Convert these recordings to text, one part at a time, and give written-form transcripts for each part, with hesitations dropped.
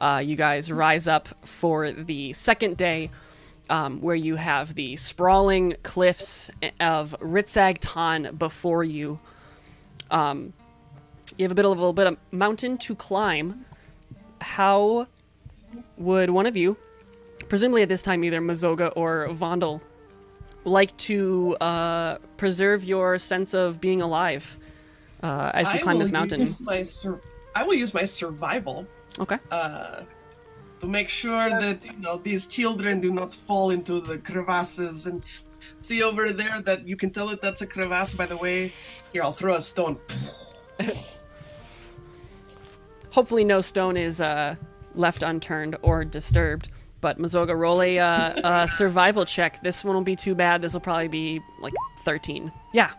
you guys rise up for the second day, where you have the sprawling cliffs of Ritzag Tan before you. You have a little bit of mountain to climb. How would one of you, presumably at this time either Mazoga or Vondel, like to preserve your sense of being alive as you climb this mountain? I will use my survival. Okay. To make sure that these children do not fall into the crevasses. And see over there that you can tell that that's a crevasse. By the way, here I'll throw a stone. Hopefully, no stone is left unturned or disturbed. But Mazoga, roll a survival check. This one won't be too bad. This will probably be like 13. Yeah,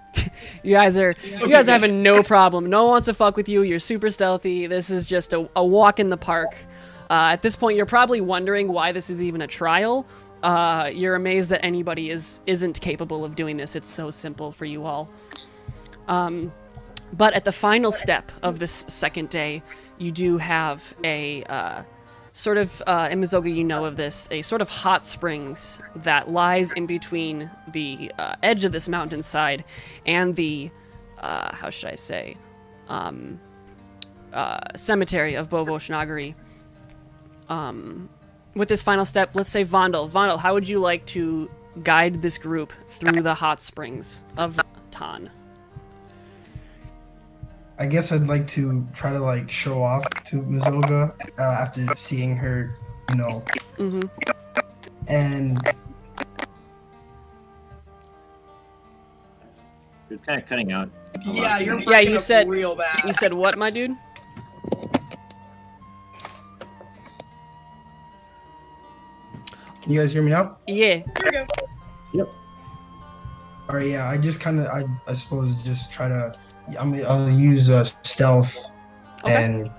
you guys are having no problem. No one wants to fuck with you. You're super stealthy. This is just a walk in the park. At this point, you're probably wondering why this is even a trial. You're amazed that anybody isn't capable of doing this. It's so simple for you all. But at the final step of this second day, you do have a sort of, in Mazoga you know of this, a sort of hot springs that lies in between the edge of this mountainside and the, how should I say, cemetery of Bobo Shnagari. With this final step, let's say Vondel. Vondel, how would you like to guide this group through the hot springs of Tan? I guess I'd like to try to like show off to Mazoga after seeing her, and It's kind of cutting out. Yeah, you're yeah. You up said real bad. You said what, my dude? Can you guys hear me now? Yeah. Here we go. Yep. All right, yeah. I just kind of, I suppose, just try to. I'll use stealth and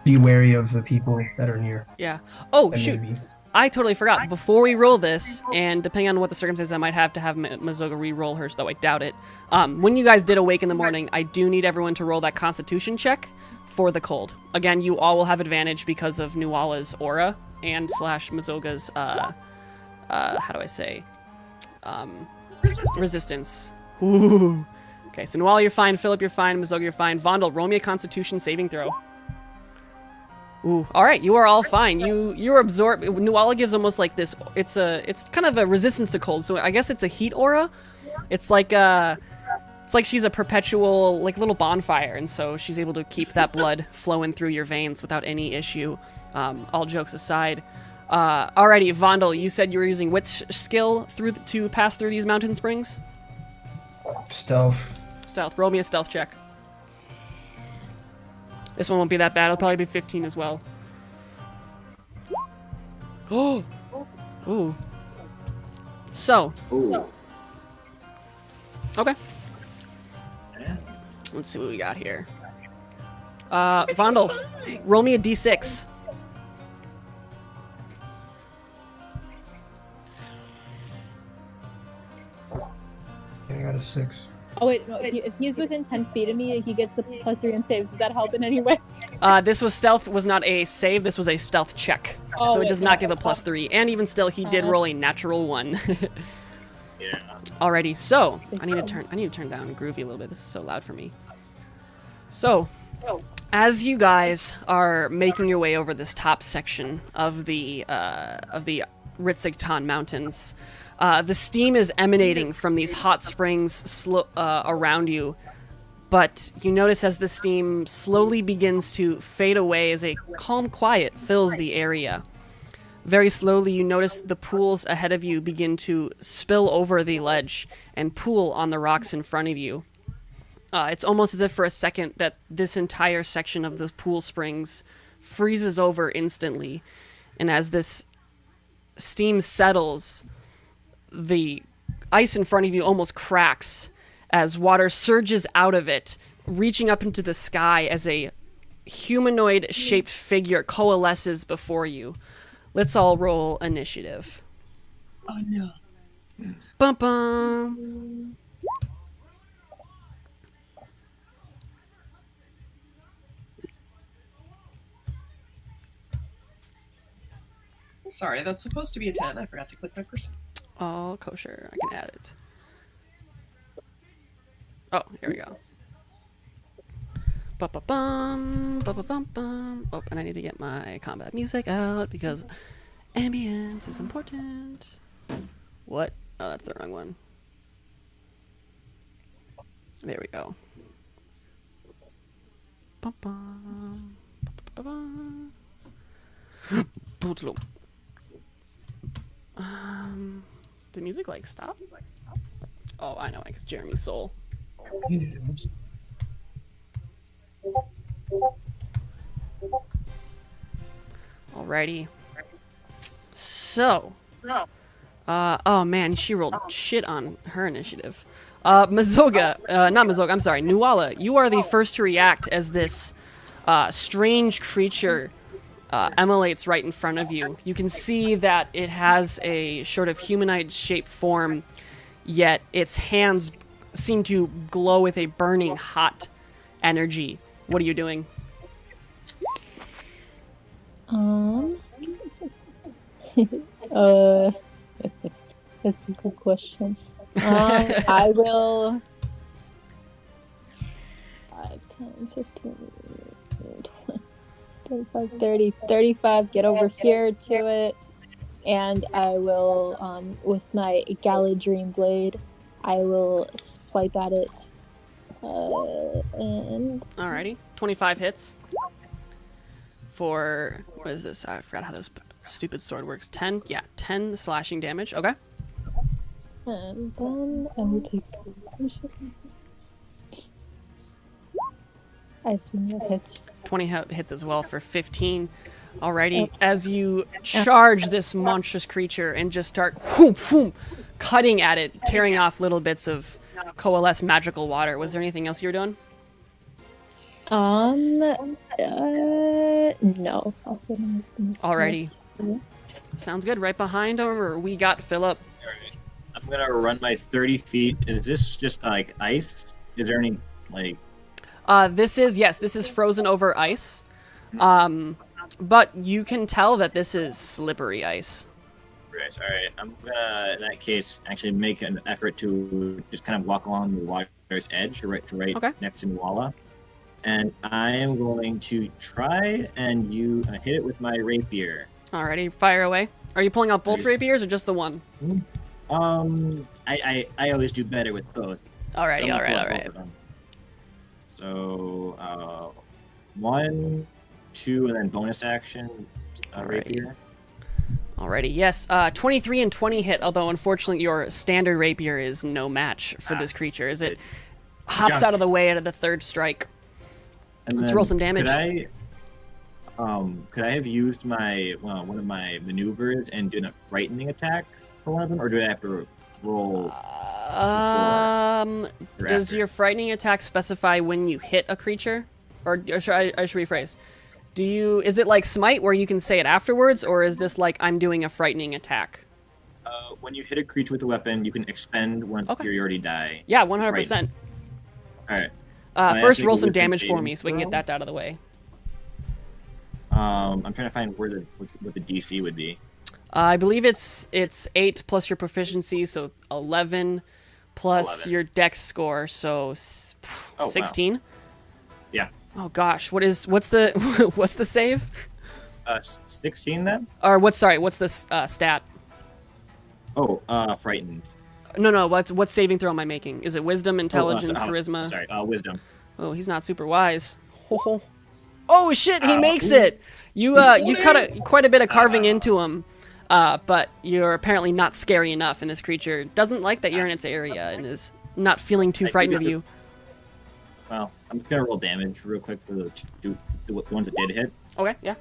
be wary of the people that are near. Yeah. Oh, And shoot. maybe- I totally forgot. Before we roll this, and depending on what the circumstances, I might have to have Mazoga re-roll hers, though I doubt it. When you guys did awake in the morning, I do need everyone to roll that Constitution check for the cold. Again, you all will have advantage because of Nuala's aura and / Mazoga's, how do I say? Resistance. Ooh. Okay, so Nuala, you're fine. Phillip, you're fine. Mazoga, you're fine. Vondel, roll me a Constitution saving throw. Ooh, all right, you are all fine. You're absorbed. Nuala gives almost like this. It's kind of a resistance to cold. So I guess it's a heat aura. It's like she's a perpetual like little bonfire, and so she's able to keep that blood flowing through your veins without any issue. All jokes aside. Alrighty, Vondel, you said you were using which skill to pass through these mountain springs? Stealth. Stealth. Roll me a stealth check. This one won't be that bad. It'll probably be 15 as well. Oh! Ooh. So. Ooh. Okay. Let's see what we got here. Vondel, roll me a d6. I got a 6. Oh wait, no, if he's within 10 feet of me, he gets the +3 in saves. Does that help in any way? This was stealth, was not a save. This was a stealth check. Oh, so it does not give a +3. And even still, he did roll a natural 1. Yeah. Alrighty, so I need to turn down Groovy a little bit. This is so loud for me. So, as you guys are making your way over this top section of the Ritzigtan Mountains, the steam is emanating from these hot springs around you, but you notice as the steam slowly begins to fade away as a calm quiet fills the area. Very slowly, you notice the pools ahead of you begin to spill over the ledge and pool on the rocks in front of you. It's almost as if for a second that this entire section of the pool springs freezes over instantly, and as this steam settles, the ice in front of you almost cracks as water surges out of it, reaching up into the sky as a humanoid-shaped figure coalesces before you. Let's all roll initiative. Oh no. Bum bum. Sorry, that's supposed to be a 10. I forgot to click my person. All kosher. I can add it. Oh, here we go. Ba-ba-bum, ba-ba-bum-bum. Oh, and I need to get my combat music out because ambience is important. What? Oh, that's the wrong one. There we go. Bum-bum, ba-ba-ba-bum. The music like stop? Oh, I know, like it's Jeremy's soul. Alrighty. So. Oh man, she rolled shit on her initiative. Mazoga, not Mazoga, I'm sorry, Nuala, you are the first to react as this strange creature emulates right in front of you. You can see that it has a sort of humanoid shaped form, yet its hands seem to glow with a burning hot energy. What are you doing? That's a good question. I will 5, 10, 15, 20, 25, 30, 35, get over here to it, and I will, with my Galadrim blade, I will swipe at it, and... Alrighty, 25 hits. For, what is this? I forgot how this stupid sword works. 10? Yeah, 10 slashing damage. Okay. And then I will take... I assume that hits. 20 hits as well for 15. Alrighty, as you charge this monstrous creature and just start whoom, whoom, cutting at it, tearing off little bits of coalesced magical water. Was there anything else you were doing? No. Also, Alrighty. Sounds good. Right behind her, we got Phillip. Alright. I'm gonna run my 30 feet. Is this just like ice? Is there any like... This is frozen over ice. But you can tell that this is slippery ice. Right, alright. I'm gonna, in that case, actually make an effort to just kind of walk along the water's edge, right Okay. next to Nuala. And I am going to try and hit it with my rapier. Alrighty, fire away. Are you pulling out both rapiers or just the one? I always do better with both. Alrighty, So I'm gonna pull out alright. both of them. So, 1, 2, and then bonus action, Alrighty. rapier. Alrighty, yes. 23 and 20 hit, although unfortunately your standard rapier is no match for this creature, as it hops junk. out of the way at the third strike. And Let's then roll some damage. Could I have used my one of my maneuvers and done a frightening attack for one of them, or do I have to roll? Or Does after? your frightening attack specify when you hit a creature? Or should I should rephrase. Is it like Smite where you can say it afterwards, or is this like I'm doing a frightening attack? When you hit a creature with a weapon, you can expend one superiority die. Yeah, 100%. Alright. First actually roll go some with the damage for saving me so we can get throw. that out of the way. I'm trying to find what the DC would be. I believe it's 8 plus your proficiency, so 11 plus 11. your dex score, so 16. Wow. Yeah. Oh gosh, what's the what's the save? 16 then? Or what's the stat? Oh, frightened. No, what saving throw am I making? Is it wisdom, intelligence, Oh, charisma? Sorry, wisdom. Oh, he's not super wise. Ho, ho. Oh shit, he makes it. You cut quite a bit of carving into him. But you're apparently not scary enough, and this creature doesn't like that you're in its area and is not feeling too frightened of you. Well, I'm just gonna roll damage real quick for the ones that did hit. Okay, yeah.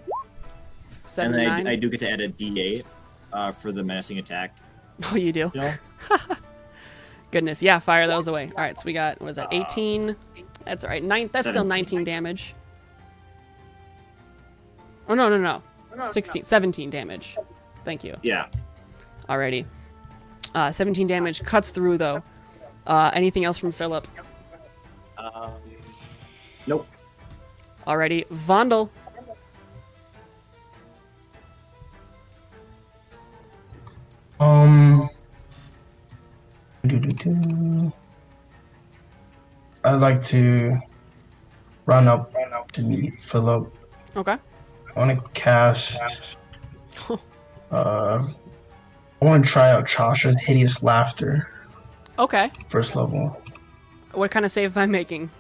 7 And and then 9. I do get to add a D8 for the menacing attack. Oh, you do? Still. Goodness, yeah, fire those away. All right, so we got, what is that, 18? That's all right. That's still 19 damage. Oh, no. 17 damage. Thank you. Yeah. Alrighty. 17 damage. Cuts through, though. Anything else from Phillip? Nope. Alrighty. Vondel. I'd like to run up to meet Phillip. Okay. I want to cast. I want to try out Chasha's Hideous Laughter. Okay. First level. What kind of save am I making?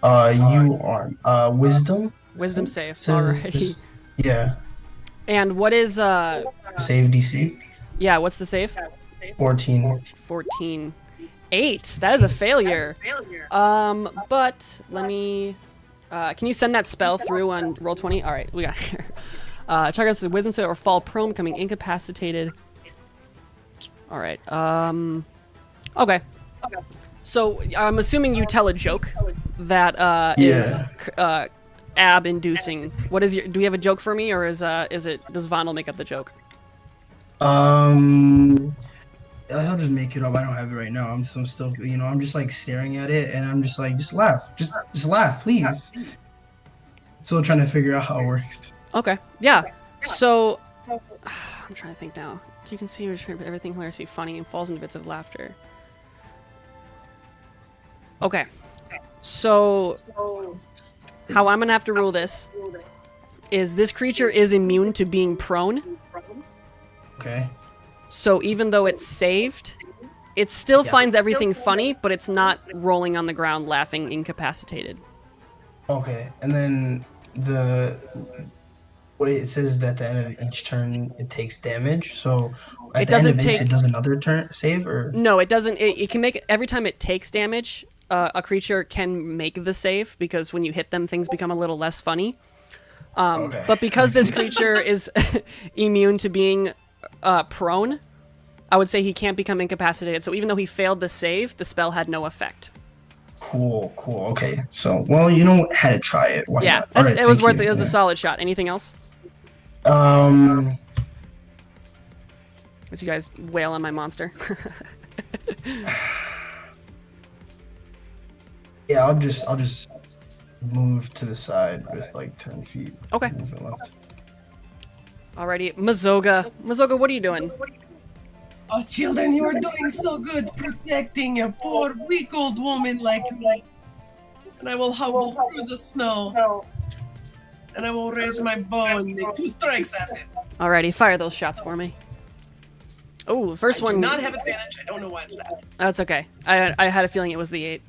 You are Wisdom. Wisdom save. Says- Alrighty. Yeah. And what is Save DC. yeah, what's the save? 14. 14. 8. That is a failure. But let me can you send that spell through on roll 20? Alright, we got it here. Target says wisdom save or fall prone, becoming incapacitated. Alright. Okay. So I'm assuming you tell a joke that is ab-inducing. What is your? Do we have a joke for me, or is it? Does Vondel make up the joke? I'll just make it up. I don't have it right now. I'm still, I'm just like staring at it, and I'm just like, just laugh, just laugh, please. Still trying to figure out how it works. Okay. Yeah. So I'm trying to think now. You can see everything hilariously funny and falls into bits of laughter. Okay. So how I'm gonna have to rule this is this creature is immune to being prone. Okay. So even though it's saved, it still finds everything funny, but it's not rolling on the ground laughing incapacitated. Okay. And then what it says is that at the end of each turn it takes damage. So It doesn't take. it does another turn save or No, it doesn't. It can make every time it takes damage. A creature can make the save because when you hit them, things become a little less funny. Okay. But because this creature is immune to being prone, I would say he can't become incapacitated. So even though he failed the save, the spell had no effect. Cool. Okay. So I had to try it. Why Yeah, not? All right, it was thank worth you. it. It was a Yeah. solid shot. Anything else? As you guys wail on my monster. Yeah, I'll just move to the side with like 10 feet. Okay. Move it left. Alrighty, Mazoga. Mazoga, what are you doing? Oh, children, you are doing so good protecting a poor, weak old woman like me. And I will hobble through the snow. And I will raise my bow and make 2 strikes at it. Alrighty, fire those shots for me. Oh, the first I one. do not have advantage. I don't know why it's that. That's okay. I had a feeling it was the 8.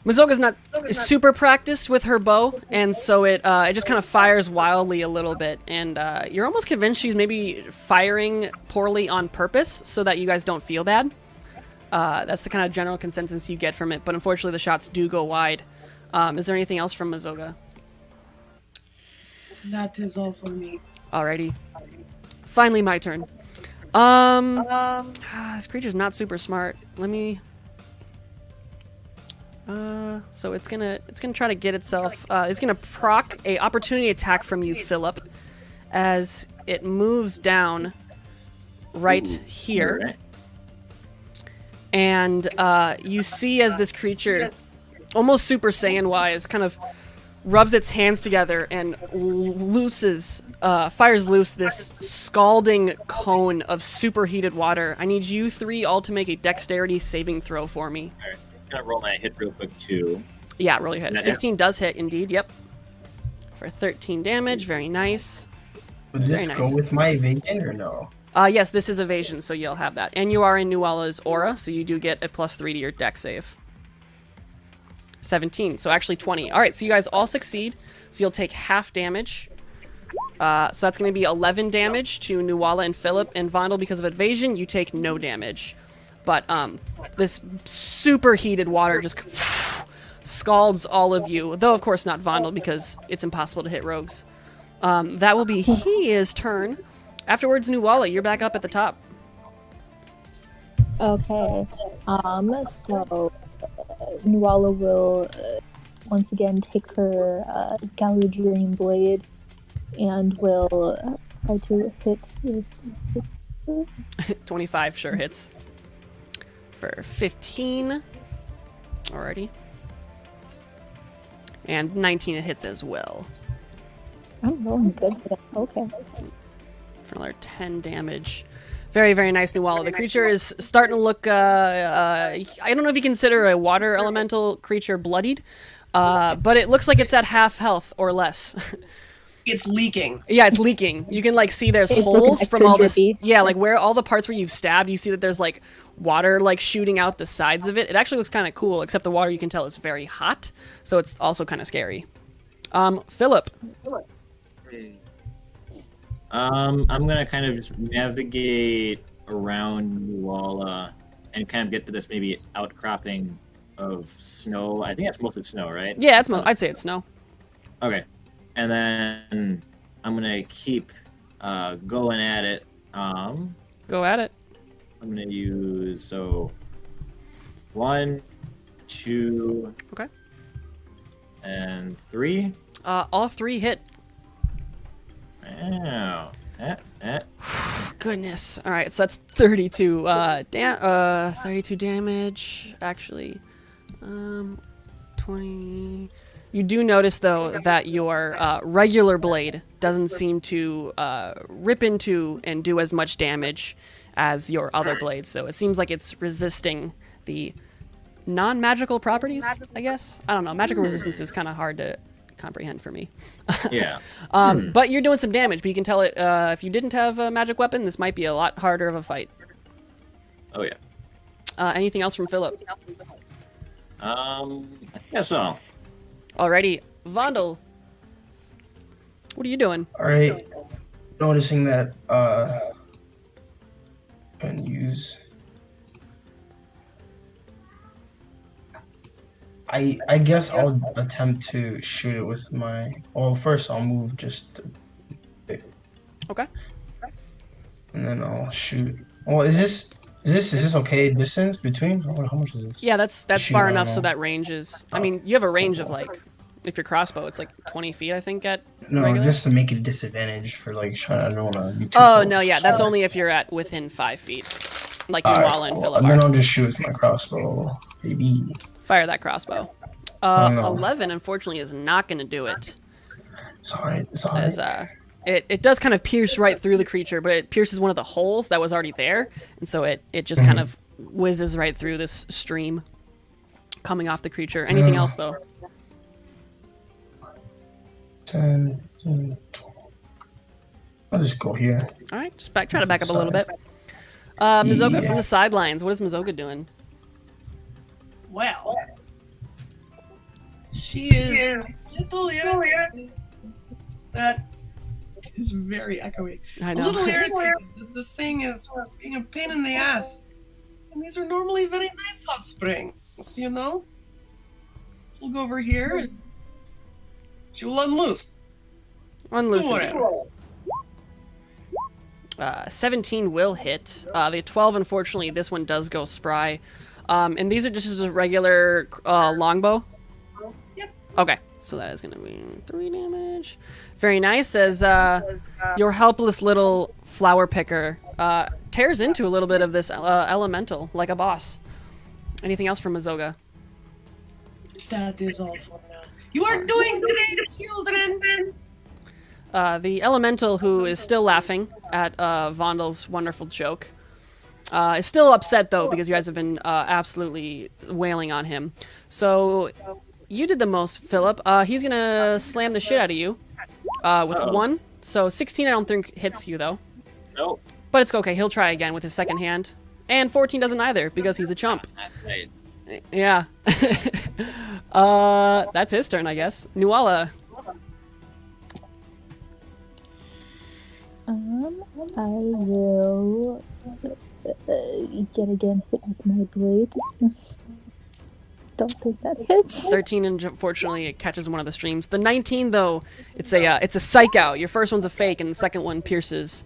Mazoga's not super practiced with her bow, and so it just kind of fires wildly a little bit, and you're almost convinced she's maybe firing poorly on purpose so that you guys don't feel bad. That's the kind of general consensus you get from it, but unfortunately the shots do go wide. Is there anything else from Mazoga? That is all for me. Alrighty. Finally my turn. This creature's not super smart. Let me... so it's gonna try to get itself. It's gonna proc a opportunity attack from you, Phillip, as it moves down right here. Alright. And you see as this creature, almost Super Saiyan-wise, kind of rubs its hands together and fires loose this scalding cone of superheated water. I need you 3 all to make a dexterity saving throw for me. Alright. I'm gonna roll my hit real quick too. Yeah, roll your hit. That 16 does hit, indeed, yep. For 13 damage, very nice. Would this Very nice. go with my evasion or no? Yes, this is evasion, so you'll have that. And you are in Nuala's aura, so you do get a +3 to your dex save. 17, so actually 20. Alright, so you guys all succeed, so you'll take half damage. So that's going to be 11 damage to Nuala and Phillip, and Vondel, because of evasion, you take no damage. But this superheated water just scalds all of you, though of course not Vondel, because it's impossible to hit rogues. That will be his turn. Afterwards, Nuala, you're back up at the top. Okay. So Nuala will once again take her Galadriel blade and will try to hit this. 25 sure hits. For 15. Alrighty. And 19 it hits as well. I'm rolling good for that. Okay. For another 10 damage. Very, very nice, Nuala. The creature is starting to look, I don't know if you consider a water elemental creature bloodied, but it looks like it's at half health or less. It's leaking. Yeah, it's leaking. You can like see there's It's holes looking from all this. extra drippy. Yeah, like where all the parts where you've stabbed, you see that there's like water like shooting out the sides of it. It actually looks kind of cool, except the water you can tell is very hot, so it's also kind of scary. Phillip. I'm gonna kind of just navigate around Nuala and kind of get to this maybe outcropping of snow. I think that's mostly snow, right? Yeah, I'd say it's snow. Okay. And then I'm gonna keep going at it. Go at it. I'm gonna use 1, 2, Okay. and 3. All 3 hit. Ow. Goodness. All right, so that's 32. 32 damage. Actually, 20. You do notice though that your regular blade doesn't seem to rip into and do as much damage as your other blades. So it seems like it's resisting the non-magical properties. I guess I don't know. Magical resistance is kind of hard to comprehend for me. Yeah. But you're doing some damage. But you can tell it if you didn't have a magic weapon, this might be a lot harder of a fight. Oh yeah. Anything else from Phillip? I think that's all. Alrighty, Vondel. What are you doing? All right. Noticing that can use. I guess I'll attempt to shoot it with my. Well, first I'll move just a bit. Okay. And then I'll shoot. Well, is this okay distance between? How much is this? Yeah, that's Shoot, far I enough don't so know. that range is. I mean, you have a range of like, if your crossbow, it's like 20 feet, I think. At No, regular? just to make it a disadvantage for like trying. I don't want to be too. Oh close. no, yeah, that's only if you're at within 5 feet, like Nuala and Phillip And then are. I'll just shoot with my crossbow, baby. Fire that crossbow. Oh, no. 11 unfortunately is not going to do it. Sorry. As it does kind of pierce right through the creature, but it pierces one of the holes that was already there, and so it just kind of whizzes right through this stream coming off the creature. Anything else though? 10, 15, 12. I'll just go here. All right, just try to back up a little bit. Mizoga Yeah. from the sidelines. What is Mizoga doing? Well, she is a little irritated. That is very echoey. I A know. little irritated that this thing is being a pain in the ass. And these are normally very nice hot springs, you know? We'll go over here and she will unloose. Unloosen Don't it. worry. 17 will hit. The 12, unfortunately, this one does go spry. And these are just a regular longbow? Yep. Okay, so that is going to be 3 damage. Very nice, as your helpless little flower picker tears into a little bit of this elemental, like a boss. Anything else from Mizoga? That is all for now. You are doing great, children! The elemental, who is still laughing at Vondel's wonderful joke, is still upset, though, because you guys have been absolutely wailing on him. So you did the most, Phillip. He's going to slam the shit out of you with 1. So 16 I don't think hits you, though. Nope. But it's okay. He'll try again with his second hand. And 14 doesn't either, because he's a chump. Right. Yeah. That's his turn, I guess. Nuala. I will yet again hit with my blade. Don't think that hits. 13, and unfortunately, it catches one of the streams. The 19, though, it's a psych out. Your first one's a fake, and the second one pierces.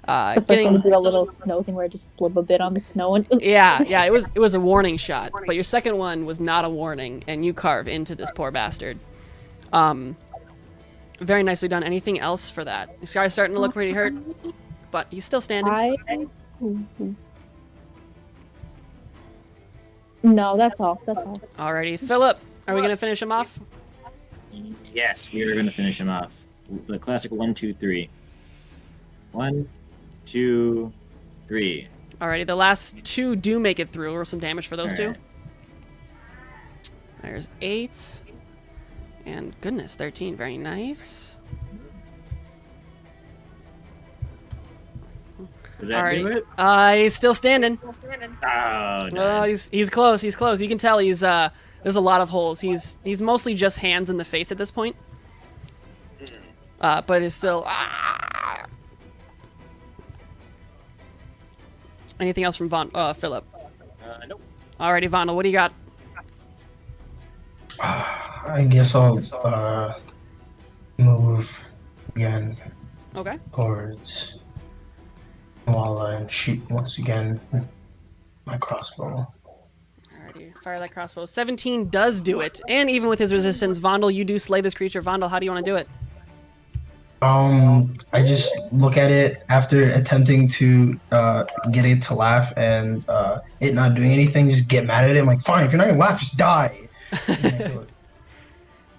The first one did a little snow thing where I just slip a bit on the snow and Yeah, it was a warning shot, but your second one was not a warning, and you carve into this poor bastard. Very nicely done. Anything else for that? This guy's starting to look pretty hurt, but he's still standing. No, that's all. That's all. Alrighty, Phillip, are we gonna finish him off? Yes, we are going to finish him off. The classic 1, 2, 3. 1, 2, 3. Alrighty, the last 2 do make it through. Roll some damage for those 2. Alright. There's 8. And goodness, 13. Very nice. Does that do it? He's still standing. Oh, no. He's close. He's close. You can tell he's there's a lot of holes. He's mostly just hands in the face at this point. But is still. Anything else from Phillip? Nope. Alrighty, Vondel, what do you got? I guess I'll move again Okay. towards Nuala and shoot once again my crossbow. Alrighty, fire that crossbow. 17 does do it, and even with his resistance, Vondel, you do slay this creature. Vondel, how do you want to do it? I just look at it after attempting to get it to laugh and it not doing anything, just get mad at it. I'm like, fine, if you're not gonna laugh, just die. And then I kill it.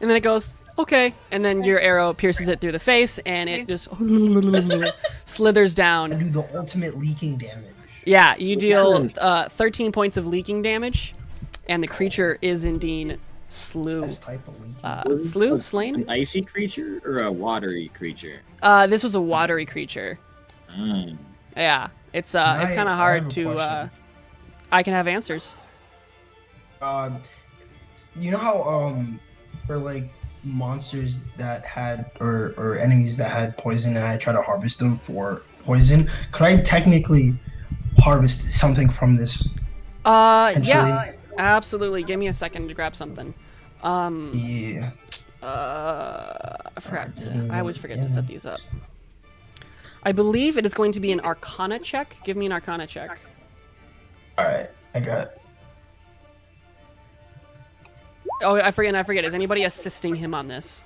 And then it goes, okay, and then your arrow pierces it through the face, and it just slithers I down. do the ultimate leaking damage. Yeah, you deal 13 points of leaking damage, and the creature is indeed slew. This type of leaking. Slain? An icy creature or a watery creature? This was a watery creature. Yeah, it's kind of I hard have a to. question. I can have answers. You know how for like monsters that had or enemies that had poison and I try to harvest them for poison, could I technically harvest something from this? Yeah, absolutely. Give me a second to grab something. Yeah. I forgot to, I always forget to set these up. I believe it is going to be an Arcana check. Give me an Arcana check. Alright, I got it. Oh, I forget. Is anybody assisting him on this?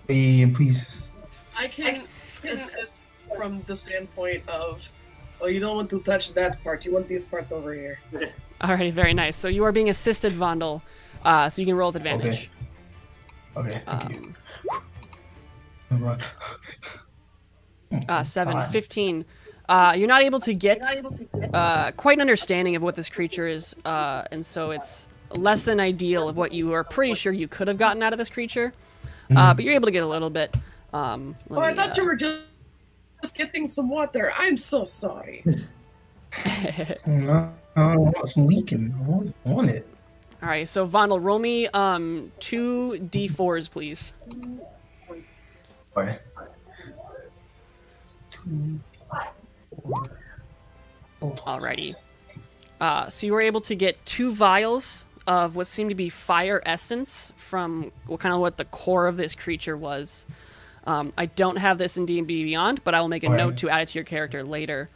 Yeah, please. I can assist from the standpoint of, oh, you don't want to touch that part. You want this part over here. Alrighty, very nice. So you are being assisted, Vondel. So you can roll with advantage. Okay, thank you. Run. 7, God. 15. You're not able to get quite an understanding of what this creature is, and so it's less than ideal of what you are pretty sure you could have gotten out of this creature. But you're able to get a little bit. I thought you were just getting some water. I'm so sorry. I want some leaking. I want it. Alright, so Vondel, roll me 2 d4s, please. Okay. 2, 4. Alrighty. So you were able to get 2 vials of what seemed to be fire essence from what the core of this creature was. I don't have this in D&D Beyond, but I will make a note to add it to your character later.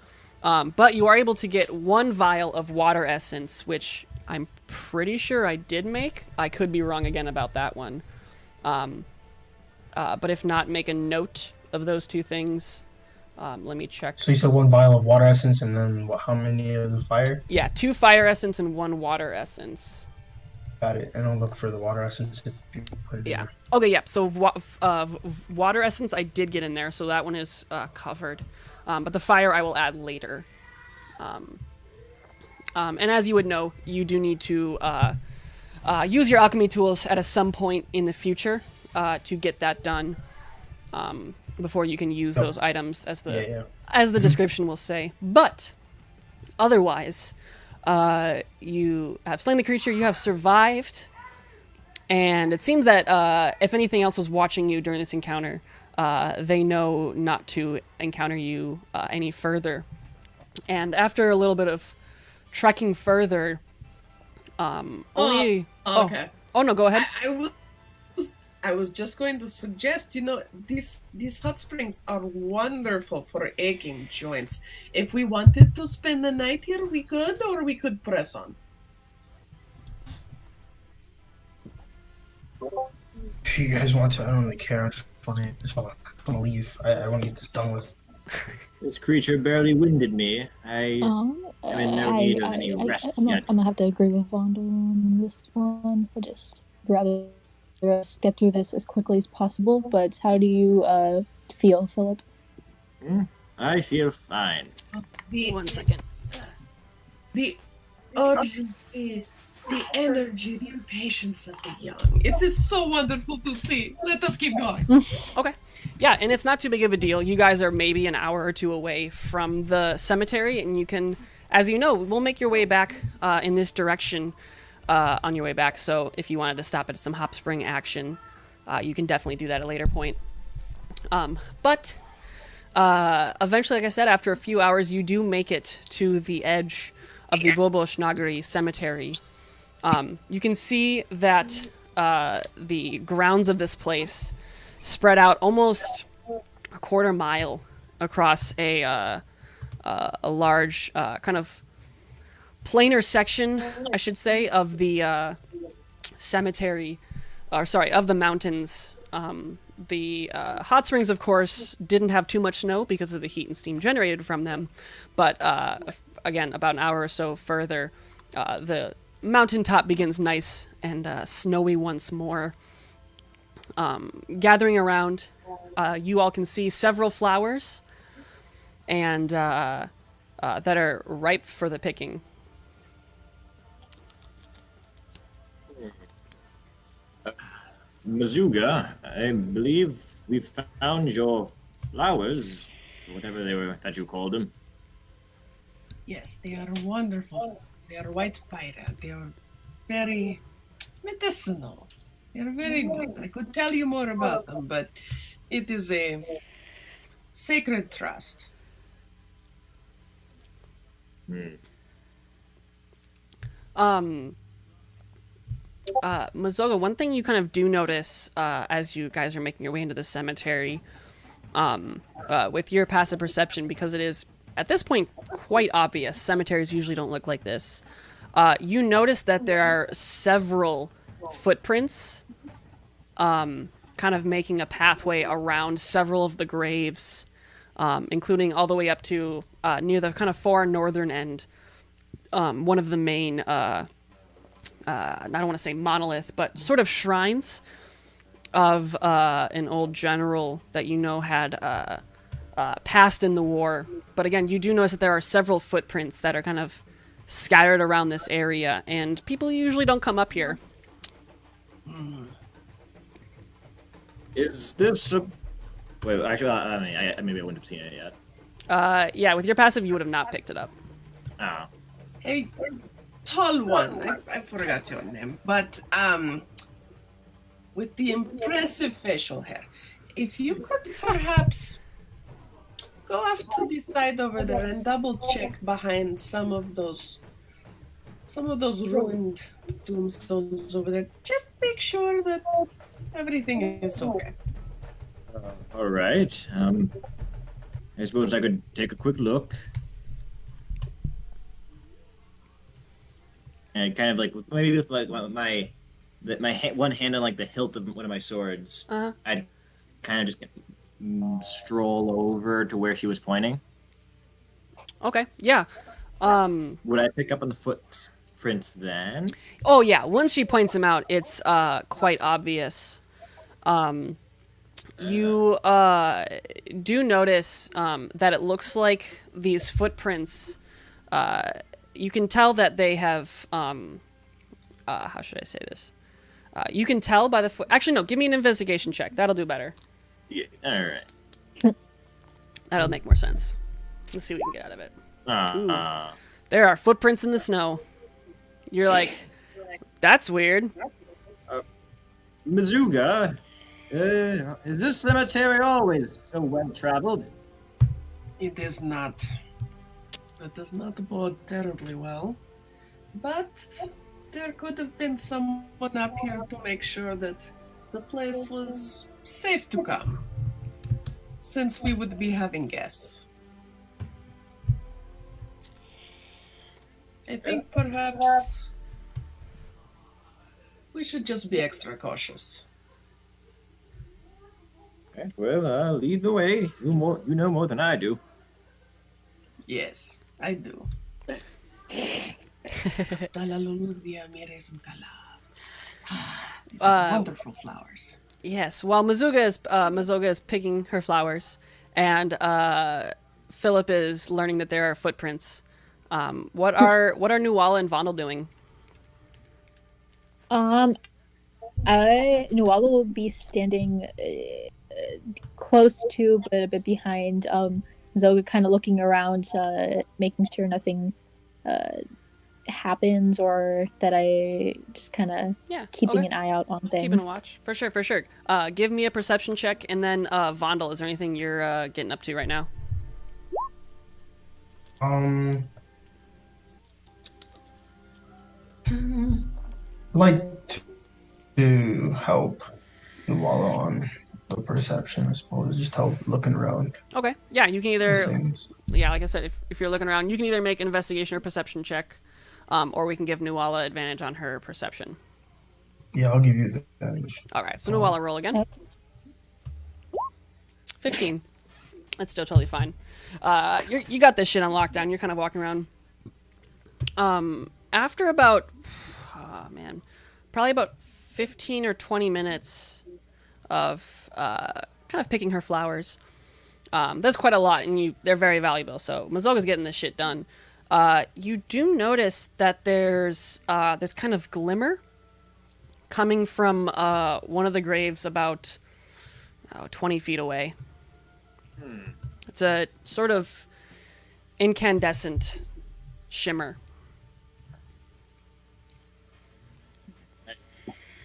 But you are able to get 1 vial of water essence, which I'm pretty sure I did make. I could be wrong again about that one. But if not, make a note of those 2 things. Let me check. So you said 1 vial of water essence and then how many of the fire? Yeah, 2 fire essence and 1 water essence. Got it. And I'll look for the water essence if you put it Yeah. in. Okay, yeah. So water essence I did get in there, so that one is covered. But the fire I will add later. And as you would know, you do need to use your alchemy tools at some point in the future to get that done. Before you can use those items as the description will say. But otherwise, you have slain the creature, you have survived, and it seems that if anything else was watching you during this encounter, they know not to encounter you any further. And after a little bit of trekking further, Okay. Oh no, go ahead. I was just going to suggest, these hot springs are wonderful for aching joints. If we wanted to spend the night here, we could, or we could press on. If you guys want to, I don't really care. I just want to leave. I want to get this done with. This creature barely winded me. I am in no need of any rest yet. I'm gonna have to agree with Vondel on this one. I just rather get through this as quickly as possible. But how do you feel, Phillip? I feel fine. The, 1 second. the urgency, the energy, the impatience of the young. It is so wonderful to see. Let us keep going. Okay. Yeah, and it's not too big of a deal. You guys are maybe an hour or two away from the cemetery, and you can, as you know, we'll make your way back in this direction on your way back. So if you wanted to stop at some hop spring action, you can definitely do that at a later point. But eventually, like I said, after a few hours, you do make it to the edge of the Bobosh Nagari Cemetery. You can see that the grounds of this place spread out almost a quarter mile across a large kind of planar section, I should say, of the cemetery, or sorry, of the mountains. The hot springs, of course, didn't have too much snow because of the heat and steam generated from them, but again, about an hour or so further, the mountaintop begins nice and snowy once more. Gathering around, you all can see several flowers and that are ripe for the picking. Mazuga, I believe we found your flowers, whatever they were that you called them. Yes, they are wonderful. They are white pyra. They are very medicinal. They are very good. I could tell you more about them, but it is a sacred trust. Mazoga, one thing you kind of do notice as you guys are making your way into the cemetery, with your passive perception, because it is at this point quite obvious, cemeteries usually don't look like this. You notice that there are several footprints kind of making a pathway around several of the graves, including all the way up to near the kind of far northern end, one of the main I don't want to say monolith, but sort of shrines of an old general that you know had passed in the war. But again, you do notice that there are several footprints that are kind of scattered around this area, and people usually don't come up here. Is this a... Wait, actually, I mean, maybe I wouldn't have seen it yet. Yeah, with your passive, you would have not picked it up. Oh. A tall one. I forgot your name, but with the impressive facial hair. If you could perhaps go off to the side over there and double check behind some of those ruined tombstones over there. Just make sure that everything is okay. All right. I suppose I could take a quick look. And kind of like maybe with like my one hand on like the hilt of one of my swords, I'd kind of just stroll over to where she was pointing. Okay, yeah. Would I pick up on the footprints then? Oh yeah, once she points them out, it's quite obvious. You do notice that it looks like these footprints, you can tell that they have, how should I say this? You can tell by the foot. Actually, no, give me an investigation check. That'll do better. Yeah, alright. That'll make more sense. Let's see what we can get out of it. Uh-uh. There are footprints in the snow. You're like, that's weird. Mazuga, is this cemetery always so well traveled? It is not. That does not bode terribly well. But there could have been someone up here to make sure that the place was safe to come, since we would be having guests. I think perhaps we should just be extra cautious. Okay, well, lead the way. You know more than I do. Yes, I do. These are wonderful flowers. Yes, while Mazuga is picking her flowers, and Phillip is learning that there are footprints, what are Nuala and Vondel doing? Nuala will be standing close to, but a bit behind Zoga, kind of looking around, making sure nothing happens, or that I just kind of keeping an eye out on things. Keeping a watch. For sure, for sure. Give me a perception check, and then Vondel, is there anything you're getting up to right now? Like to help Nuala on the perception, I suppose. Just help looking around. Okay. Yeah, you can either... Things. Yeah, like I said, if you're looking around, you can either make an investigation or perception check, or we can give Nuala advantage on her perception. Yeah, I'll give you the advantage. All right, so Nuala, roll again. 15. That's still totally fine. You got this shit on lockdown. You're kind of walking around. After about, probably about 15 or 20 minutes of kind of picking her flowers. There's quite a lot, and they're very valuable, so Mazoga's getting this shit done. You do notice that there's this kind of glimmer coming from one of the graves about 20 feet away. It's a sort of incandescent shimmer.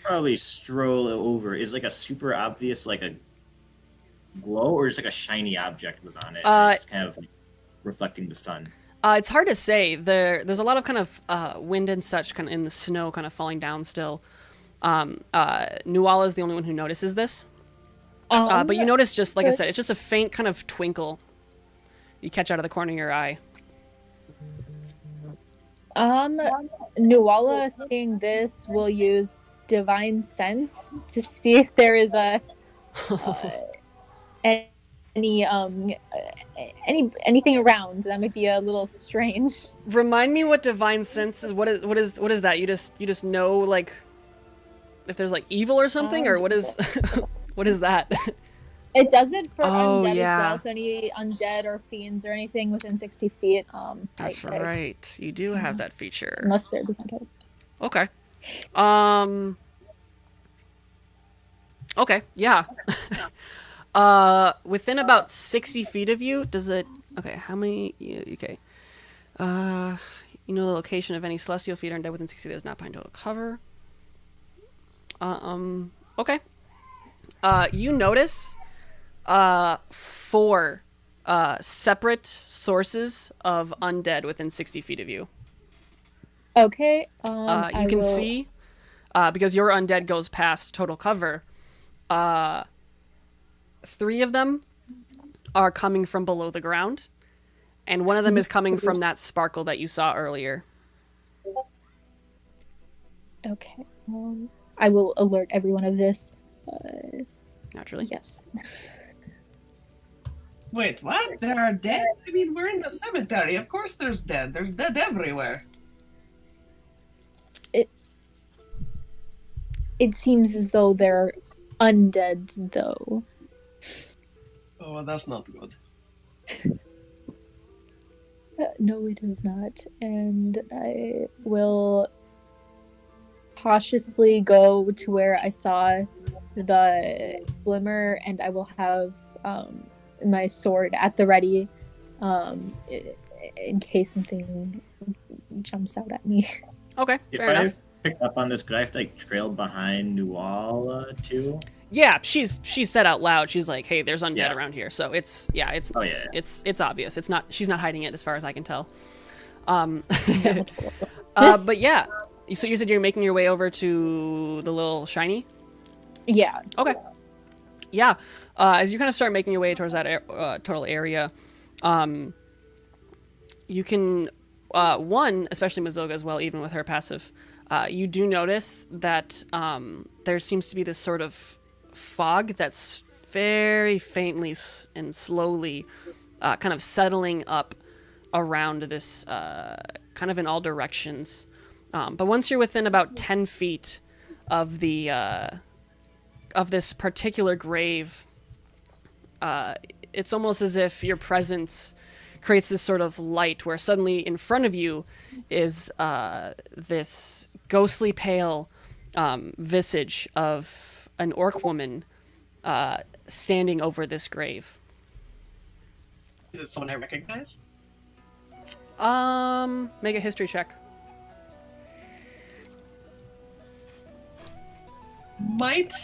Probably stroll over. Is like a super obvious like a glow, or just like a shiny object was on it? It's kind of like reflecting the sun. It's hard to say. There's a lot of kind of wind and such kind of in the snow kind of falling down still. Nuala is the only one who notices this. But you notice, just like I said, it's just a faint kind of twinkle you catch out of the corner of your eye. Nuala, seeing this, will use divine sense to see if there is anything around that might be a little strange. Remind me what divine sense is. What is that? You just know, like, if there's like evil or something, or what is what is that? It does it for undead as well. So any undead or fiends or anything within 60 feet. That's right. You do have that feature. Unless they're different types. Okay. Okay. Yeah. Within about 60 feet of you, does it? Okay. How many? Okay. You know the location of any celestial feet or undead within 60 that is not behind total cover. Okay. You notice 4 separate sources of undead within 60 feet of you. Okay. You can see, because your undead goes past total cover, 3 of them are coming from below the ground, and one of them is coming from that sparkle that you saw earlier. Okay. I will alert everyone of this. Naturally. Yes. Wait, what? There are dead? I mean, we're in the cemetery. Of course there's dead. There's dead everywhere. It seems as though they're undead, though. Oh, well, that's not good. No, it is not. And I will cautiously go to where I saw the glimmer, and I will have my sword at the ready in case something jumps out at me. Okay, If fair I enough. picked up on this, could I have to like trail behind Nuala too? Yeah, she said out loud. She's like, "Hey, there's undead around here." So it's Oh yeah. it's obvious. It's not. She's not hiding it, as far as I can tell. But yeah. So you said you're making your way over to the little shiny? Yeah. Okay. Yeah. As you kind of start making your way towards that total area, you can, one, especially Mazoga as well, even with her passive, you do notice that there seems to be this sort of fog that's very faintly and slowly kind of settling up around this, kind of in all directions. But once you're within about 10 feet of the of this particular grave, it's almost as if your presence creates this sort of light where suddenly in front of you is this ghostly pale visage of an orc woman standing over this grave. Is it someone I recognize? Make a history check. Might.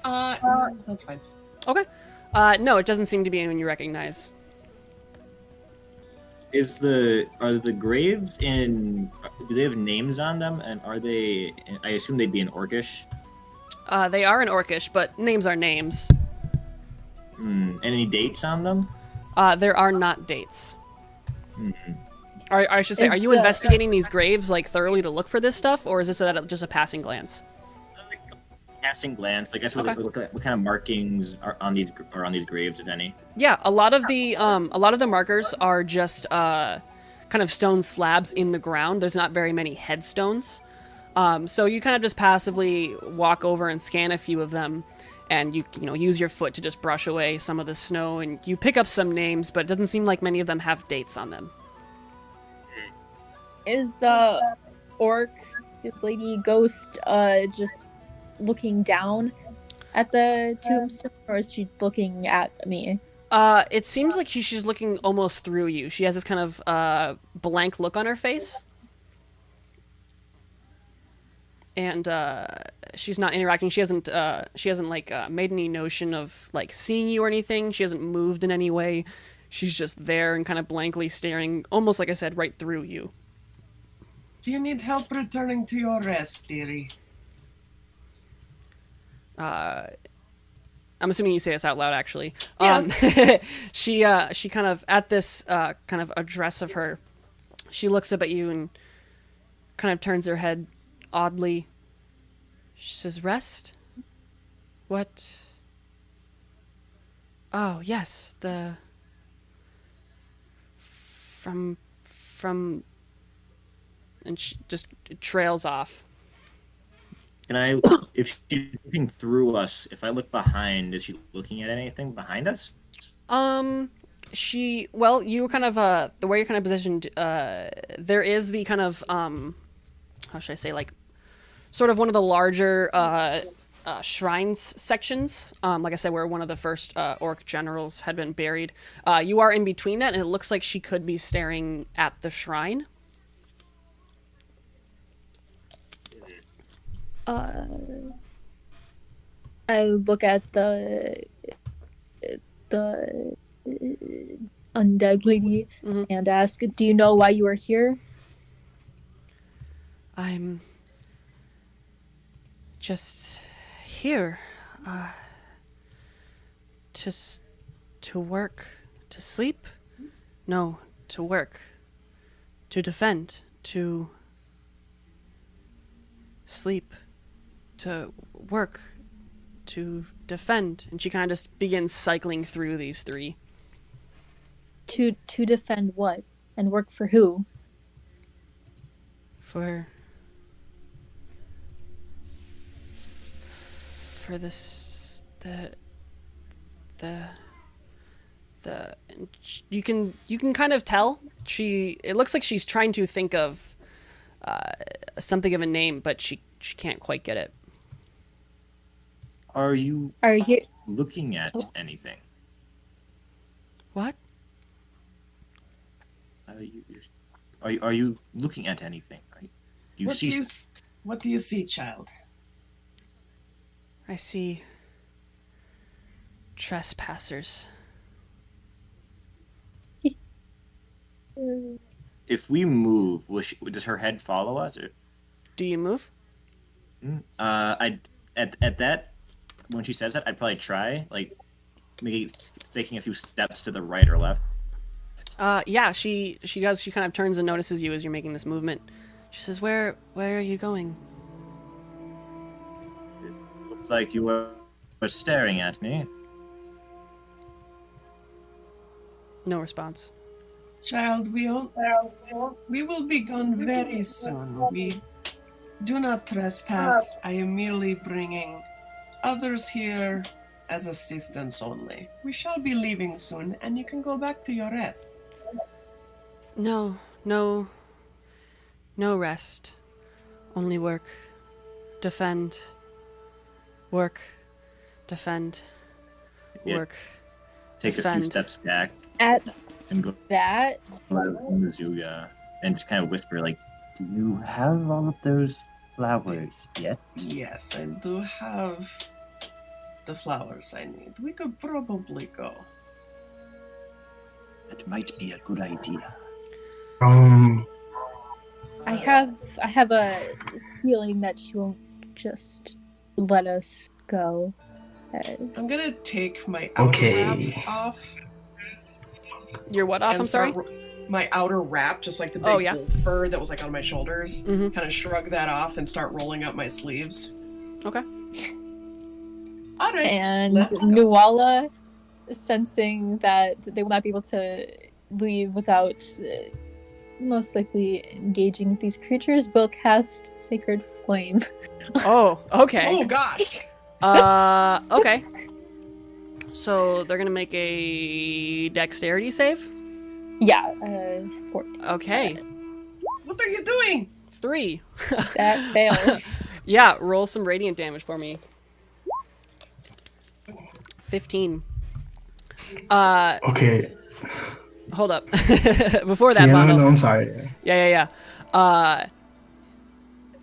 That's fine. Okay. No, it doesn't seem to be anyone you recognize. Are the graves in? Do they have names on them? And are they? I assume they'd be in Orcish. They are in Orcish, but names are names. Any dates on them? There are not dates. Mm-hmm. Or I should say, are you investigating these graves like thoroughly to look for this stuff, or is this just a passing glance? Passing glance. Like I guess what kind of markings are on these graves, if any? Yeah, a lot of the markers are just kind of stone slabs in the ground. There's not very many headstones, so you kind of just passively walk over and scan a few of them, and you use your foot to just brush away some of the snow, and you pick up some names, but it doesn't seem like many of them have dates on them. Is the orc, this lady ghost, just looking down at the tombstone, or is she looking at me? It seems like she's looking almost through you. She has this kind of blank look on her face. And she's not interacting. She hasn't like made any notion of like seeing you or anything. She hasn't moved in any way. She's just there and kind of blankly staring, almost like I said, right through you. Do you need help returning to your rest, dearie? I'm assuming you say this out loud, actually. Yeah. She kind of, at this kind of address of her, she looks up at you and kind of turns her head oddly. She says, "Rest? What? Oh, yes, from, and she just trails off. Can I, if she's looking through us, if I look behind, is she looking at anything behind us? You kind of, the way you're kind of positioned, there is the kind of, how should I say, like, sort of one of the larger, shrines sections, like I said, where one of the first, orc generals had been buried. You are in between that, and it looks like she could be staring at the shrine. I look at the undead lady and ask, "Do you know why you are here?" I'm just here, to work, to sleep? No, to work, to defend, to sleep, to work, to defend. And she kind of just begins cycling through these three. To defend what? And work for who? For this, you can kind of tell it looks like she's trying to think of something of a name, but she can't quite get it. Are you looking at anything? What? Are you looking at anything? What do you see, child? I see trespassers. If we move, does her head follow us? Or? Do you move? At that, when she says that, I'd probably try, like, maybe taking a few steps to the right or left. Yeah, she does. She kind of turns and notices you as you're making this movement. She says, "Where are you going?" It looks like you were staring at me. No response. Child, we will be gone very soon. We do not trespass. I am merely bringing others here as assistance only. We shall be leaving soon, and you can go back to your rest. No, no rest. Only work. Defend. Work. Defend. Yeah. Work. Take a few Defend. steps back At and go that, to Mizuga and just kind of whisper, like, "Do you have all of those flowers yet?" Yes, I do have the flowers I need. We could probably go. That might be a good idea. I have a feeling that she won't just let us go. I'm gonna take my outer Okay. wrap off. Your what off? and I'm sorry. start my outer wrap, just like the big Oh, yeah. wolf fur that was like on my shoulders. Mhm. Kind of shrug that off and start rolling up my sleeves. Okay. All right. And Let's go. Nuala, sensing that they will not be able to leave without most likely engaging with these creatures, will cast Sacred Flame. Oh, okay. Oh gosh. Okay. So they're gonna make a dexterity save. Yeah, 14. Okay. What are you doing? 3. That fails. Yeah, roll some radiant damage for me. 15. Okay. Hold up. Before that, Yeah, Vondel. no, I'm sorry. Yeah.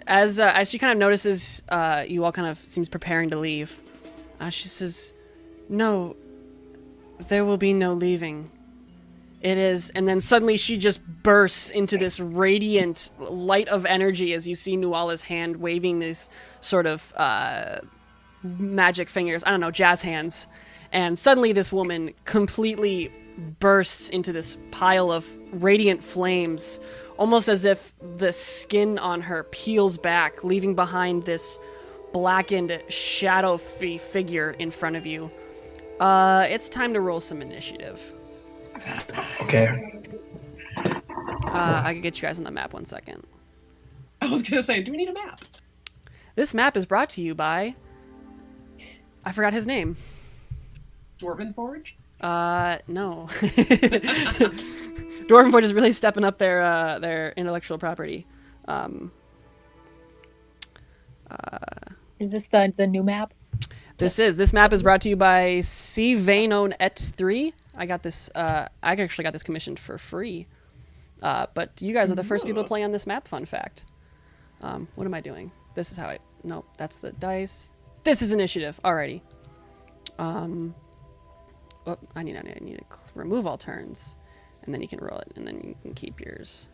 As she kind of notices you all kind of seems preparing to leave, she says, "No, there will be no leaving. It is," and then suddenly she just bursts into this radiant light of energy as you see Nuala's hand waving these sort of magic fingers. I don't know, jazz hands. And suddenly this woman completely bursts into this pile of radiant flames, almost as if the skin on her peels back, leaving behind this blackened, shadowy figure in front of you. It's time to roll some initiative. Okay. I can get you guys on the map 1 second. I was gonna say, do we need a map? This map is brought to you by... I forgot his name. Dwarven Forge? No. Dwarven Forge is really stepping up their intellectual property. Is this the new map? This map is brought to you by C. Vainon et 3. I got this. I actually got this commissioned for free. But you guys are the first people to play on this map. Fun fact. What am I doing? This is how I. Nope, that's the dice. This is initiative. Alrighty. Oh, I need to remove all turns, and then you can roll it, and then you can keep yours.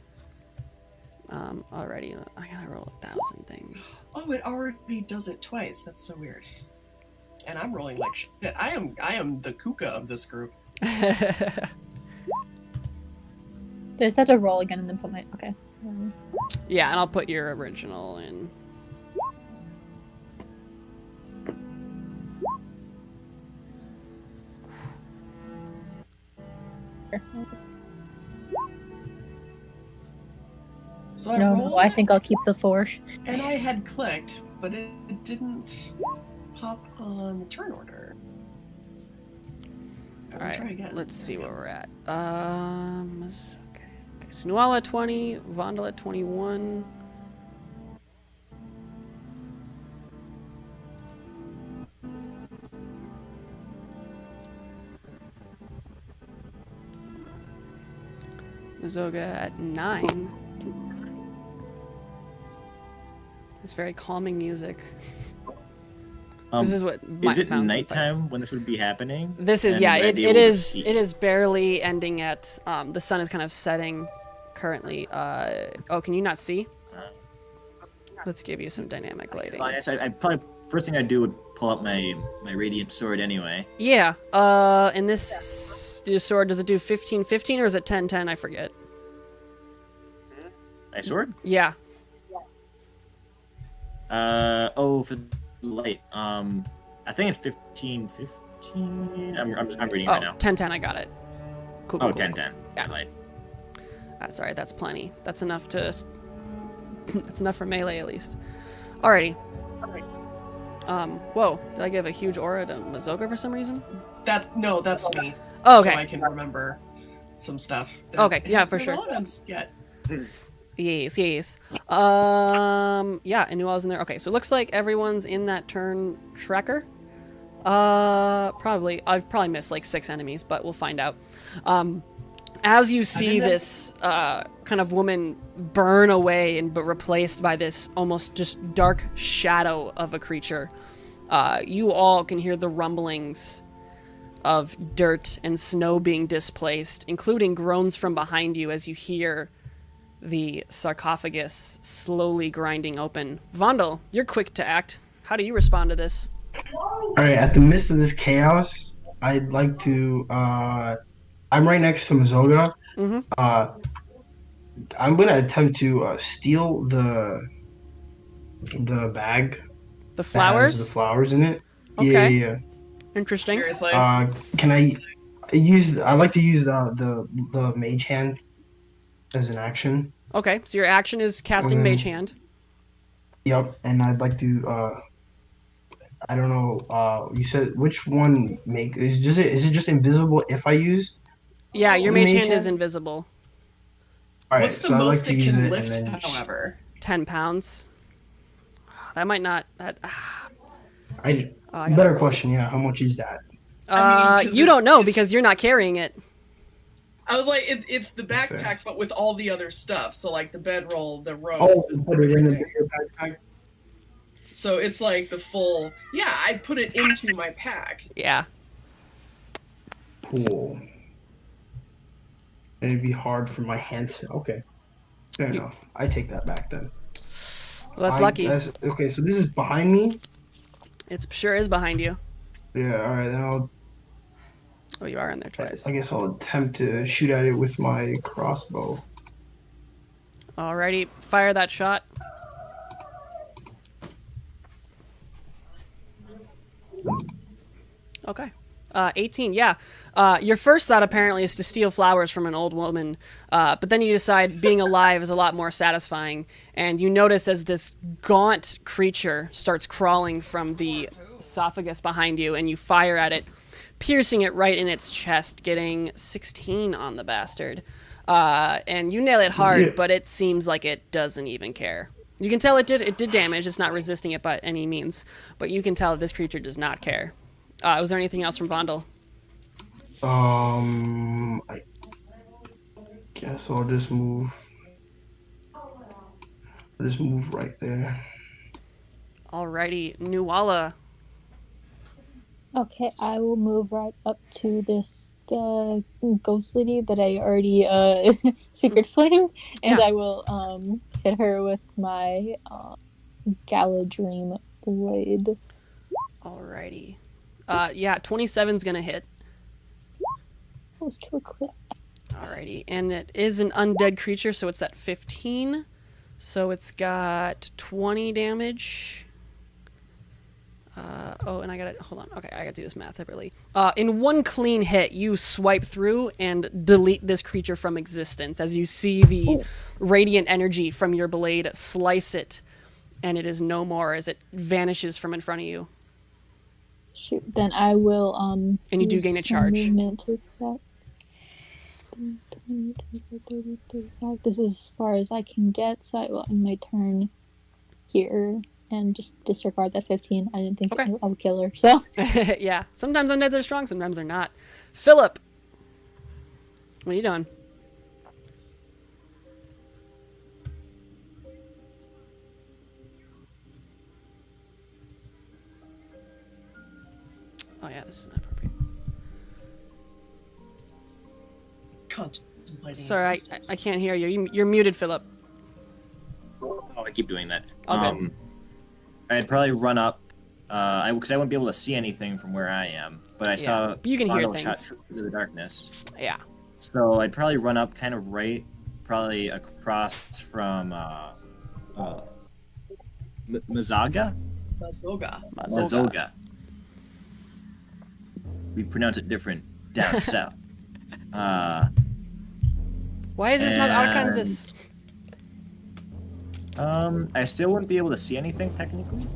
Alrighty. I gotta roll 1,000 things. Oh, it already does it twice. That's so weird. And I'm rolling like shit. I am the Kuka of this group. There's such a roll again and then put my okay. Yeah, and I'll put your original in. So I No, rolled, I think I'll keep the 4. and I had clicked, but it didn't pop on the turn order. All Try right, again. let's see where we're at. Okay. So Nuala at 20, Vondel at 21. Mizoga at 9. It's very calming music. This is what Is it found nighttime when this would be happening? This is, And yeah, would I it be able to is. see? It is barely ending at. The sun is kind of setting currently. Oh, can you not see? Let's give you some dynamic lighting. Well, I guess I probably first thing I'd do would pull out my radiant sword anyway. Yeah. And this sword, does it do 15/15 or is it 10/10? I forget. My sword? Yeah. For the light. I think it's 15/15. I'm reading Oh, right now. 10/10. I got it. Cool. Oh, cool, cool. 10/10. Yeah. Light. That's all right. That's plenty. That's enough to. That's enough for melee at least. Alrighty. Whoa! Did I give a huge aura to Mizoga for some reason? That's me. Oh, So okay. I can remember. some stuff. Okay, yeah, has for no sure. relevance yet. Yes. Yeah, and Nuala's in there. Okay, so it looks like everyone's in that turn tracker. Probably. I've probably missed like 6 enemies, but we'll find out. As you see this kind of woman burn away and but replaced by this almost just dark shadow of a creature, you all can hear the rumblings of dirt and snow being displaced, including groans from behind you as you hear the sarcophagus slowly grinding open. Vondel, you're quick to act. How do you respond to this? All right, at the midst of this chaos, I'd like to. I'm right next to Mazoga. Mm-hmm. I'm gonna attempt to steal the bag The that has flowers? the flowers in it. Okay. Yeah. Interesting. Seriously. Can I use? I like to use the mage hand as an action. Okay, so your action is casting Mage Hand. Yep, and I'd like to. I don't know. You said which one is it just invisible if I use? Yeah, your the Mage Hand is hand? invisible. All right, What's the so I'd like most to it use can it lift, and then however? 10 pounds. That might not. Better question, yeah. How much is that? I mean, 'cause you don't know it's- because you're not carrying it. I was like, it's the backpack, fair. but with all the other stuff. So like the bedroll, the rope. Oh, put it in the bigger backpack. So it's like the full. Yeah, I put it into my pack. Yeah. Cool. It'd be hard for my hand to. Okay. Fair enough. I take that back then. Well, that's lucky. Okay, so this is behind me. It sure is behind you. Yeah. All right. Then Oh, you are in there twice. I guess I'll attempt to shoot at it with my crossbow. Alrighty, fire that shot. Okay. 18, yeah. Your first thought apparently is to steal flowers from an old woman, but then you decide being alive is a lot more satisfying, and you notice as this gaunt creature starts crawling from the esophagus behind you, and you fire at it, piercing it right in its chest, getting 16 on the bastard. And you nail it hard, but it seems like it doesn't even care. You can tell it did damage. It's not resisting it by any means, but you can tell that this creature does not care. Was there anything else from Vondel? I guess I'll just move. I'll just move right there. Alrighty, Nuala. Okay, I will move right up to this ghost lady that I already secret flamed, and Yeah. I will hit her with my Galadrim blade. Alrighty. Yeah, 27's gonna hit. Close to a crit. Alrighty, and it is an undead creature, so it's that 15. So it's got 20 damage. Oh, and I gotta, hold on. Okay, I gotta do this math separately. In one clean hit, you swipe through and delete this creature from existence as you see the radiant energy from your blade slice it, and it is no more as it vanishes from in front of you. Shoot, then I will And you do use gain a some charge. movement with that. 20, 25, 30, 35. This is as far as I can get, so I will end my turn here and just disregard that 15. I didn't think Okay. I would kill her, so. Yeah, sometimes undeads are strong, sometimes they're not. Phillip, what are you doing? Oh yeah, this is not appropriate. Contemplating Sorry, existence. I can't hear you. You're muted, Phillip. Oh, I keep doing that. Okay. I'd probably run up, because I wouldn't be able to see anything from where I am. But I saw you can hear Vondel shot things. through the darkness. Yeah. So I'd probably run up kind of right, probably across from Mazaga? Mazoga. Mazoga. We pronounce it different down south. Why is this not Arkansas? I still wouldn't be able to see anything technically.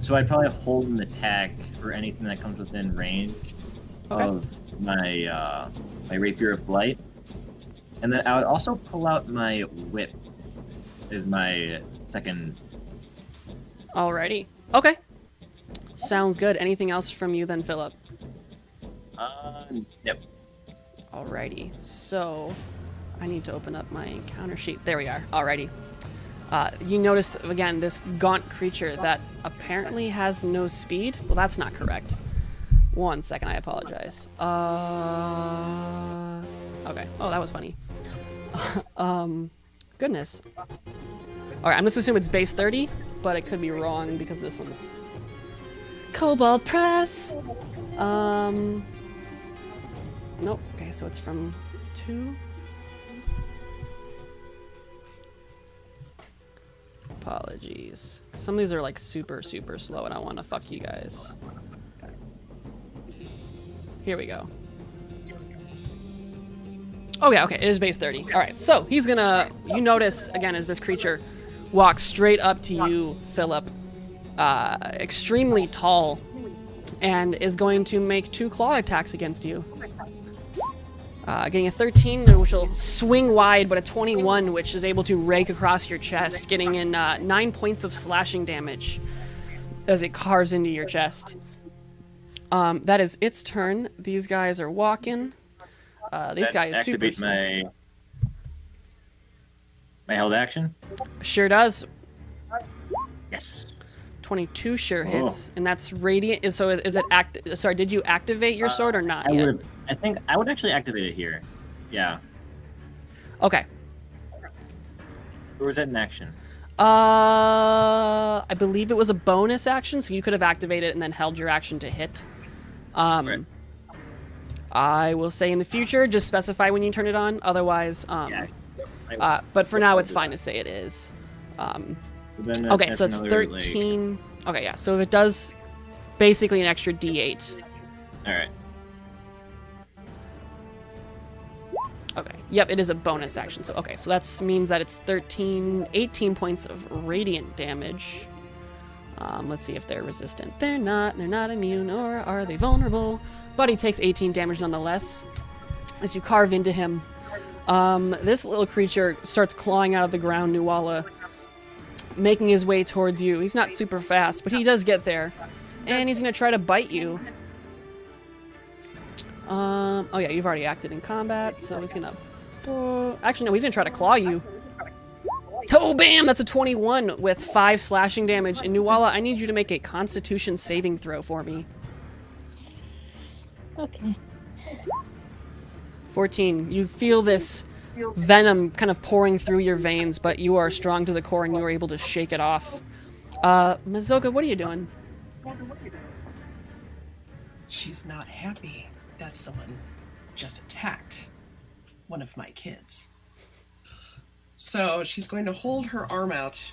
So I'd probably hold an attack for anything that comes within range. of my my Rapier of Blight, and then I would also pull out my Whip as my second. Alrighty. Okay. Sounds good. Anything else from you then, Phillip? Yep. Alrighty. So, I need to open up my counter sheet. There we are. Alrighty. You noticed, again, this gaunt creature that apparently has no speed. Well, that's not correct. 1 second, I apologize. Okay. Oh, that was funny. Goodness. Alright, I'm just assuming it's base 30, but it could be wrong because this one's Cobalt Press. Nope. Okay, so it's from 2. Apologies. Some of these are like super slow and I want to fuck you guys. Here we go. Oh yeah, okay, it is base 30. Alright, so he's gonna, you notice, again, as this creature walks straight up to you, Phillip, extremely tall, and is going to make 2 claw attacks against you. Getting a 13, which will swing wide, but a 21, which is able to rake across your chest, getting in 9 points of slashing damage as it carves into your chest. That is its turn. These guys are walking. This guy is super activate my held action. Sure does. Yes. 22 sure hits, and that's radiant. So is it sorry, did you activate your sword or not yet? I think I would actually activate it here. Yeah. Okay. Or was that an action? I believe it was a bonus action, so you could have activated it and then held your action to hit. Right. I will say in the future, just specify when you turn it on. Otherwise, but for now, it's fine to say it is. Okay, so it's 13. Okay, yeah. So if it does, basically an extra D8. All right. Okay. Yep, it is a bonus action. So okay, so that means that it's 18 points of radiant damage. Let's see if they're resistant. They're not immune, or are they vulnerable? But he takes 18 damage nonetheless as you carve into him. This little creature starts clawing out of the ground, Nuala, making his way towards you. He's not super fast, but he does get there. And he's going to try to bite you. Oh yeah, you've already acted in combat, so he's going to... actually, no, he's going to try to claw you. Oh, bam! That's a 21 with 5 slashing damage. And Nuala, I need you to make a Constitution saving throw for me. Okay. 14. You feel this venom kind of pouring through your veins, but you are strong to the core and you are able to shake it off. Mazoka, what are you doing? She's not happy that someone just attacked one of my kids. So she's going to hold her arm out,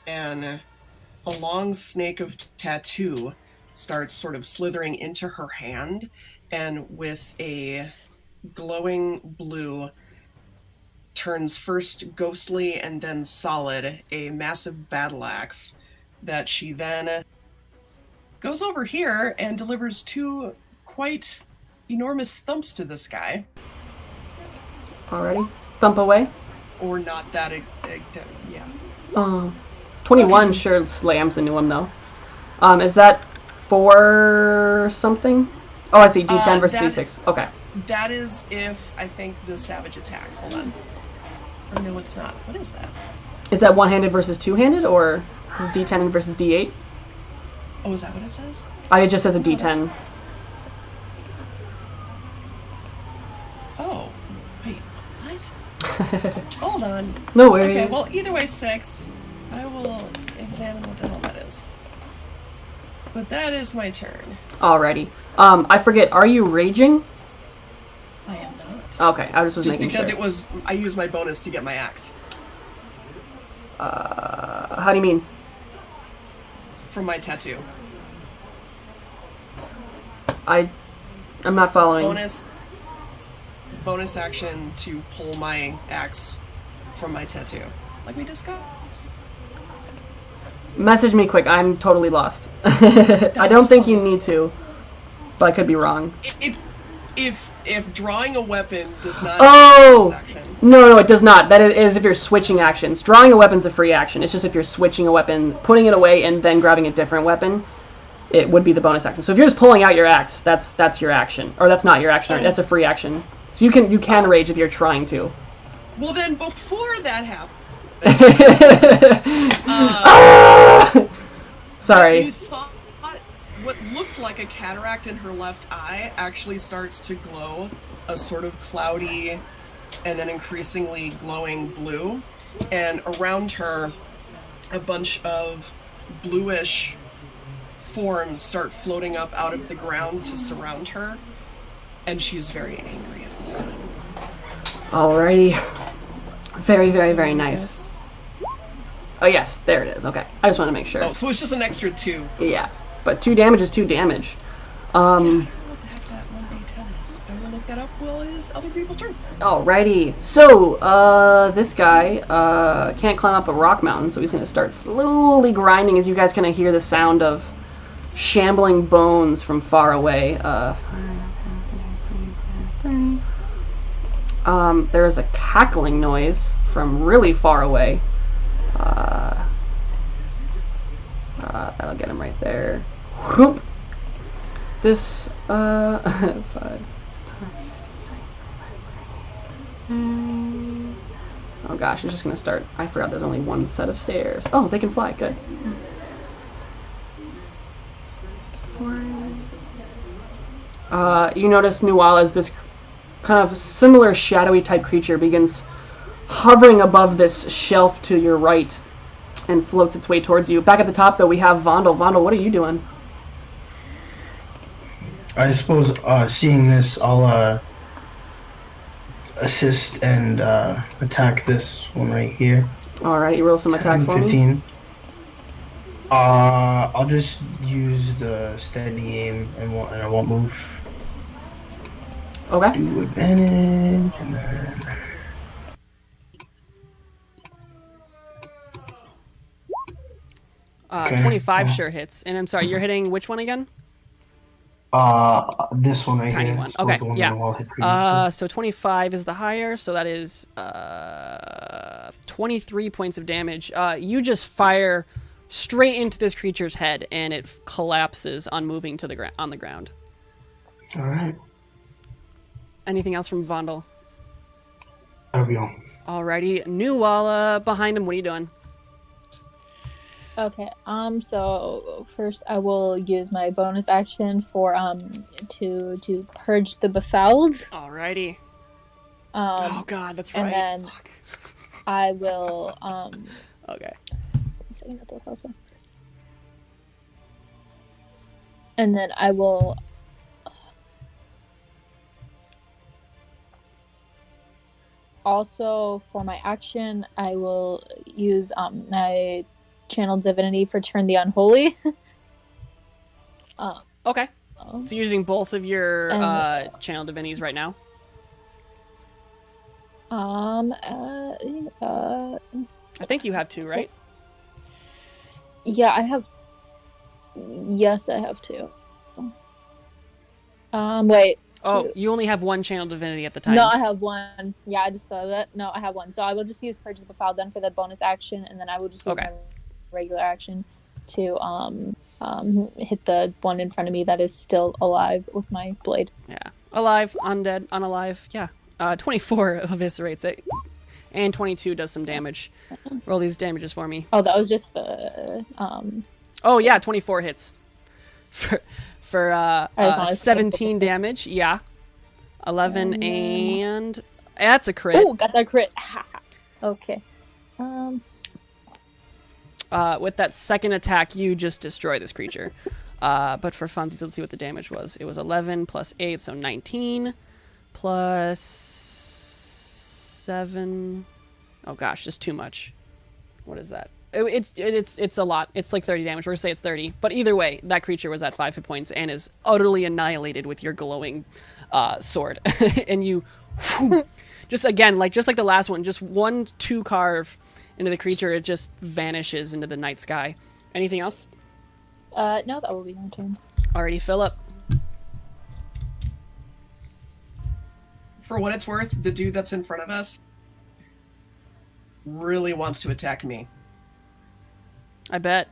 and a long snake of tattoo starts sort of slithering into her hand, and with a glowing blue, turns first ghostly and then solid, a massive battle axe that she then goes over here and delivers 2 quite enormous thumps to this guy. Alrighty. Thump away. Or not that, yeah. 21 sure slams into him, though. Is that 4 something? Oh, I see. D10 versus D6. Okay. That is if, I think, the savage attack. Hold on. Oh, no, it's not. What is that? Is that one-handed versus two-handed, or is D10 versus D8? Oh, is that what it says? It just says a D10. Oh, wait, what? Hold on. No worries. Okay, well, either way, 6. I will examine what the hell that is. But that is my turn. Alrighty. I forget, are you raging? I am not. Okay, I just was making sure. Just because I used my bonus to get my axe. How do you mean? From my tattoo. I'm not following. Bonus action to pull my axe from my tattoo. Like we discussed. Message me quick, I'm totally lost. I don't think you need to. but I could be wrong. If drawing a weapon does not Oh! action. No, it does not. That is if you're switching actions. Drawing a weapon's a free action. It's just if you're switching a weapon, putting it away, and then grabbing a different weapon, it would be the bonus action. So if you're just pulling out your axe, that's your action. Or that's not your action. That's a free action. So you can rage if you're trying to. Well, then before that happens, Sorry. you thought what looked like a cataract in her left eye actually starts to glow a sort of cloudy and then increasingly glowing blue, and around her a bunch of bluish forms start floating up out of the ground to surround her, and she's very angry at this time. Alrighty. Very, very, very nice. Oh yes, there it is. Okay, I just want to make sure. Oh, so it's just an extra 2. Yeah, but 2 damage is 2 damage. I don't know what the heck that 1d10 is. I will look that up while it is other people's turn. Alrighty. So, this guy can't climb up a rock mountain, so he's gonna start slowly grinding as you guys kind of hear the sound of shambling bones from far away. There is a cackling noise from really far away. That'll get him right there. Whoop. This, 5, 10, 15, oh gosh, it's just gonna start. I forgot there's only one set of stairs. Oh, they can fly, good. 4. You notice Nuala as this kind of similar shadowy type creature begins hovering above this shelf to your right and floats its way towards you. Back at the top, though, we have Vondel. Vondel, what are you doing? I suppose, seeing this, I'll assist and attack this one right here. Alright, you roll some attack for 15. me. I'll just use the steady aim and I won't move. Okay. Do advantage and then. Okay, 25 yeah. sure hits. And I'm sorry, you're hitting which one again? This one right Tiny here. one. So Okay, the one yeah. that I'll hit previously. So 25 is the higher, so that is 23 points of damage. You just fire straight into this creature's head, and it collapses, unmoving to the on the ground. All right. Anything else from Vondel? That'll be all. Alrighty, Nuala behind him. What are you doing? Okay, so first I will use my bonus action for to purge the befouled. Alrighty. Oh god, that's right. And then Fuck. I will Okay. and then I will also, for my action, I will use my Channel Divinity for Turn the Unholy. Okay. So you're using both of your channel divinities right now? I think you have 2, right? Yeah, I have. Yes, I have 2. Wait. Oh, 2. you only have 1 channel divinity at the time. No, I have 1. Yeah, I just saw that. No, I have 1. So I will just use Purge the Befouled then for the bonus action, and then I will just use my regular action to hit the one in front of me that is still alive with my blade. Yeah. Alive, undead, unalive. Yeah. 24 eviscerates it. And 22 does some damage. Roll these damages for me. Oh, that was just the Oh yeah, 24 hits. For 17 damage. Yeah. 11 and that's a crit. Oh, got that crit. Okay. With that second attack, you just destroy this creature. But for funsies, let's see what the damage was. It was 11 plus 8, so 19 plus 7. Oh gosh, just too much. What is that? It's a lot. It's like 30 damage. We're gonna say it's 30. But either way, that creature was at 5 hit points and is utterly annihilated with your glowing sword. And you, just again, just like the last one, just 1-2 carve into the creature, it just vanishes into the night sky. Anything else? No, that will be my turn. Alrighty, Phillip. for what it's worth, the dude that's in front of us really wants to attack me. I bet.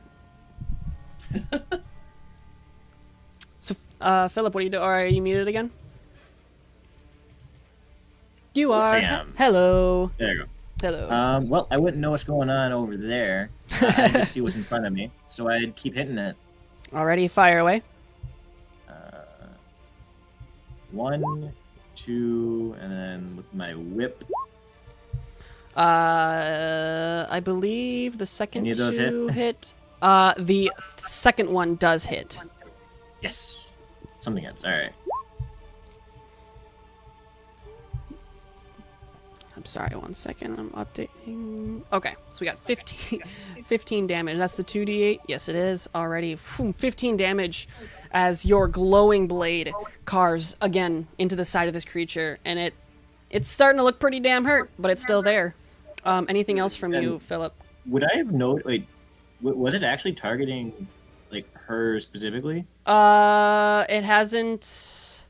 So, Phillip, what are you doing? Are you muted again? You Yes, are. I am. Hello. There you go. Hello. Well, I wouldn't know what's going on over there. I just see what's in front of me, so I'd keep hitting it. Already, fire away. 1, 2, and then with my whip. I believe the second Any of those two hit? The second one does hit. Yes. Something else. All right. I'm sorry, 1 second. I'm updating. Okay, so we got 15 damage. That's the 2d8. Yes, it is already. 15 damage as your glowing blade carves again into the side of this creature, and it's starting to look pretty damn hurt, but it's still there. Anything else from you, Phillip? Would I have noted? Wait, was it actually targeting like her specifically? It hasn't.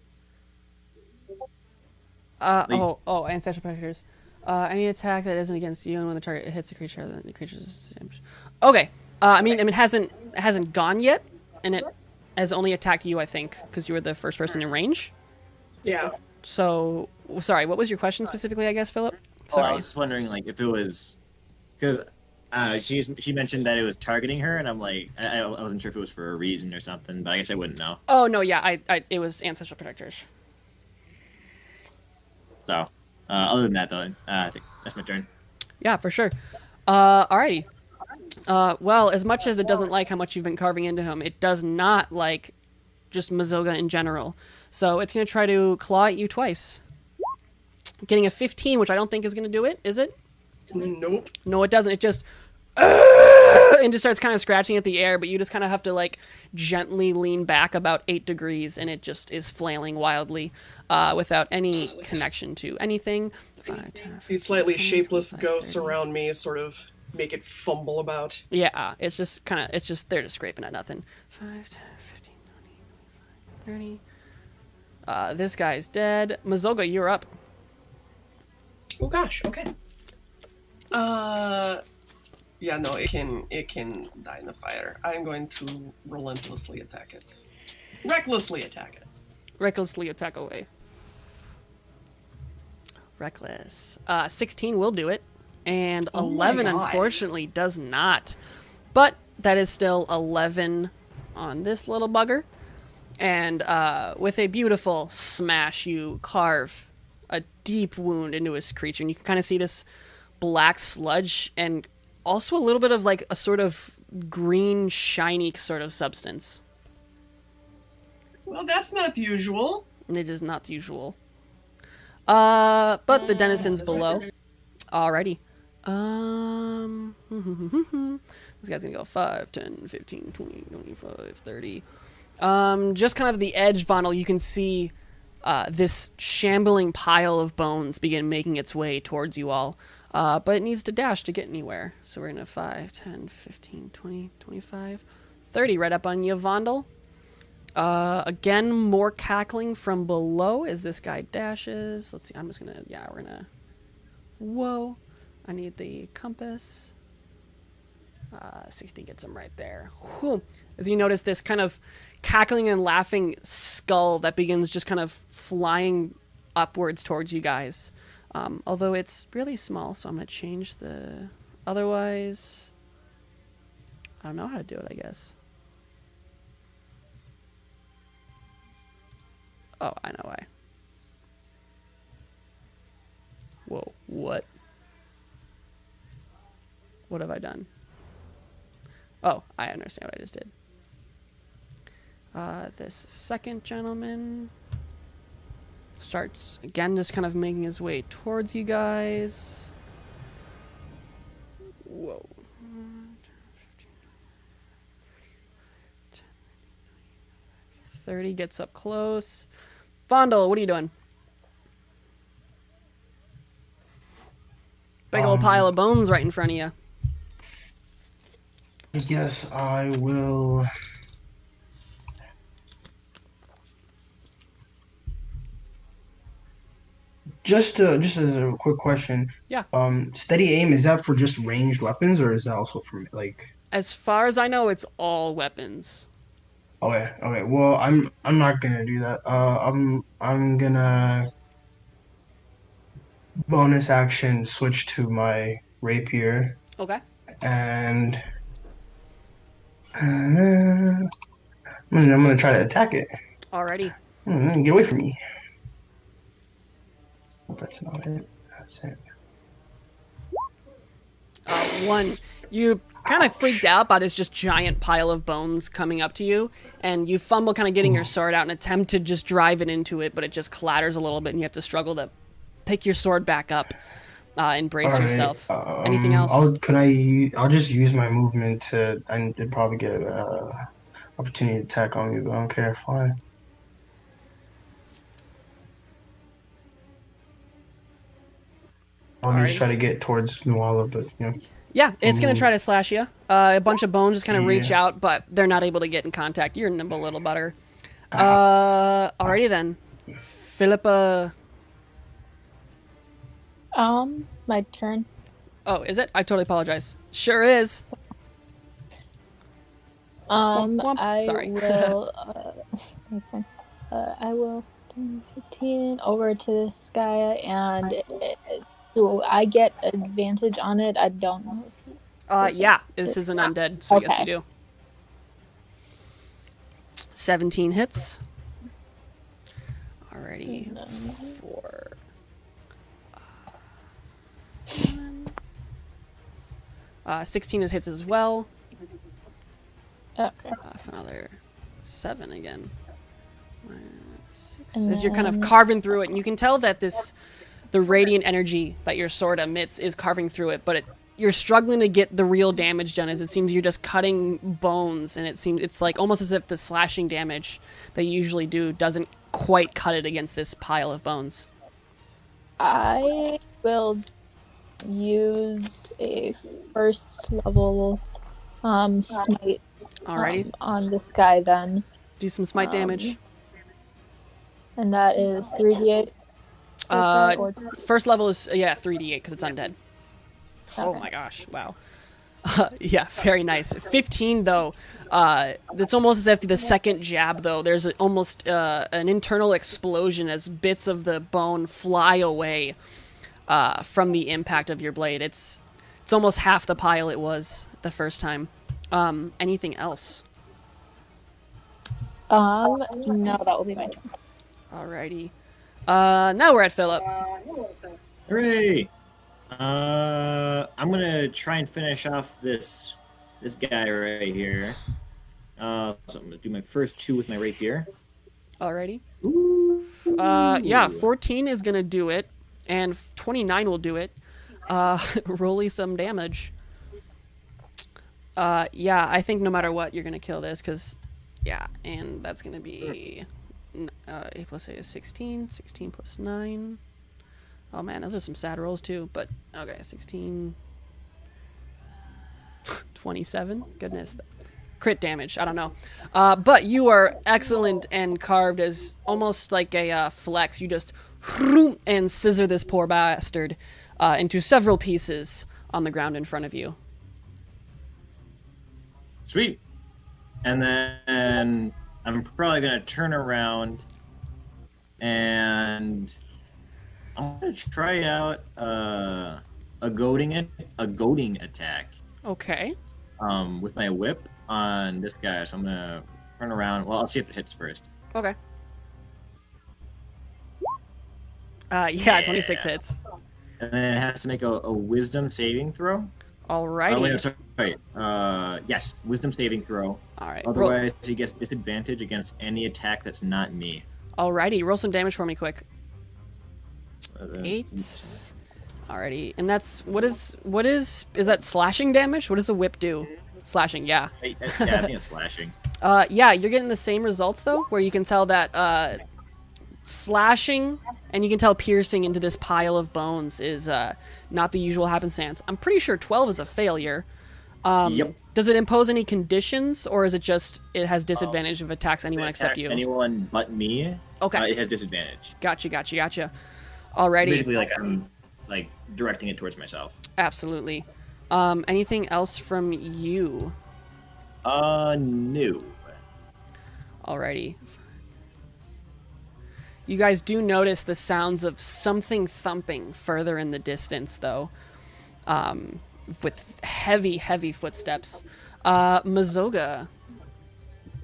Ancestral pressures. Any attack that isn't against you, and when the target hits the creature, then the creature's damage. Okay. I mean, it hasn't gone yet, and it has only attacked you, I think, because you were the first person in range. Yeah. So, sorry, what was your question specifically? I guess, Phillip. Oh, I was just wondering, like, if it was because she mentioned that it was targeting her, and I'm like, I wasn't sure if it was for a reason or something, but I guess I wouldn't know. Oh no, yeah, it was ancestral protectors. So, other than that, though, I think that's my turn. Yeah, for sure. Alrighty. Well, as much as it doesn't like how much you've been carving into him, it does not like just Mazoga in general. So it's going to try to claw at you twice. Getting a 15, which I don't think is going to do it, is it? Nope. No, it doesn't. It just... and just starts kind of scratching at the air, but you just kind of have to, like, gently lean back about 8 degrees, and it just is flailing wildly without any connection to anything. 5, 10, These slightly 20, shapeless 25, ghosts 30. around me sort of make it fumble about. Yeah, it's just kind of, they're just scraping at nothing. 5, 10, 15, 20, 25, 30. This guy's dead. Mazoga, you're up. Oh gosh, okay. Yeah, no, it can die in the fire. I'm going to relentlessly attack it. Recklessly attack it. Recklessly attack away. Reckless. 16 will do it. And Oh my 11, God. unfortunately, does not. But that is still 11 on this little bugger. And with a beautiful smash, you carve a deep wound into his creature. And you can kind of see this black sludge and also a little bit of like a sort of green, shiny sort of substance. Well, that's not usual. It is not usual. But the denizens below. Alrighty. This guy's gonna go 5, 10, 15, 20, 25, 30. Just kind of the edge, Vondel, you can see this shambling pile of bones begin making its way towards you all. But it needs to dash to get anywhere. So we're gonna 5, 10, 15, 20, 25, 30 right up on you, Vondel. Again, more cackling from below as this guy dashes. Let's see, I'm just gonna, yeah, we're gonna, whoa. I need the compass. 60 gets him right there. Whew. As you notice this kind of cackling and laughing skull that begins just kind of flying upwards towards you guys. Although it's really small, so I'm gonna change the, otherwise, I don't know how to do it, I guess. Oh, I know why. Whoa, what? What have I done? Oh, I understand what I just did. This second gentleman starts, again, just kind of making his way towards you guys. Whoa. 30 gets up close. Vondel, what are you doing? Big old pile of bones right in front of you. I guess I will. just as a quick question. Yeah. Steady aim, is that for just ranged weapons or is that also for like? As far as I know, it's all weapons. Okay, okay. Well, I'm not gonna do that. I'm gonna bonus action switch to my rapier Okay. and I'm gonna try to attack it. Alrighty. Get away from me. That's not it. That's it. One, you kind of freaked out by this just giant pile of bones coming up to you, and you fumble kind of getting your sword out and attempt to just drive it into it, but it just clatters a little bit, and you have to struggle to pick your sword back up and brace All right, yourself. Anything else? I'll just use my movement to and to probably get opportunity to attack on me, but I don't care. Fine. I'll just Alrighty. try to get towards Nuala, but you know. Yeah, it's going to try to slash you. A bunch of bones just kind of reach Yeah. out, but they're not able to get in contact. You're a nimble little butter. Alrighty then. Phillip, My turn. oh, is it? I totally apologize. Sure is. Womp. I Sorry. will. That's fine. I will 10, 15 over to this guy, and do I get advantage on it? I don't know. Yeah, this is an undead, so yes, you Okay. do. 17 hits. Alrighty. 4. 16 is hits as well. Okay. For another 7 again. -6. And As you're kind of then- carving through it, and you can tell that the radiant energy that your sword emits is carving through it, but you're struggling to get the real damage done, as it seems you're just cutting bones, and it's like almost as if the slashing damage that you usually do doesn't quite cut it against this pile of bones. I will use a first level smite Alrighty, on this guy then, do some smite damage. and that is 3d8. First guy, or- First level is 3d8 because it's undead. Oh Okay. my gosh! Wow. Yeah, very nice. 15 though. It's almost as if the second jab though. There's almost an internal explosion as bits of the bone fly away from the impact of your blade. It's almost half the pile it was the first time. Anything else? No, that will be my turn. Alrighty. Now we're at Phillip. Hooray! I'm gonna try and finish off this guy right here. So I'm gonna do my first 2 with my rapier. Alrighty. Ooh. Yeah, 14 is gonna do it, and 29 will do it. Rolly some damage. Yeah, I think no matter what, you're gonna kill this, because, yeah, and that's gonna be 8 plus 8 is 16, 16 plus 9. Oh man, those are some sad rolls too, but okay, 16, 27, goodness. Crit damage, I don't know. But you are excellent and carved as almost like a flex. You just and scissor this poor bastard into several pieces on the ground in front of you. Sweet. And then I'm probably gonna turn around and I'm gonna try out a goading attack Okay. with my whip on this guy. So I'm gonna turn around. Well, I'll see if it hits first. Okay. Yeah, 26 hits. And then it has to make a wisdom saving throw. Alrighty. Oh, wait, sorry. Yes, wisdom saving throw. Alright. Otherwise, he gets disadvantage against any attack that's not me. Alrighty, roll some damage for me quick. 8. Oops. Alrighty, and that's what is that slashing damage? What does the whip do? Slashing, yeah. Yeah, I think it's slashing. Yeah, you're getting the same results though, where you can tell that slashing and you can tell piercing into this pile of bones is not the usual happenstance. I'm pretty sure 12 is a failure. Yep. Does it impose any conditions, or is it just it has disadvantage if it attacks anyone except Attacks you? anyone but me. Okay. It has disadvantage. Gotcha. Alrighty. Basically, like I'm like directing it towards myself. Absolutely. Anything else from you? No. Alrighty. You guys do notice the sounds of something thumping further in the distance, though, with heavy, heavy footsteps. Mazoga.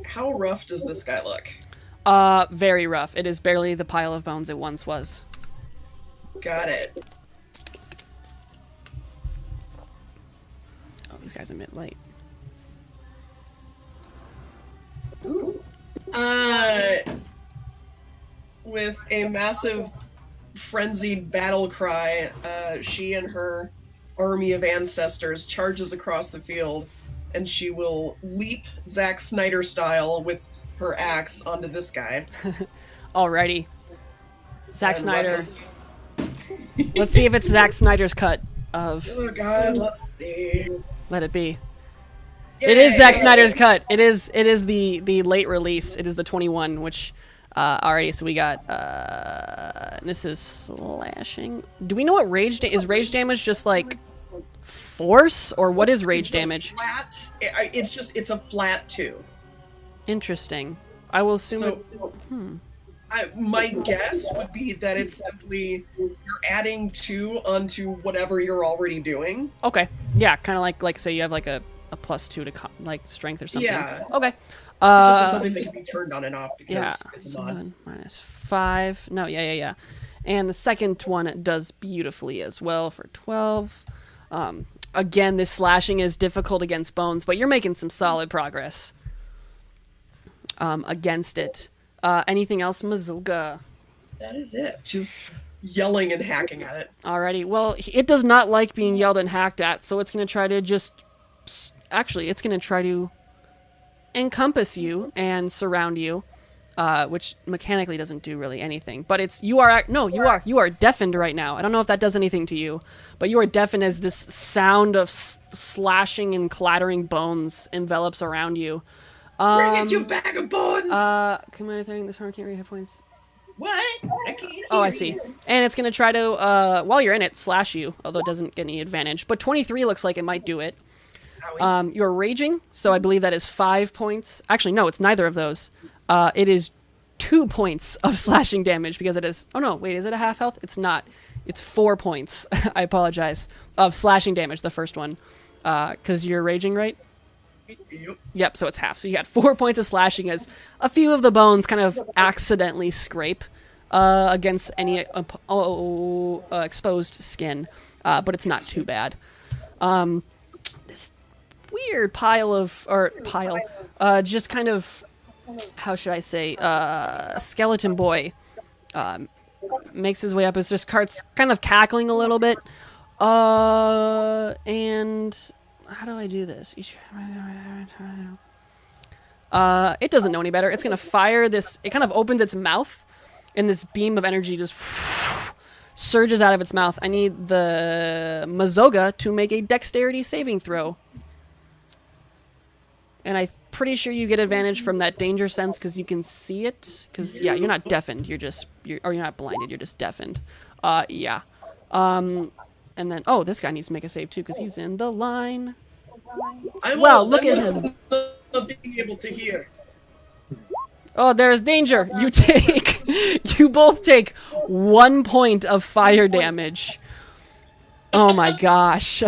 How rough does this guy look? Very rough. It is barely the pile of bones it once was. Got it. Oh, these guys emit light. With a massive frenzied battle cry, she and her army of ancestors charges across the field, and she will leap Zack Snyder style with her axe onto this guy. Alrighty. Zack And Snyder. Let's see if it's Zack Snyder's cut of Oh god, let's see. Let It Be. It is Zack Snyder's cut. It is the late release. It is the 21, which alrighty, so we got this is slashing. Do we know what is rage damage just like force, or what is rage damage? Flat. It's a flat 2. Interesting. I will assume my guess would be that it's simply you're adding 2 onto whatever you're already doing. Okay. Yeah, kind of like say you have like a +2 to like strength or something. Yeah. Okay. It's just something that can be turned on and off because Yeah. it's a mod. -5. No, yeah. And the second one does beautifully as well for 12. Again, this slashing is difficult against bones, but you're making some solid progress against it. Anything else, Mazoga? That is it. Just yelling and hacking at it. Alrighty. Well, it does not like being yelled and hacked at, so it's going to try to it's going to try to encompass you and surround you, which mechanically doesn't do really anything. But you are deafened right now. I don't know if that does anything to you, but you are deafened as this sound of slashing and clattering bones envelops around you. Bring it, you bag of bones! Come on, I think this one can't read hit points. What? I can't hear Oh, I see. you. And it's going to try to, while you're in it, slash you, although it doesn't get any advantage. But 23 looks like it might do it. You're raging, so I believe that is 5 points. Actually, no, it's neither of those. It is 2 points of slashing damage because it is... Oh, no, wait, is it a half health? It's not. It's 4 points, I apologize, of slashing damage, the first one. Because you're raging, right? Yep, so it's half. So you got 4 points of slashing as a few of the bones kind of accidentally scrape against any exposed skin. But it's not too bad. This weird just kind of, how should I say, skeleton boy makes his way up. It's just kind of cackling a little bit. And how do I do this? It doesn't know any better. It's going to fire this. It kind of opens its mouth, and this beam of energy just surges out of its mouth. I need the Mazoga to make a dexterity saving throw. And I'm pretty sure you get advantage from that danger sense because you can see it. Because, yeah, you're not deafened. You're not blinded. You're just deafened. Yeah. And then, oh, this guy needs to make a save too because he's in the line. Well, look at him. Not being able to hear. Oh, there's danger. You both take 1 point of fire damage. Oh my gosh.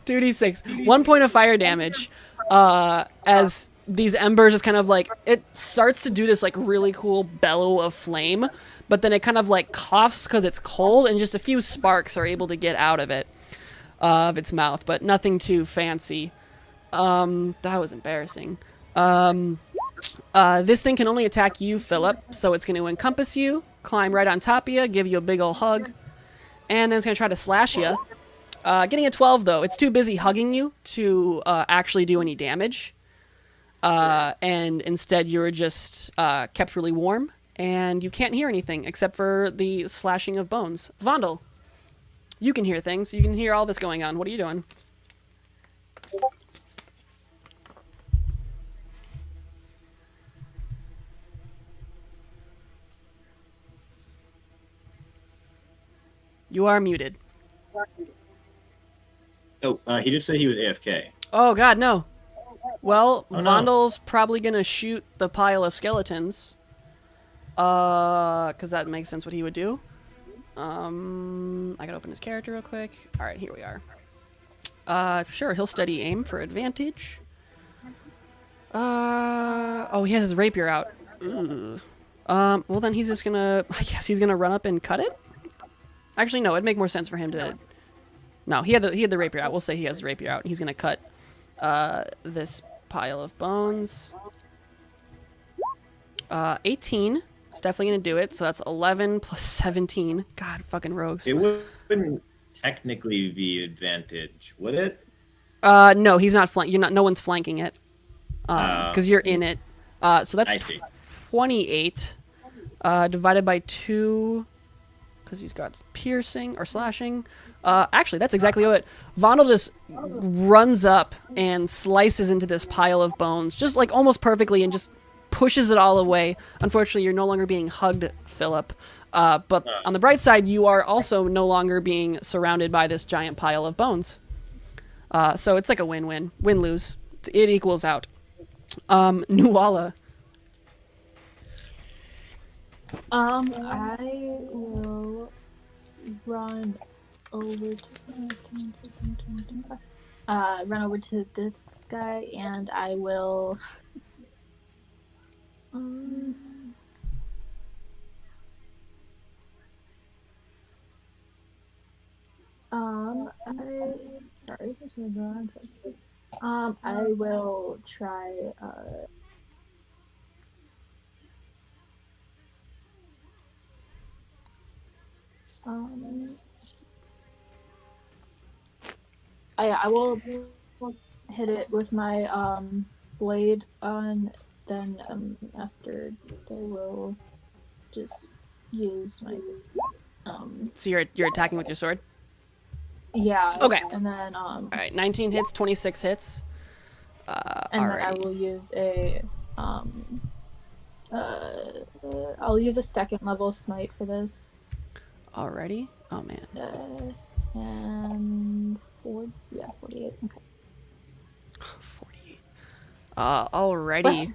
2d6. 1 point of fire damage. As these embers just kind of like, it starts to do this like really cool bellow of flame, but then it kind of like coughs because it's cold, and just a few sparks are able to get out of it, of its mouth, but nothing too fancy. That was embarrassing. This thing can only attack you, Phillip, so it's going to encompass you, climb right on top of you, give you a big ol' hug, and then it's going to try to slash you. Getting a 12, though. It's too busy hugging you to actually do any damage. And instead, you're just kept really warm, and you can't hear anything except for the slashing of bones. Vondel, you can hear things. You can hear all this going on. What are you doing? You are muted. Oh, he did say he was AFK. Oh god, no. Well, Oh, no. Vondel's probably gonna shoot the pile of skeletons. Because that makes sense what he would do. I gotta open his character real quick. Alright, here we are. Sure, he'll steady aim for advantage. Oh, he has his rapier out. Ugh. Well then he's just gonna, I guess he's gonna run up and cut it? Actually, no, it'd make more sense for him to... No, he had the rapier out. We'll say he has the rapier out. He's gonna cut, this pile of bones. 18. It's definitely gonna do it. So that's 11 plus 17. God, fucking rogues. It wouldn't technically be advantage, would it? No, he's not you're not. No one's flanking it. Because you're in it. So I that's see. 28. Divided by 2. Because he's got piercing or slashing. Actually, that's exactly what Vondel just runs up and slices into this pile of bones, just like almost perfectly, and just pushes it all away. Unfortunately, you're no longer being hugged, Phillip. But on the bright side, you are also no longer being surrounded by this giant pile of bones. So it's like a win-win, win-lose. It equals out. Nuala. I will run over to this guy, and I will sorry, this is the wrong access. I will try I will hit it with my blade, and then after I will just use my So you're attacking with your sword? yeah. Okay. And then Alright, 19 hits, 26 hits. and then I will use a I'll use a second level smite for this. Alrighty. Oh man. And 48. Okay. 48. Alrighty.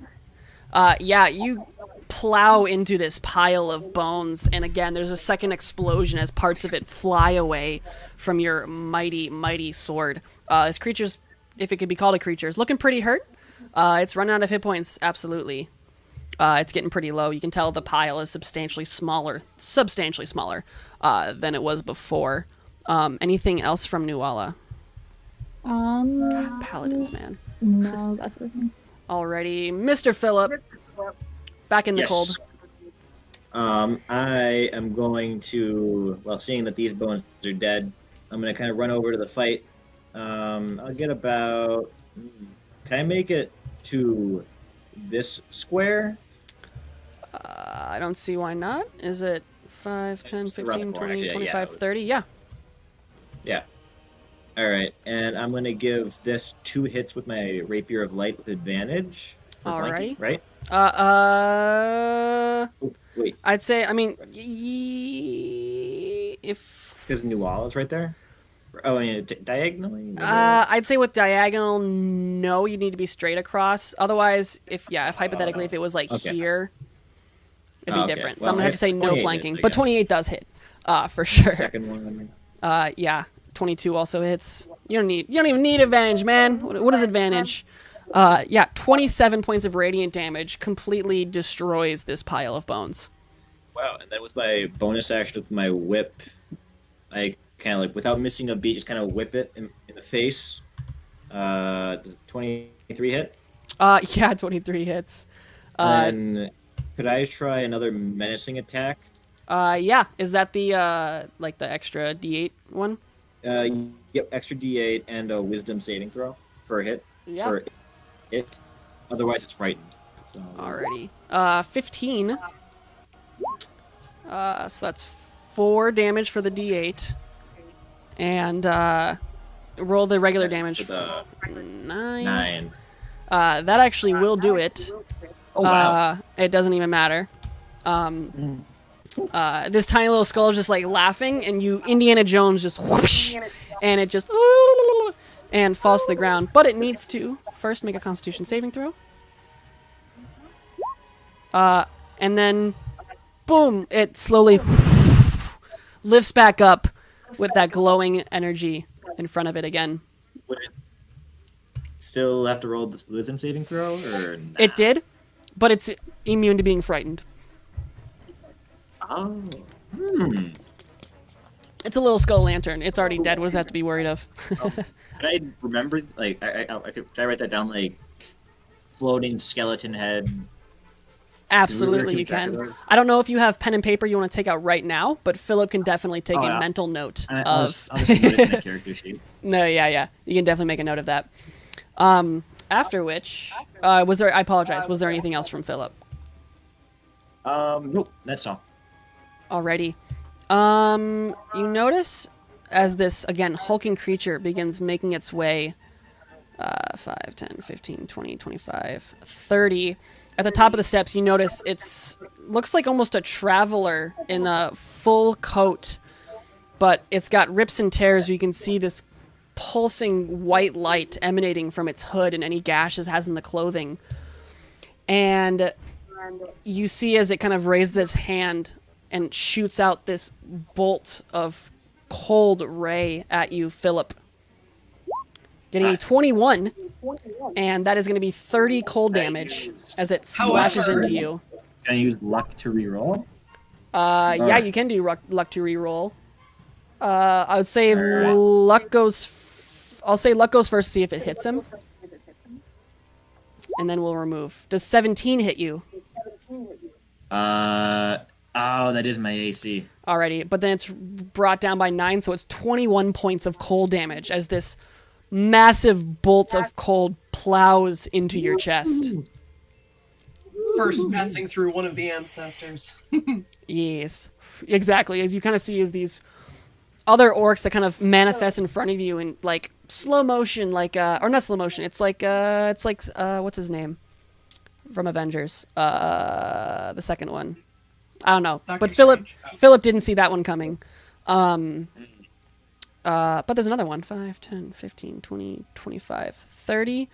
Yeah, you plow into this pile of bones, and again, there's a second explosion as parts of it fly away from your mighty, mighty sword. This creature's, if it could be called a creature, is looking pretty hurt. It's running out of hit points, absolutely. It's getting pretty low. You can tell the pile is substantially smaller than it was before. Anything else from Nuala? Paladins, man. No, that's everything. Alrighty, Mr. Phillip, back in the cold. I am going to, well, seeing that these bones are dead, I'm going to kind of run over to the fight. I'll get about, can I make it to this square? I don't see why not. Is it 5, 10, 15, 20, 25, 30? Yeah. Yeah. All right, and I'm going to give this 2 hits with my Rapier of Light with advantage. Alrighty. Right? Oh, wait. I'd say, I mean, if... Because Nuala's right there? Oh, I mean, diagonally? I'd say with diagonal, no, you need to be straight across. Otherwise, if hypothetically, if it was like here, it'd be different. So Well, I'm going to have to say no flanking. hits, I But guess. 28 does hit, for sure. Second one. Yeah, 22 also hits. You don't even need advantage, man. What is advantage? Yeah, 27 points of radiant damage completely destroys this pile of bones. Wow, and then with my bonus action with my whip, I kind of like, without missing a beat, just kind of whip it in the face. 23 hit? Yeah, 23 hits. And could I try another menacing attack? Yeah, is that the, like the extra D8 one? Yep, extra D8 and a wisdom saving throw for a hit. Yeah. For it. Otherwise, it's frightened. So... Alrighty. 15. So that's 4 damage for the D8. And, roll the regular damage for the 9. That actually will do it. Oh, wow. It doesn't even matter. This tiny little skull is just like laughing, and you Indiana Jones just whoosh, and it just and falls to the ground. But it needs to first make a Constitution saving throw. And then, boom! It slowly lifts back up with that glowing energy in front of it again. Would it still have to roll this wisdom saving throw, or nah? It did, but it's immune to being frightened. Oh. It's a little skull lantern. It's already dead. What does that have to be worried of? Could I remember, like, should I write that down, like, floating skeleton head? Absolutely, you can. I don't know if you have pen and paper you want to take out right now, but Phillip can definitely take a mental note I'll of. just put it in the character sheet. No, yeah. You can definitely make a note of that. After which, was there? I apologize. Was there anything else from Phillip? Nope, that's all. Alrighty. You notice as this, again, hulking creature begins making its way 5, 10, 15, 20, 25, 30. At the top of the steps, you notice it's looks like almost a traveler in a full coat, but it's got rips and tears. You can see this pulsing white light emanating from its hood and any gashes it has in the clothing. And you see as it kind of raises its hand and shoots out this bolt of cold ray at you, Phillip. Getting a 21, and that is going to be 30 cold damage as it slashes into you. Can I use luck to reroll? Yeah, you can do luck to reroll. I would say luck goes. I'll say luck goes first to see if it hits him, and then we'll remove. Does 17 hit you? Oh, that is my AC. Alrighty, but then it's brought down by 9, so it's 21 points of cold damage as this massive bolt of cold plows into your chest. First passing through one of the ancestors. Yes, exactly. As you kind of see as these other orcs that kind of manifest in front of you in like slow motion, like or not slow motion. It's like what's his name from Avengers? The second one. I don't know. Doctor But Strange. Phillip didn't see that one coming. But there's another one. 5, 10, 15, 20, 25, 30.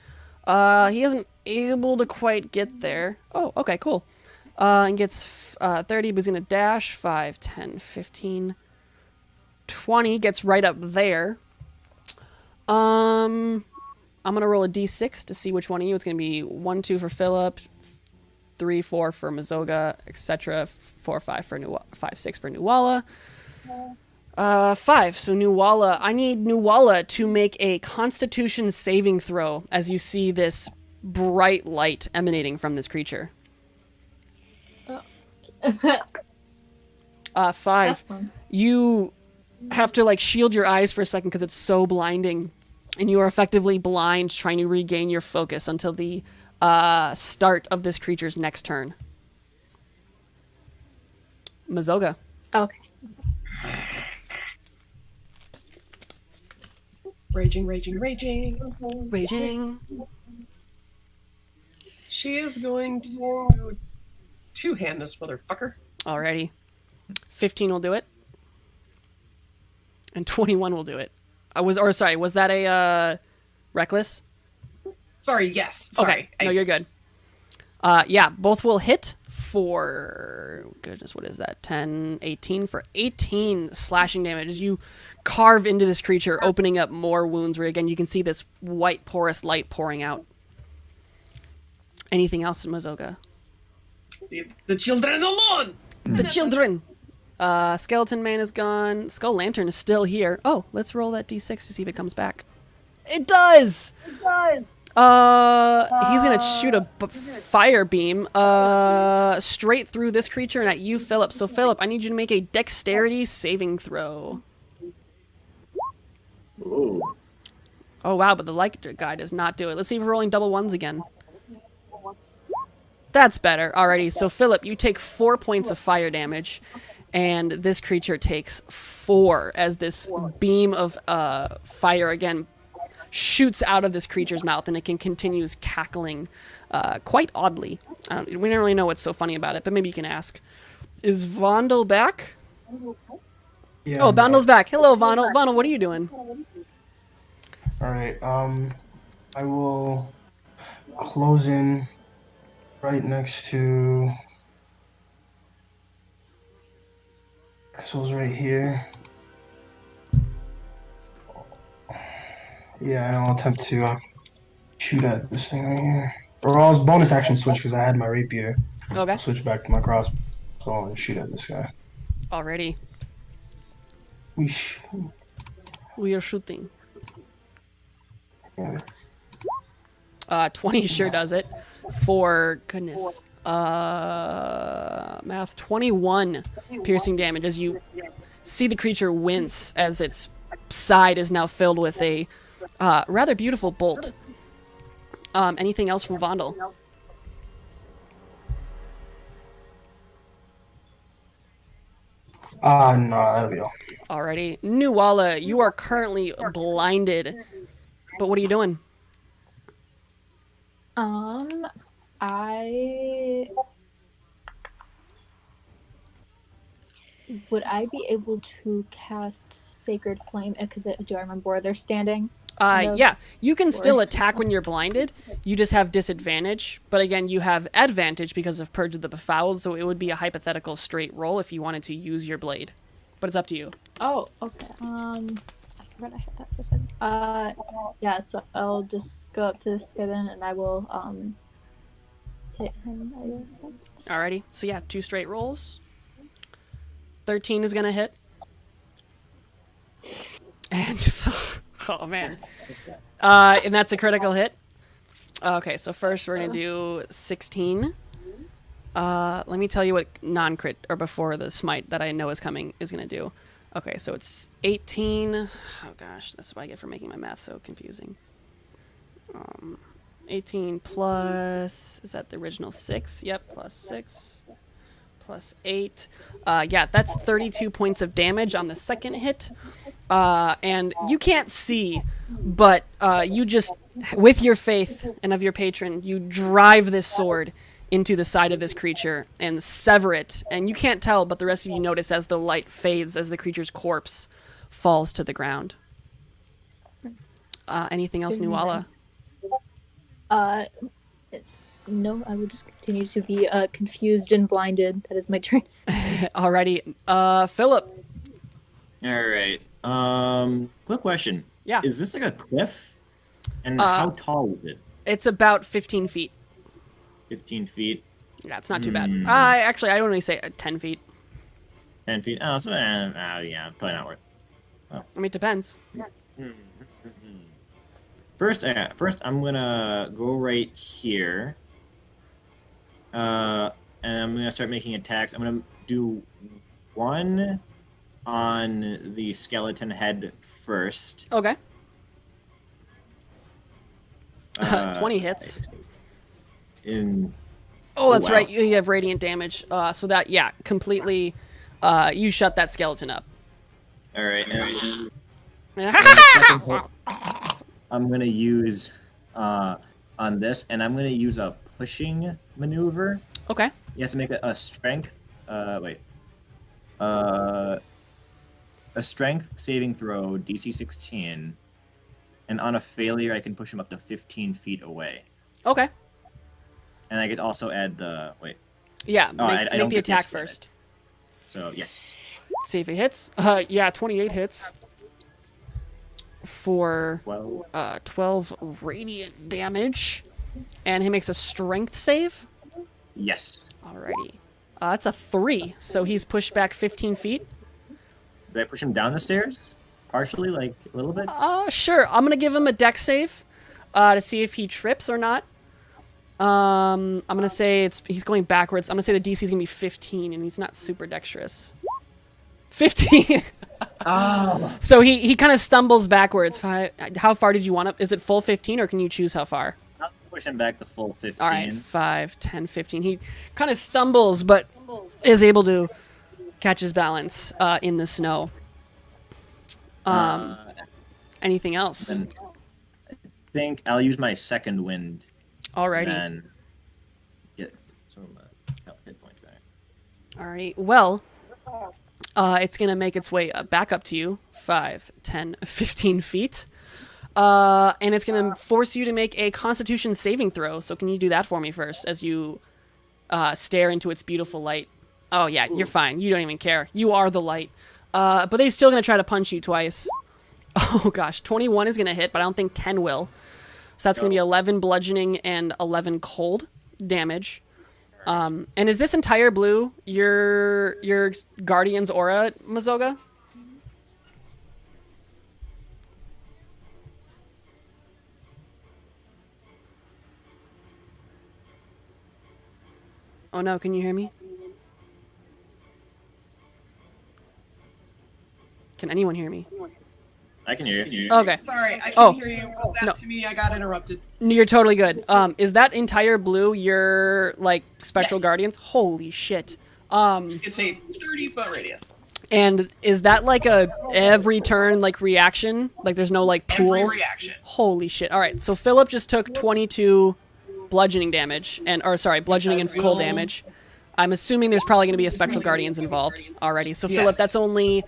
He isn't able to quite get there. Oh, okay, cool. And gets 30, but he's going to dash. 5, 10, 15, 20. Gets right up there. I'm going to roll a d6 to see which one of you. It's going to be 1, 2 for Phillip, 3, 4 for Mazoga, etc. 4, 5 for 5, 6 for Nuala. 5. So Nuala, I need Nuala to make a Constitution saving throw as you see this bright light emanating from this creature. 5. You have to like shield your eyes for a second because it's so blinding, and you are effectively blind, trying to regain your focus until the start of this creature's next turn. Mazoga. Okay. Raging. Raging. She is going to two-hand this motherfucker. Alrighty. 15 will do it. And 21 will do it. Was that a reckless? Sorry, yes. Sorry. Okay. No, you're good. Yeah, both will hit for, goodness, what is that? 10, 18 for 18 slashing damage as you carve into this creature, opening up more wounds where, again, you can see this white porous light pouring out. Anything else, Mazoga? Leave the children alone! The children! Skeleton Man is gone. Skull Lantern is still here. Oh, let's roll that d6 to see if it comes back. It does! He's gonna shoot a fire beam straight through this creature and at you, Phillip. So, Phillip, I need you to make a dexterity saving throw. Ooh. Oh, wow, but the light guy does not do it. Let's see if we're rolling double ones again. That's better. Alrighty, so, Phillip, you take 4 points of fire damage, and this creature takes 4 as this beam of fire, again, shoots out of this creature's mouth, and it continues cackling quite oddly. We don't really know what's so funny about it, but maybe you can ask. Is Vondel back? Yeah. Oh, Vondel's back. Hello, Vondel. Vondel, what are you doing? All right. I will close in right next to. So it's right here. Yeah, and I'll attempt to shoot at this thing right here. Or I'll bonus action switch because I had my rapier. Okay. I'll switch back to my crossbow and shoot at this guy. Already. Weesh. We are shooting. Yeah. 20 sure does it. For goodness. Math 21 piercing damage as you see the creature wince as its side is now filled with a rather beautiful bolt. Anything else from Vondel? No, that'll be all. Alrighty. Nuala, you are currently blinded. But what are you doing? Would I be able to cast Sacred Flame? Because do I remember where they're standing? Yeah, you can still attack when you're blinded. You just have disadvantage. But again, you have advantage because of Purge of the Befouled, so it would be a hypothetical straight roll if you wanted to use your blade. But it's up to you. Oh, okay. I forgot I had that for a second. Yeah, so I'll just go up to this guy then, and I will, hit him, I guess. Alrighty. So yeah, 2 straight rolls. 13 is gonna hit. And oh man. And that's a critical hit. Okay, so first we're gonna do 16. Let me tell you what non-crit or before the smite that I know is coming is gonna do. Okay, so it's 18. Oh gosh, that's what I get for making my math so confusing. 18 plus, is that the original 6? Yep, plus 6. Plus 8. Yeah, that's 32 points of damage on the second hit. And you can't see, but you just, with your faith and of your patron, you drive this sword into the side of this creature and sever it. And you can't tell, but the rest of you notice as the light fades, as the creature's corpse falls to the ground. Anything else, Nuala? No, I will just continue to be confused and blinded. That is my turn. Alrighty. Phillip. Alright. Quick question. Yeah. Is this like a cliff? And how tall is it? It's about 15 feet. 15 feet? Yeah, it's not too bad. Actually, I would only say 10 feet. 10 feet? Oh, so, yeah, probably not worth it. I mean, it depends. First, I'm gonna go right here. And I'm gonna start making attacks. I'm gonna do one on the skeleton head first. Okay. 20 hits. Oh, that's wow. right. You have radiant damage. So that, yeah, completely, you shut that skeleton up. All right. Okay. I'm gonna use on this, and I'm gonna use a pushing maneuver. Okay. You have to make a strength. A strength saving throw, DC 16, and on a failure, I can push him up to 15 feet away. Okay. And I could also add the Yeah, Oh, make, I don't the get attack this yet. first. So yes. See if he hits. Yeah, 28 hits. For 12 radiant damage. And he makes a strength save. Yes. Alrighty. That's a 3, so he's pushed back 15 feet. Did I push him down the stairs? Partially, like a little bit? Sure. I'm gonna give him a dex save to see if he trips or not. I'm gonna say he's going backwards. I'm gonna say the DC is gonna be 15, and he's not super dexterous. 15. Oh. So he kind of stumbles backwards. How far did you want to? Is it full 15, or can you choose how far? I'll push him back the full 15. All right, 5, 10, 15. He kind of stumbles, but is able to catch his balance in the snow. Anything else? Then I think I'll use my second wind. Alrighty. And get some hit points back. Alrighty. Well, it's going to make its way back up to you. 5, 10, 15 feet. And it's going to force you to make a Constitution saving throw. So can you do that for me first as you stare into its beautiful light? Oh, yeah, you're fine. You don't even care. You are the light. But they're still going to try to punch you twice. Oh, gosh. 21 is going to hit, but I don't think 10 will. So that's going to be 11 bludgeoning and 11 cold damage. And is this entire blue your Guardian's aura, Mazoga? Oh no, can you hear me? Can anyone hear me? I can hear you. Okay. Sorry, I Oh. can't hear you. Was that No. to me? I got interrupted. You're totally good. Is that entire blue your, like, Spectral Yes. Guardians? Holy shit. It's a 30-foot radius. And is that, like, a every turn, like, reaction? Like, there's no, like, pool? Every reaction. Holy shit. Alright, so Phillip just took 22 bludgeoning damage, bludgeoning and cold damage. I'm assuming there's probably going to be a Spectral Guardians involved already. So, Phillip, Yes. that's only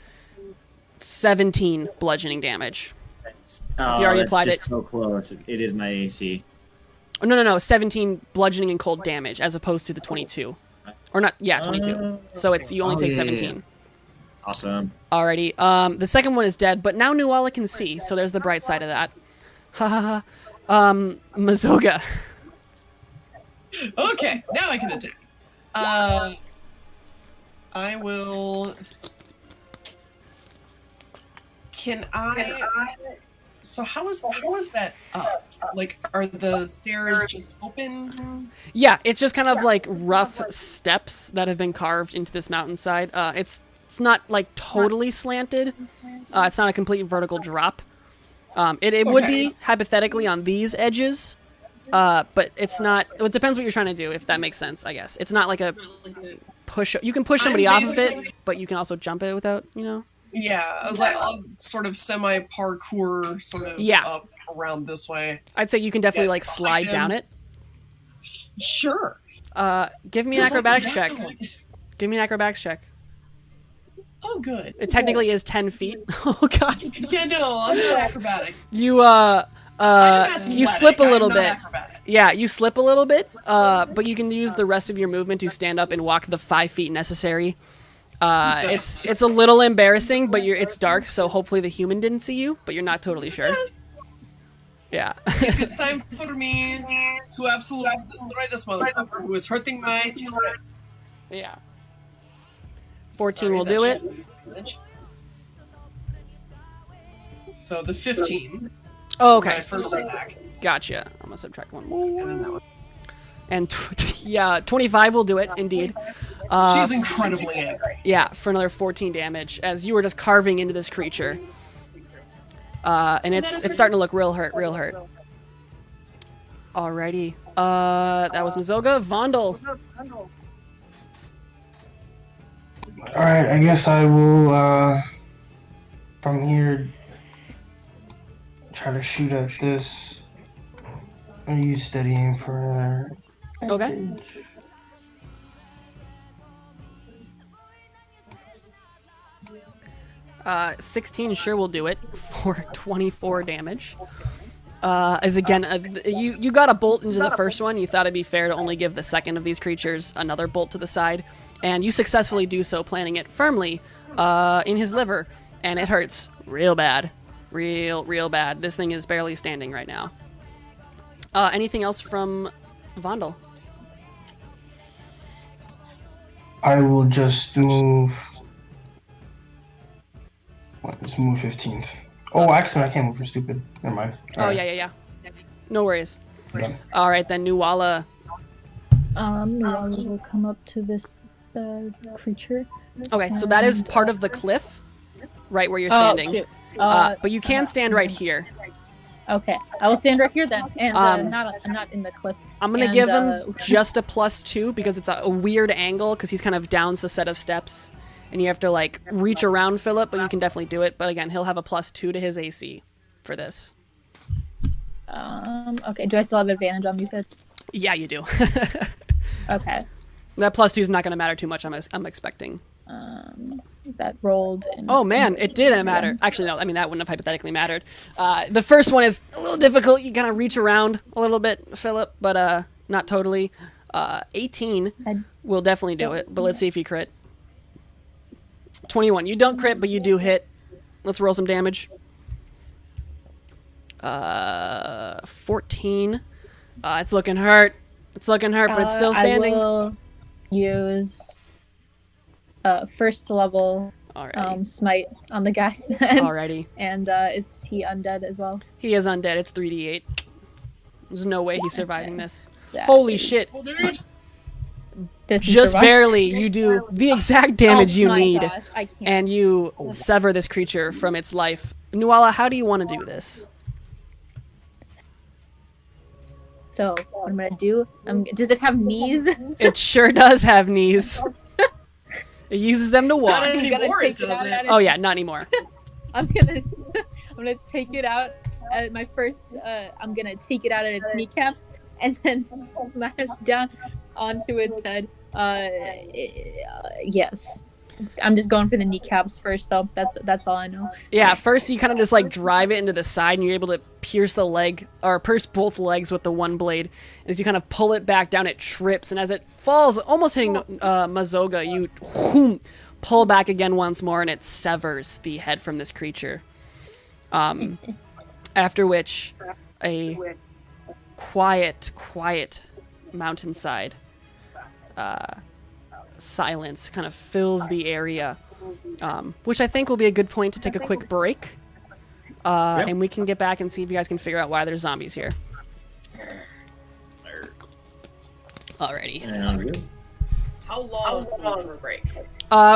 17 bludgeoning damage. Oh, you already that's applied just it. so close. It is my AC. Oh, no, 17 bludgeoning and cold damage as opposed to the 22. Or not, yeah, 22. So it's you only Oh, take yeah, 17. Awesome. Alrighty. The second one is dead, but now Nuala can see, so there's the bright side of that. Ha ha ha. Mazoga. Okay, now I can attack. I will. Can I? So how is that up? Like, are the stairs just open? Yeah, it's just kind of like rough steps that have been carved into this mountainside. It's not like totally slanted. It's not a complete vertical drop. It would Okay. be hypothetically on these edges, but it's not. It depends what you're trying to do, if that makes sense. I guess it's not like a push. You can push somebody off of it, but you can also jump it without, you know. Yeah, I was like, I'll sort of semi-parkour sort of Yeah. up around this way. I'd say you can definitely Yeah, like slide kind of. down it. Sure. Give me an 'Cause, like, acrobatics that check. one- Give me an acrobatics check. Oh, good. It technically is 10 feet. Oh god. Yeah, no, I'm not acrobatic. You I'm you athletic, slip a I'm little not bit. acrobatic. Yeah, you slip a little bit, but you can use the rest of your movement to stand up and walk the 5 feet necessary. It's a little embarrassing, but it's dark, so hopefully the human didn't see you, but you're not totally sure. Yeah. It is time for me to absolutely destroy this motherfucker who is hurting my children. Yeah. 14 Sorry, will that do it. shit. So the 15. Oh, My okay. first attack. Gotcha. I'm gonna subtract one more. And then that one. And yeah, 25 will do it, indeed. She's incredibly angry. Yeah, for another 14 damage, as you were just carving into this creature. And it's starting to look real hurt. Alrighty. That was Mazoga. Vondel. Alright, I guess I will, from here, try to shoot at this. I'm gonna use steady aim for Okay. 16 sure will do it for 24 damage. As again, you got a bolt into the first one. You thought it'd be fair to only give the second of these creatures another bolt to the side, and you successfully do so, planting it firmly in his liver, and it hurts real bad, real bad. This thing is barely standing right now. Anything else from Vondel? I will just move. What, just move 15th. Oh, actually, I can't move for stupid. Never mind. Oh, yeah. No worries. Yeah. All right, then, Nuala. Nuala will come up to this creature. Okay, so that is part of the cliff, right where you're standing. Oh, shoot. But you can stand right here. Okay, I will stand right here then, and I'm not in the cliff. I'm gonna And, give him just a +2 because it's a weird angle because he's kind of down a set of steps, and you have to like reach around Phillip, but you can definitely do it. But again, he'll have a +2 to his AC for this. Okay, do I still have advantage on these hits? Yeah, you do. Okay. That +2 is not going to matter too much. I'm expecting. That rolled. And Oh man, it didn't matter. Actually, no. I mean, that wouldn't have hypothetically mattered. The first one is a little difficult. You kind of reach around a little bit, Phillip, but not totally. 18 will definitely do it. But let's see if you crit. 21. You don't crit, but you do hit. Let's roll some damage. 14. It's looking hurt. It's looking hurt, but it's still standing. I will use first level smite on the guy. Alrighty. And is he undead as well? He is undead. It's 3d8. There's no way he's surviving this. That Holy is- shit. Does he Just survive? barely, you do the exact damage you my need, gosh, I can't. and you sever this creature from its life. Nuala, how do you want to do this? So what I'm gonna do? Does it have knees? It sure does have knees. It uses them to walk. Not I'm gonna anymore, it take it out doesn't. at Oh yeah, not anymore. I'm gonna take it out at my first. I'm gonna take it out at its kneecaps and then smash down onto its head. Yes. I'm just going for the kneecaps first, though. That's all I know. Yeah, first you kind of just like drive it into the side, and you're able to pierce the leg, or pierce both legs with the one blade. And as you kind of pull it back down, it trips, and as it falls, almost hitting Mazoga, you pull back again once more, and it severs the head from this creature. After which, a quiet mountainside silence kind of fills the area, which I think will be a good point to take a quick break. And we can get back and see if you guys can figure out why there's zombies here. Alrighty. How long for a break?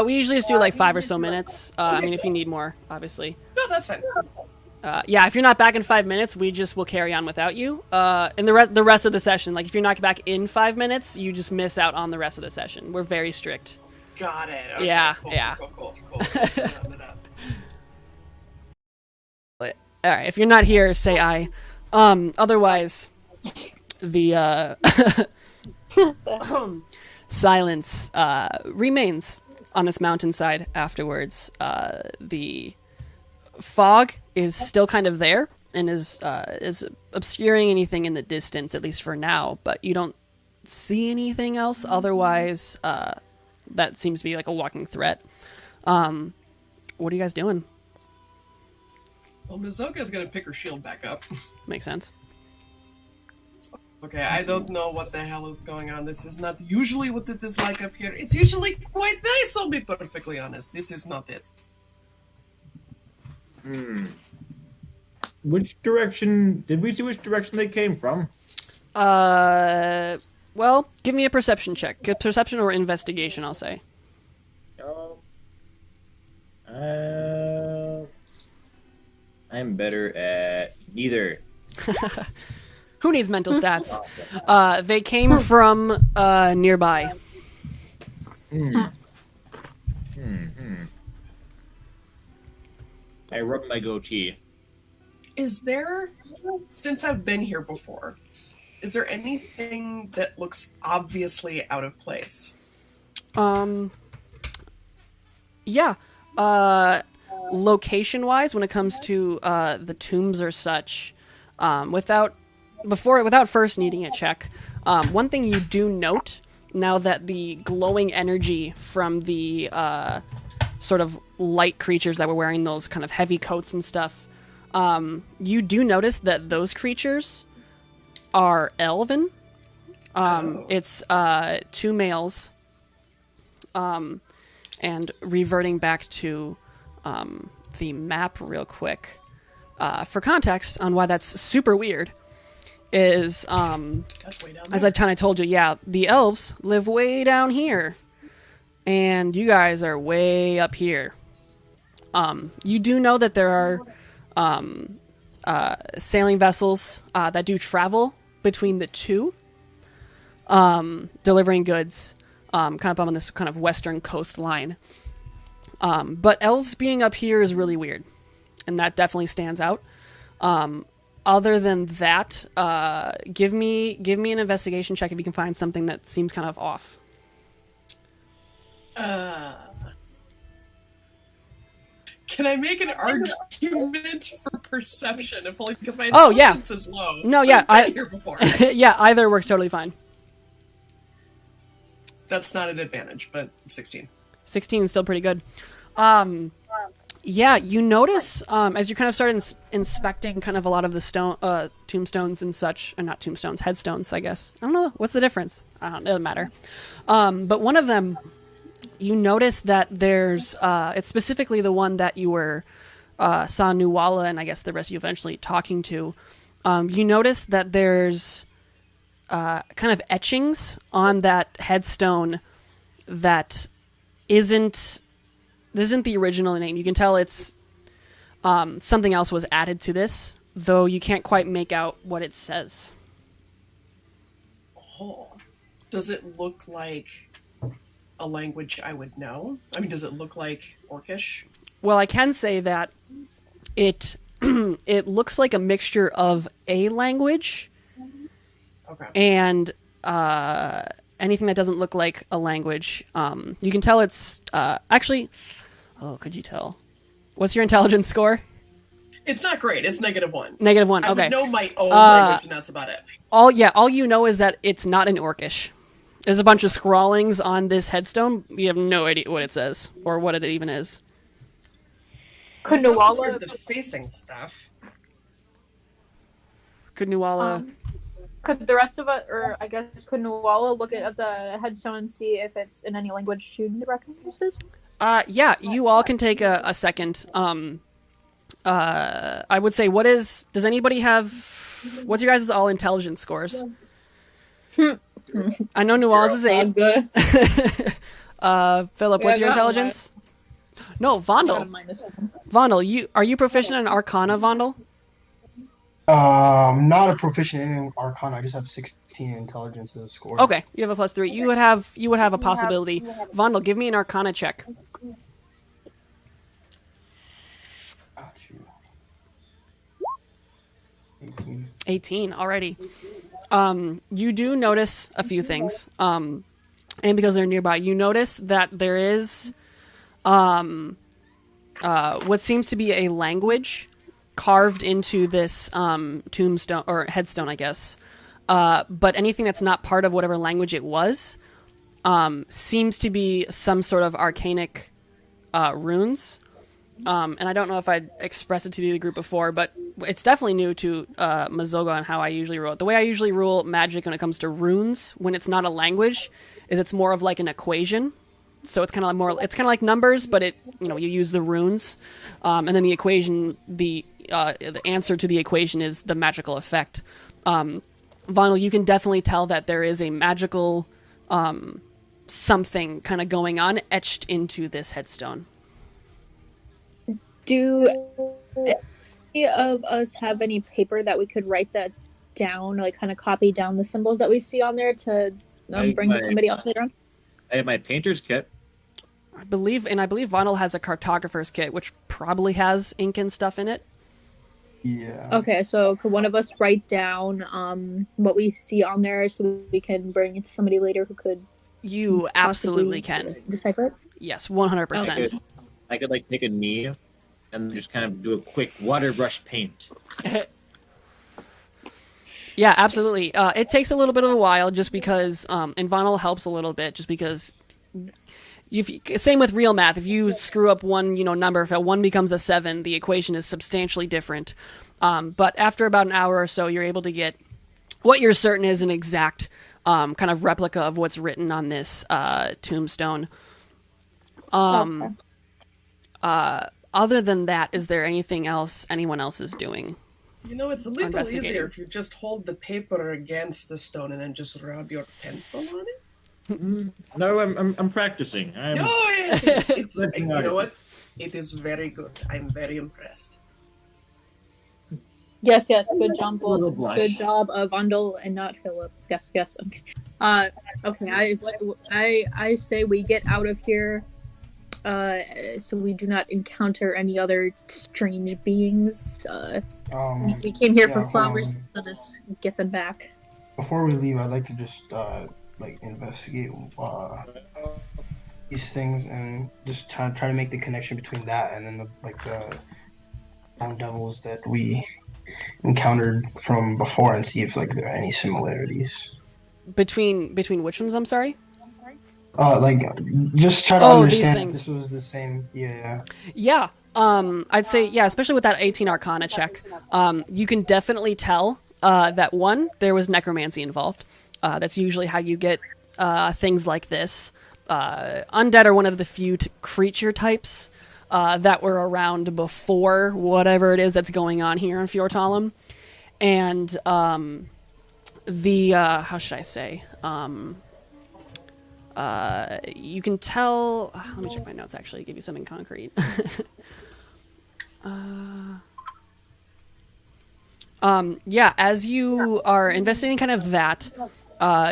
We usually just do like 5 or so minutes. I mean, if you need more, obviously. No, that's fine. Yeah, if you're not back in 5 minutes, we just will carry on without you. And the rest of the session, like if you're not back in 5 minutes, you just miss out on the rest of the session. We're very strict. Got it. Okay, Yeah, cool, yeah. Cool. All right, if you're not here, say aye. Otherwise, the silence remains on this mountainside afterwards. The fog is still kind of there and is obscuring anything in the distance, at least for now, but you don't see anything else. Otherwise, that seems to be like a walking threat. What are you guys doing? Well, Mizoka's gonna pick her shield back up. Makes sense. Okay, I don't know what the hell is going on. This is not usually what it is like up here. It's usually quite nice, I'll be perfectly honest. This is not it. Which direction did we see? Which direction they came from? Well, give me a perception check. Perception or investigation, I'll say. I'm better at neither. Who needs mental stats? They came from nearby. I rub my goatee. Is there, since I've been here before, is there anything that looks obviously out of place? Yeah. Location-wise, when it comes to the tombs or such, without first needing a check, one thing you do note now that the glowing energy from the sort of light creatures that were wearing those kind of heavy coats and stuff, you do notice that those creatures are elven. It's 2 males. And reverting back to the map real quick, for context on why that's super weird, is That's way down as there. I've kind of told you, yeah, the elves live way down here, and you guys are way up here. You do know that there are sailing vessels that do travel between the two, delivering goods, kind of on this kind of western coastline. But elves being up here is really weird, and that definitely stands out. Other than that, give me an investigation check if you can find something that seems kind of off. Can I make an argument for perception? If only because my Oh, yeah. intelligence is low. No, yeah, I've been here before. Yeah, either works totally fine. That's not an advantage, but 16. 16 is still pretty good. Yeah, you notice as you kind of start inspecting kind of a lot of the tombstones and such, or not tombstones, headstones, I guess. I don't know. What's the difference? It doesn't matter. But one of them, you notice that there's, it's specifically the one that you saw Nuala and I guess the rest of you eventually talking to. You notice that there's kind of etchings on that headstone that isn't the original name. You can tell it's something else was added to this, though you can't quite make out what it says. Oh. Does it look like a language I would know? I mean, does it look like Orcish? Well, I can say that it it looks like a mixture of a language and anything that doesn't look like a language. You can tell it's actually. Oh, could you tell? What's your intelligence score? It's not great. It's -1. -1. Okay. I would know my own language, and that's about it. All you know is that it's not in Orcish. There's a bunch of scrawlings on this headstone. You have no idea what it says or what it even is. Could It's not Nuala sort of the facing stuff. Could Nuala? Could the rest of us, or I guess, could Nuala look at the headstone and see if it's in any language she recognizes? Yeah, you all can take a second. I would say, does anybody have, what's your guys' all intelligence scores? I know Nuala's is 8. Phillip, what's your intelligence? No, Vondel. Vondel, are you proficient in Arcana, Vondel? Not a proficient in Arcana. I just have 16 intelligence as a score. Okay, you have a +3. You would have a possibility. Vondel, give me an Arcana check. Got you. 18. 18 already. You do notice a few things. And because they're nearby, you notice that there is what seems to be a language carved into this tombstone or headstone, I guess. But anything that's not part of whatever language it was seems to be some sort of arcanic runes. And I don't know if I'd expressed it to the group before, but it's definitely new to Mazoga and how I usually rule it. The way I usually rule magic when it comes to runes, when it's not a language, is it's more of like an equation. So it's kind of like numbers, but you use the runes, and then the equation, the answer to the equation is the magical effect. Vondel, you can definitely tell that there is a magical something kind of going on etched into this headstone. Do any of us have any paper that we could write that down, like kind of copy down the symbols that we see on there to bring to somebody else later on? I have my painter's kit. I believe Vondel has a cartographer's kit, which probably has ink and stuff in it. Yeah. Okay, so could one of us write down what we see on there so we can bring it to somebody later who could? You absolutely can decipher it. Yes, 100%. I could like take a knee and just kind of do a quick water brush paint. Yeah, absolutely. It takes a little bit of a while just because, and Vondel helps a little bit just because. Same with real math. If you screw up one, number, if a 1 becomes a 7, the equation is substantially different. But after about an hour or so, you're able to get what you're certain is an exact kind of replica of what's written on this tombstone. Other than that, is there anything else anyone else is doing? It's a little easier if you just hold the paper against the stone and then just rub your pencil on it. No, I'm practicing. You know what? It is very good. I'm very impressed. Yes. Good job, Vondel and not Phillip. Yes. Okay. I say we get out of here, so we do not encounter any other strange beings. We came here for flowers. Let us get them back. Before we leave, I'd like to just investigate these things and just try to make the connection between that and then the ground devils that we encountered from before and see if like there are any similarities. Between which ones? I'm sorry. Like just try to Oh, these understand if things. this was the same. Yeah. Yeah. I'd say yeah, especially with that 18 Arcana check. You can definitely tell that one, there was necromancy involved. That's usually how you get things like this. Undead are one of the few creature types that were around before whatever it is that's going on here in Fjortalum. And the how should I say? You can tell. Let me check my notes. Actually, give you something concrete. Yeah, as you are investigating kind of that,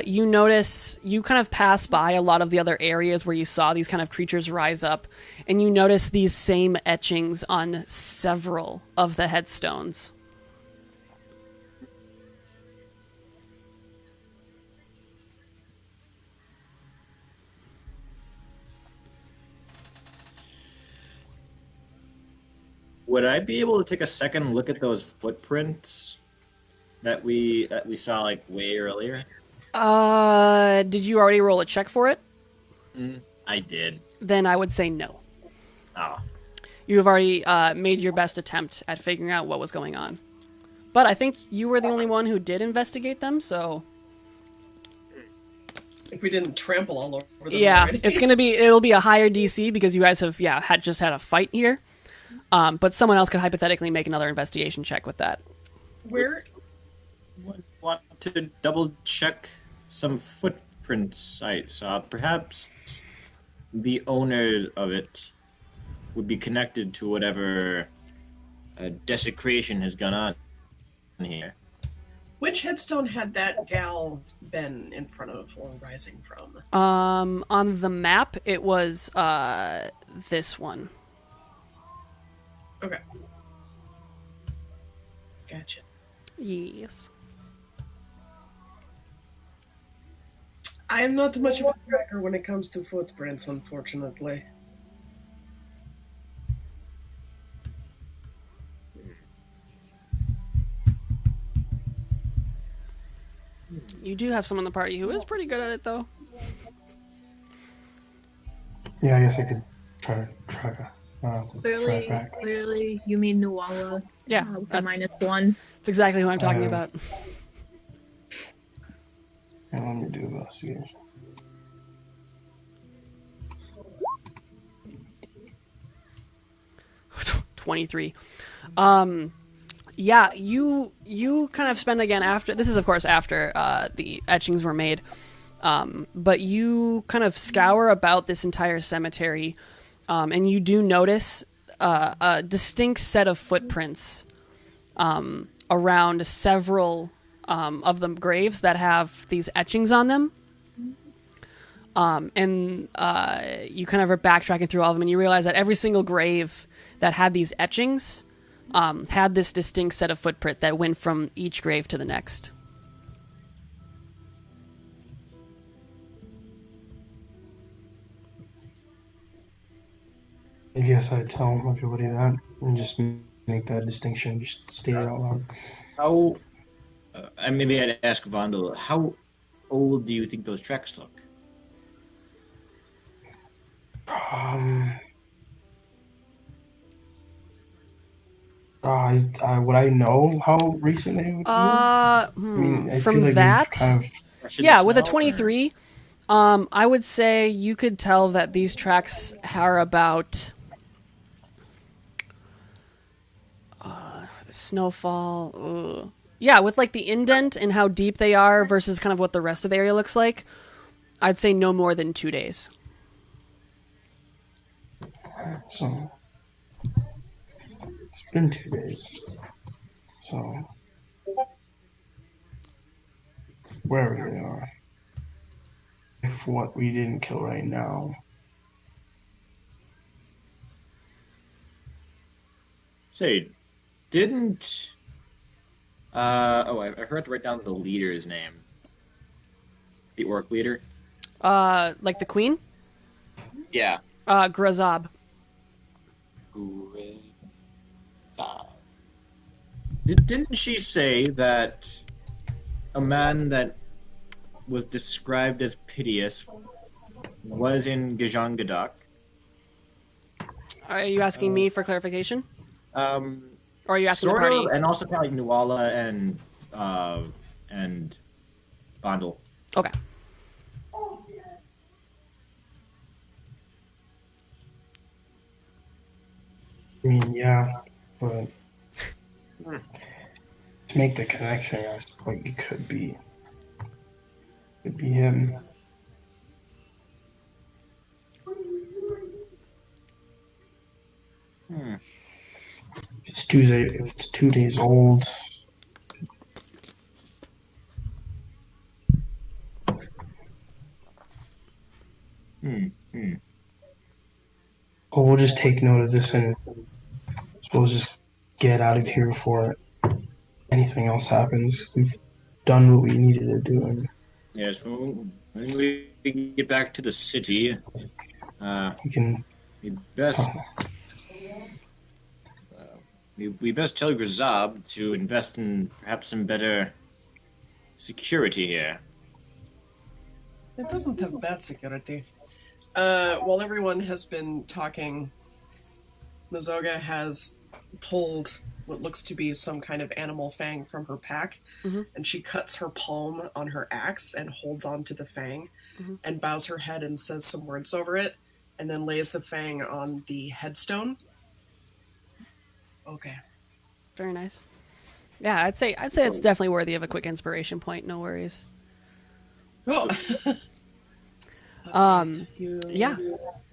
you notice you kind of pass by a lot of the other areas where you saw these kind of creatures rise up, and you notice these same etchings on several of the headstones. Would I be able to take a second look at those footprints that we saw like way earlier? Did you already roll a check for it? I did. Then I would say no. Oh. You have already made your best attempt at figuring out what was going on. But I think you were the only one who did investigate them, so... If we didn't trample all over them Yeah, already. it'll be a higher DC because you guys have, just had a fight here. But someone else could hypothetically make another investigation check with that. Where? Want to double check some footprints I saw. Perhaps the owner of it would be connected to whatever desecration has gone on here. Which headstone had that gal been in front of or rising from? On the map, it was this one. Okay. Gotcha. Yes. I am not much of a tracker when it comes to footprints, unfortunately. You do have someone in the party who is pretty good at it, though. Yeah, I guess I could try to track it back. Clearly, you mean Nuala. Yeah, With that's, the -1. that's exactly who I'm talking about. And let me do investigation. $23. Yeah, you kind of spend again after this is of course after the etchings were made, but you kind of scour about this entire cemetery, and you do notice a distinct set of footprints around several of the graves that have these etchings on them. And you kind of are backtracking through all of them, and you realize that every single grave that had these etchings had this distinct set of footprint that went from each grave to the next. I guess I tell everybody that and just make that distinction, just state it out loud. How? Maybe I'd ask Vondel. How old do you think those tracks look? Would I know how recent they would be? I From feel like that, kind of... yeah, with a 23, I would say you could tell that these tracks are about snowfall. Ugh. Yeah, with like the indent and how deep they are versus kind of what the rest of the area looks like, I'd say no more than 2 days. So it's been 2 days. So wherever they are, if what we didn't kill right now. Say, didn't... I forgot to write down the leader's name. The orc leader? Like the queen? Yeah. Grazab. Didn't she say that a man that was described as piteous was in Gudjan Gedag? Are you asking me for clarification? Or are you asking the Sort party? of, and also kind of like Nuala and Vondel. Okay. I mean, yeah, but to make the connection, I was like, it could be him. If it's 2 days old. Well, we'll just take note of this and we'll just get out of here before anything else happens. We've done what we needed to do. And Yes, when we get back to the city, we can. we best we best tell Grazab to invest in perhaps some better security here. It doesn't have bad security. While everyone has been talking, Mazoga has pulled what looks to be some kind of animal fang from her pack, and she cuts her palm on her axe and holds onto the fang, and bows her head and says some words over it, and then lays the fang on the headstone. Okay. Very nice. Yeah, I'd say it's definitely worthy of a quick inspiration point. No worries. Oh. Yeah.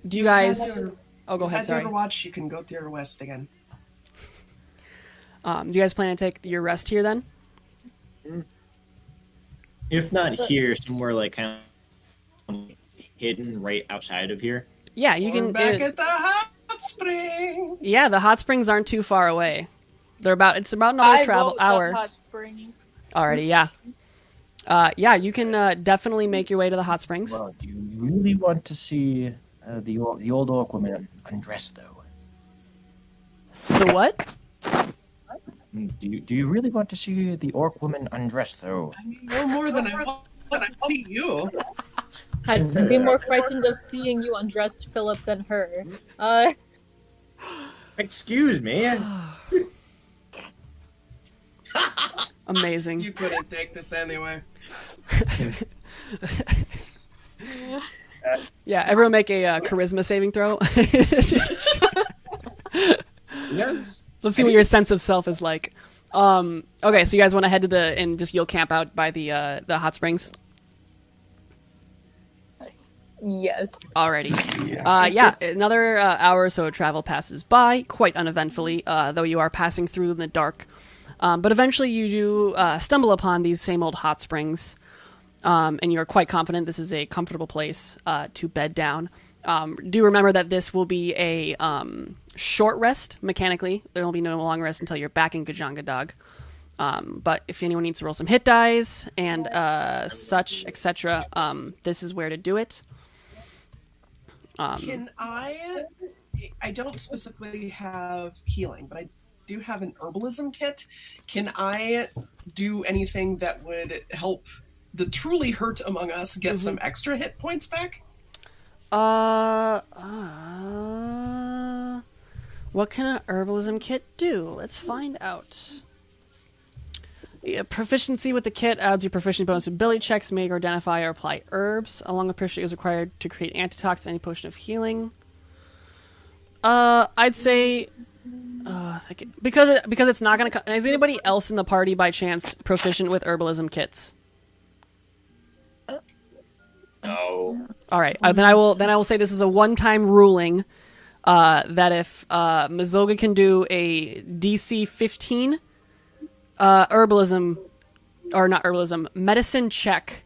Do you guys? Oh, go ahead. Had Sorry. your watch. You can go to your west again. Do you guys plan to take your rest here then? If not here, somewhere like kind of hidden right outside of here. Yeah, you We're can. back at the hot springs. Yeah, the hot springs aren't too far away. It's about another travel hour. Hot Springs. Already, yeah. Yeah, you can definitely make your way to the hot springs. Well, do you really want to see the old orc woman undressed, though? The what? Do you really want to see the orc woman undressed, though? I mean, no more than I want to see you. I'd be more frightened of seeing you undressed, Phillip, than her. Excuse me. Amazing. You couldn't take this anyway. Yeah, everyone make a charisma saving throw. Yes. Let's see what your sense of self is like. Okay, so you guys want to head to and just you'll camp out by the hot springs. Yes. Alrighty. Yeah, another hour or so of travel passes by, quite uneventfully, though you are passing through in the dark. But eventually you do stumble upon these same old hot springs, and you're quite confident this is a comfortable place to bed down. Do remember that this will be a short rest, mechanically. There will be no long rest until you're back in Gudjan Gedag. But if anyone needs to roll some hit dice and such, etc., this is where to do it. Can I don't specifically have healing, but I do have an herbalism kit. Can I do anything that would help the truly hurt among us get some extra hit points back? What can an herbalism kit do? Let's find out. Yeah, proficiency with the kit adds your proficiency bonus to ability checks, make or identify or apply herbs. Along with proficiency is required to create antitoxin, any potion of healing. I'd say, because it's not gonna. Is anybody else in the party by chance proficient with herbalism kits? No. All right. Then I will say this is a one-time ruling that if Mazoga can do a DC 15 medicine check,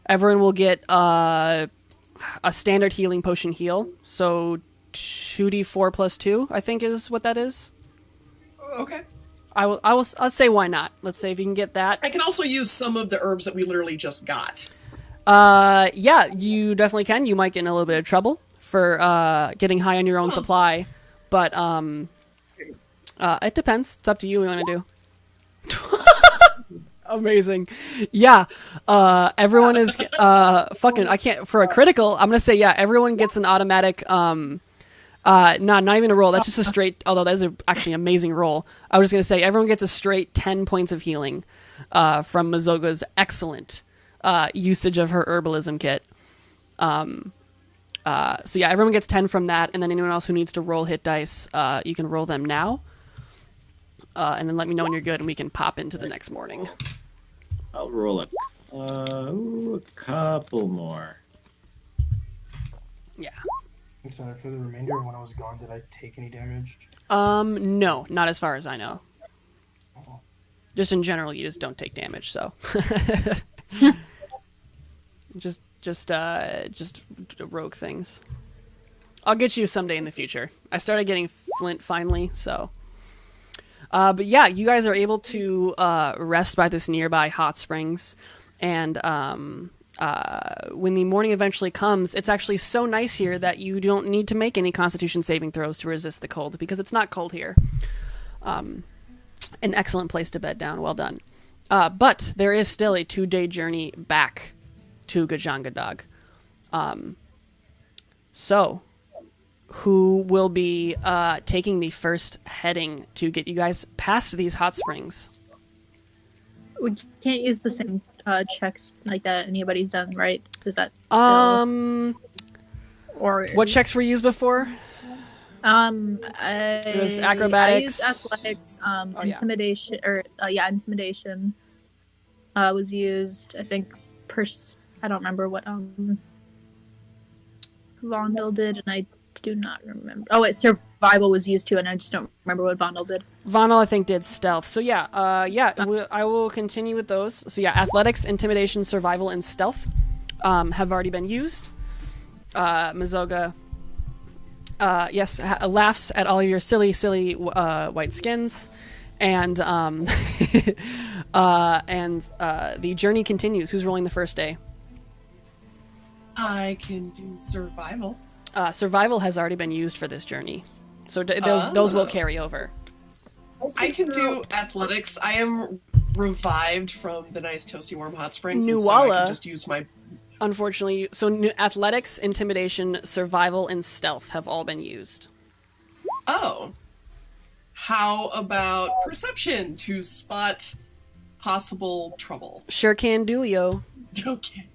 everyone will get a standard healing potion heal. So 2d4 plus 2, I think is what that is. Okay. I'll say why not. Let's say if you can get that. I can also use some of the herbs that we literally just got. Yeah, you definitely can. You might get in a little bit of trouble. for getting high on your own supply, but it depends. It's up to you what you want to do. Amazing. Yeah. Everyone is fucking. I can't for a critical. I'm gonna say yeah. Everyone gets an automatic. Not even a roll. That's just a straight. Although that is actually an amazing roll. I was just gonna say everyone gets a straight 10 points of healing from Mazoga's excellent usage of her herbalism kit. So yeah, everyone gets 10 from that, and then anyone else who needs to roll hit dice, you can roll them now, and then let me know when you're good, and we can pop into the next morning. I'll roll a couple more. Yeah. I'm sorry, for the remainder of when I was gone, did I take any damage? No, not as far as I know. Oh. Just in general, you just don't take damage, so. just rogue things. I'll get you someday in the future. I started getting flint finally, so. But yeah, you guys are able to rest by this nearby hot springs, and when the morning eventually comes, it's actually so nice here that you don't need to make any Constitution saving throws to resist the cold, because it's not cold here. An excellent place to bed down. Well done. But there is still a 2-day journey back to Gudjan Gedag. So, who will be taking the first heading to get you guys past these hot springs? We can't use the same checks like that anybody's done, right? Is that still... or what checks were used before? It was acrobatics. I used athletics, intimidation, intimidation was used. I think I don't remember what Vondel did, and I do not remember. Oh wait, survival was used too, and I just don't remember what Vondel did. Vondel, I think, did stealth. So yeah, I will continue with those. So yeah, athletics, intimidation, survival, and stealth have already been used. Mazoga, yes, laughs at all your silly white skins, and the journey continues. Who's rolling the first day? I can do survival. Survival has already been used for this journey, so those will carry over. I can do athletics. I am revived from the nice toasty warm hot springs. Nuala, so I can just use my. Unfortunately, so athletics, intimidation, survival, and stealth have all been used. Oh. How about perception to spot possible trouble? Sure can, Dulio. Okay.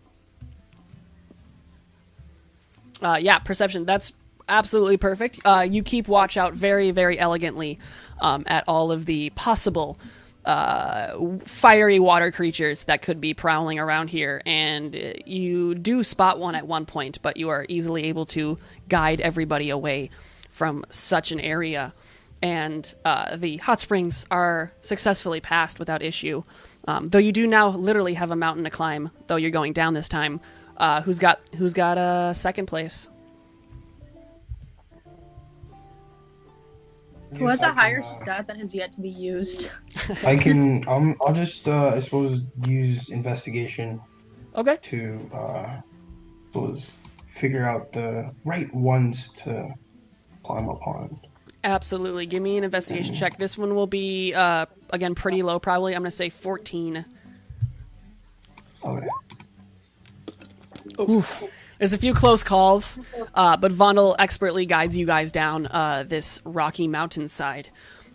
Yeah, perception. That's absolutely perfect. You keep watch out very, very elegantly at all of the possible fiery water creatures that could be prowling around here, and you do spot one at one point, but you are easily able to guide everybody away from such an area. And the hot springs are successfully passed without issue, though you do now literally have a mountain to climb, though you're going down this time. Who's got second place? Who has a higher stat that has yet to be used? I can. I'll just. I suppose use investigation. Okay. To figure out the right ones to climb up on. Absolutely. Give me an investigation check. This one will be again pretty low, probably. I'm gonna say 14. Okay. Oof. There's a few close calls, but Vondel expertly guides you guys down this rocky mountainside,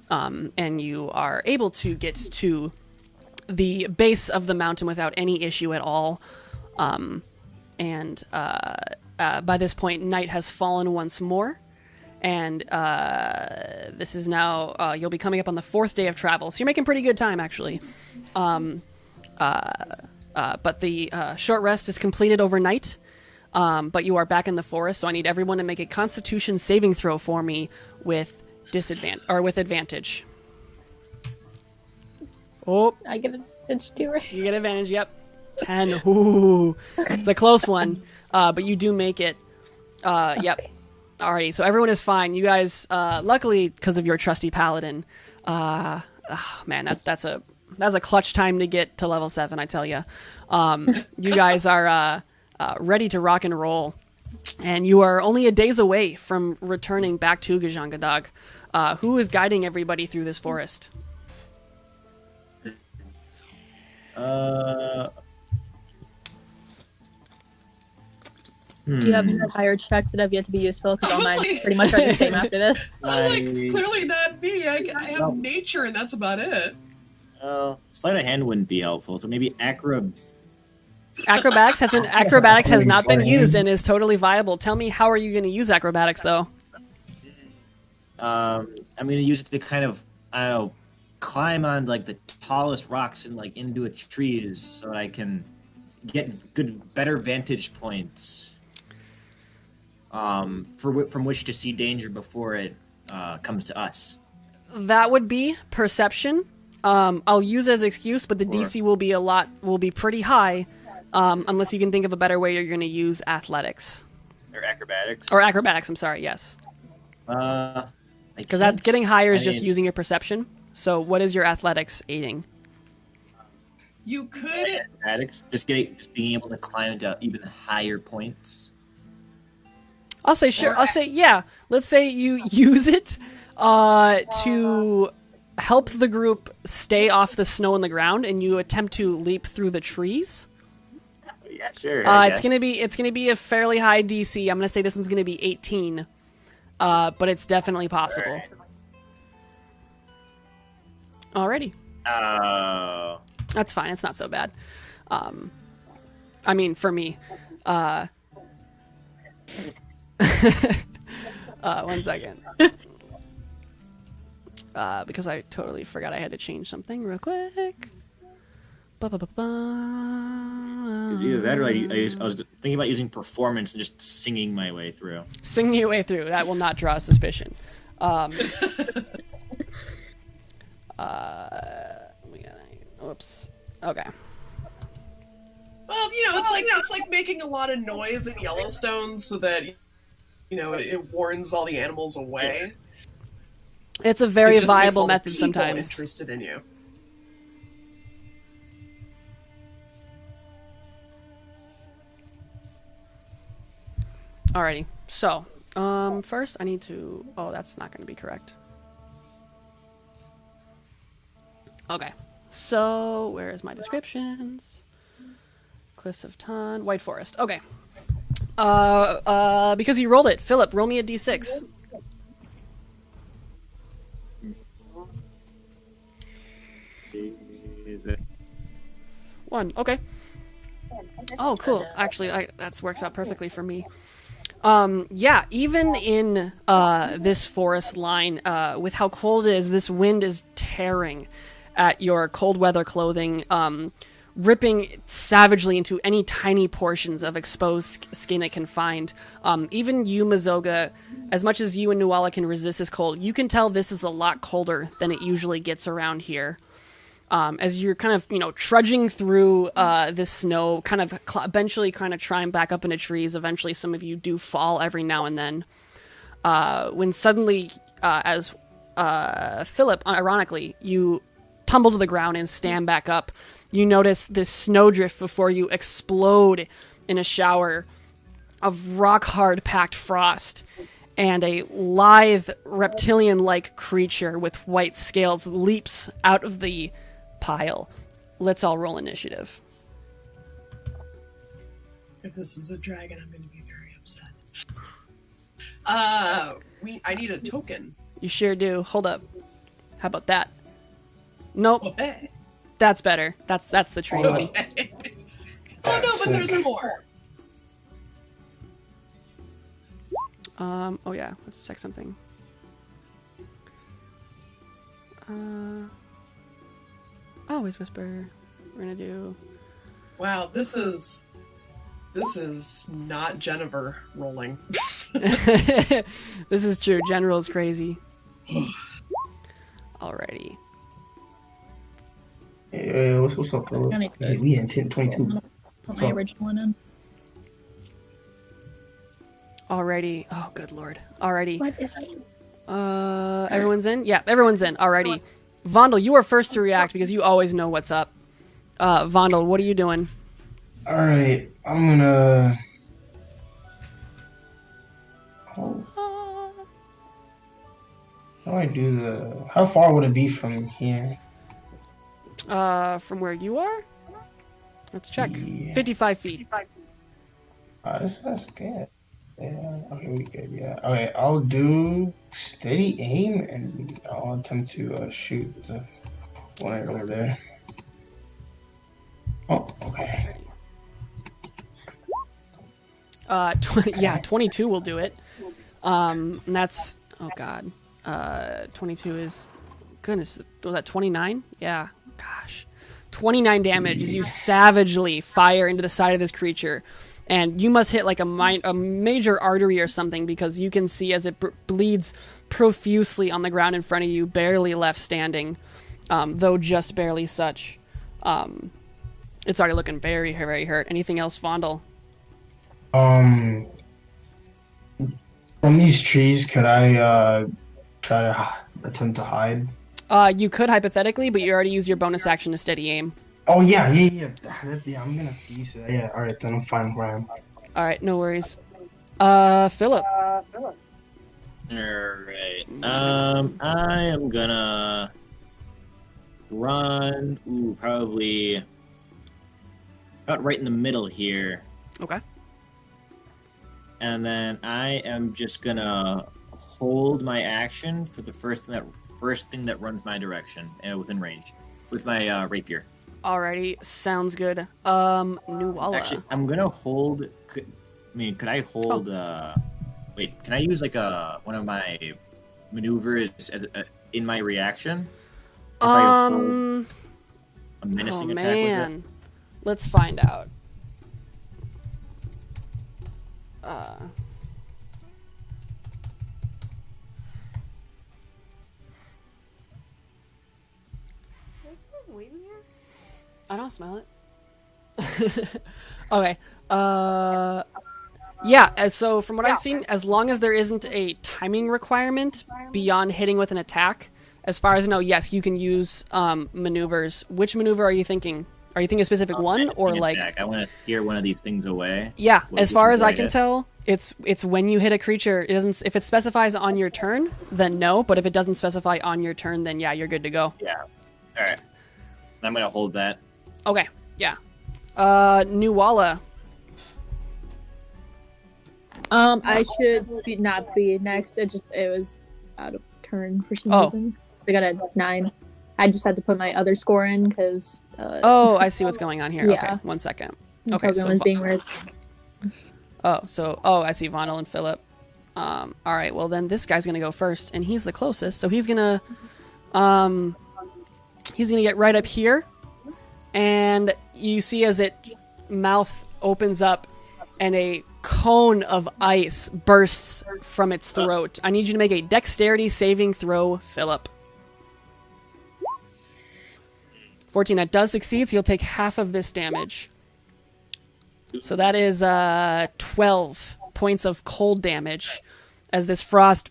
and you are able to get to the base of the mountain without any issue at all. And by this point, night has fallen once more, and this is now, you'll be coming up on the 4th day of travel, so you're making pretty good time, actually. But the short rest is completed overnight. But you are back in the forest, so I need everyone to make a Constitution saving throw for me with advantage. Oh, I get advantage too, right? You get advantage. Yep, 10. Ooh, it's a close one, but you do make it. Yep. Alrighty, so everyone is fine. You guys, luckily, because of your trusty paladin, man, that's a clutch time to get to level 7. I tell you, you guys are. Ready to rock and roll. And you are only a days away from returning back to Gudjan Gedag. Who is guiding everybody through this forest? Do you have any higher checks that have yet to be useful? Because all mine pretty much are the same after this. Clearly not me. I have nature, and that's about it. Sleight of hand wouldn't be helpful, so maybe Acrobatics has not been used and is totally viable. Tell me, how are you going to use acrobatics, though? I'm going to use it to kind of, I don't know, climb on like the tallest rocks and like into trees so that I can get better vantage points. From which to see danger before it comes to us. That would be perception. I'll use as excuse, but the DC will be pretty high, unless you can think of a better way you're going to use athletics or acrobatics. Or acrobatics. I'm sorry. Yes. Because that's getting higher is just using your perception. So what is your athletics aiding? You could acrobatics just being able to climb to even higher points. I'll say sure. I'll say yeah. Let's say you use it to help the group stay off the snow on the ground, and you attempt to leap through the trees. Yeah, sure. It's gonna be a fairly high DC. I'm gonna say this one's gonna be 18, but it's definitely possible. Alrighty. Oh. That's fine. It's not so bad. I mean, for me. 1 second. Because I totally forgot I had to change something real quick. Either that or I was thinking about using performance and just singing my way through. Singing your way through. That will not draw suspicion. Oops. Okay. Well, it's like making a lot of noise in Yellowstone so that it warns all the animals away. It's a very It just makes viable all the method people sometimes. Interested in you. Alrighty. So, first I need to. Oh, that's not going to be correct. Okay. So, where is my descriptions? Cliffs of Ton, White Forest. Okay. Because you rolled it, Phillip, roll me a d6. One. Okay. Oh, cool. Actually, that works out perfectly for me. Yeah, even in this forest line, with how cold it is, this wind is tearing at your cold weather clothing, ripping savagely into any tiny portions of exposed skin it can find. Even you, Mazoga, as much as you and Nuala can resist this cold, you can tell this is a lot colder than it usually gets around here. As you're kind of, trudging through this snow, kind of eventually kind of trying back up into trees. Eventually, some of you do fall every now and then. When suddenly, as Phillip, ironically, you tumble to the ground and stand back up, you notice this snowdrift before you explode in a shower of rock-hard packed frost. And a lithe, reptilian-like creature with white scales leaps out of the pile. Let's all roll initiative. If this is a dragon, I'm going to be very upset. I need a token. You sure do. Hold up. How about that? Nope. Okay. That's better. That's the tree one. Okay. Oh no, but there's more. Oh yeah, let's check something. Always whisper. We're gonna do. Wow, this is not Jennifer rolling. This is true. General's crazy. Alrighty. Hey, what's up, Phillip? We in 1022. Put my original one in. Alrighty. Oh, good lord. Alrighty. What is that? Everyone's in? Yeah, everyone's in. Alrighty. Vondel, you are first to react because you always know what's up. Vondel, what are you doing? Alright, I'm gonna How do I do the? How far would it be from here? From where you are? Let's check. Yeah. 55 feet. That's good. Yeah. Okay, we good. Yeah. Okay, I'll do steady aim and I'll attempt to shoot the one right over there. Oh, okay. Yeah, 22 will do it. And that's, oh god. 22 is, goodness, was that 29? Yeah, gosh. 29 damage as you savagely fire into the side of this creature. And you must hit like a major artery or something, because you can see as it bleeds profusely on the ground in front of you, barely left standing, though just barely such. It's already looking very, very hurt. Anything else, Vondel? From these trees, could I try to attempt to hide? You could hypothetically, but you already used your bonus action to steady aim. Oh yeah. Yeah, I'm gonna have to use it. Yeah, all right, then I'm fine where I am. All right, no worries. Phillip. All right. I am gonna run. Ooh, probably about right in the middle here. Okay. And then I am just gonna hold my action for the first thing that runs my direction within range with my rapier. Alrighty, sounds good. Nuala. Actually, I'm gonna hold. Could I hold? Wait, can I use like one of my maneuvers in my reaction? If I hold a menacing attack with it? Let's find out. I don't smell it. Okay. Yeah, so from what I've seen, as long as there isn't a timing requirement beyond hitting with an attack, as far as I know, yes, you can use maneuvers. Which maneuver are you thinking? Are you thinking a specific one, or like? I want to steer one of these things away. Yeah, as far as I can tell, it's when you hit a creature. It doesn't. If it specifies on your turn, then no. But if it doesn't specify on your turn, then yeah, you're good to go. Yeah. All right. I'm gonna hold that. Okay. Yeah. Nuala. I should not be next. It was out of turn for some reason. I got a 9. I just had to put my other score in because. I see what's going on here. Yeah. Okay, 1 second. The Okay, program was being read. I see Vondel and Phillip. All right, well then this guy's gonna go first, and he's the closest, so he's gonna get right up here, and you see as it mouth opens up, and a cone of ice bursts from its throat. I need you to make a dexterity saving throw, Phillip. 14, that does succeed, so you'll take half of this damage. So that is 12 points of cold damage as this frost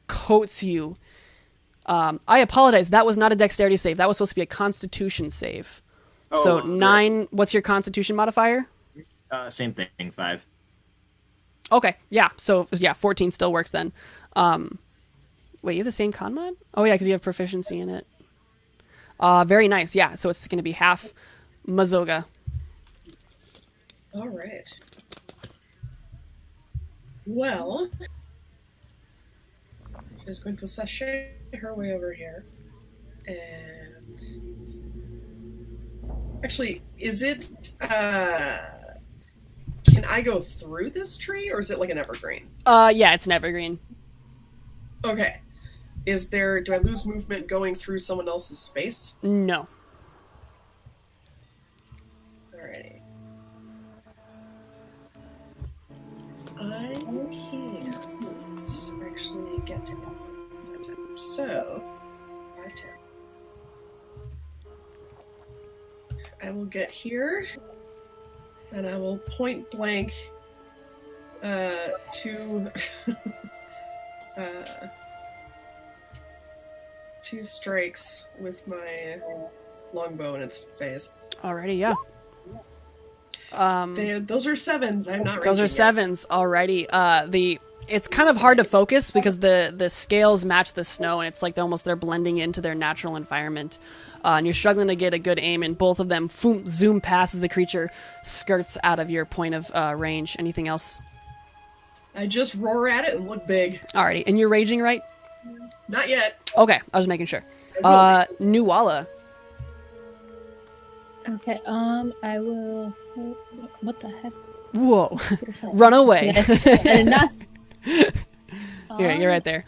coats you. I apologize, that was not a dexterity save. That was supposed to be a constitution save. So 9, what's your constitution modifier? Same thing, 5. Okay, yeah, so yeah, 14 still works then. Wait, you have the same con mod? Oh yeah, because you have proficiency in it. Very nice, yeah, so it's going to be half Mazoga. All right. Well, she's going to sashay her way over here. And actually, is it can I go through this tree, or is it like an evergreen? Yeah, it's an evergreen. Okay. Do I lose movement going through someone else's space? No. Alrighty. I can't actually get to that time. So, 5, 10. I will get here, and I will point blank two two strikes with my longbow in its face. Alrighty, yeah. Those are 7s. I'm not. Those are 7s. Alrighty. it's kind of hard to focus because the scales match the snow, and it's like they're blending into their natural environment. And you're struggling to get a good aim, and both of them zoom past as the creature skirts out of your point of range. Anything else? I just roar at it and look big. Alrighty, and you're raging, right? Not yet. Okay, I was making sure. Nuala. Okay, I will. What the heck? Whoa. Run away. Enough. You're right there.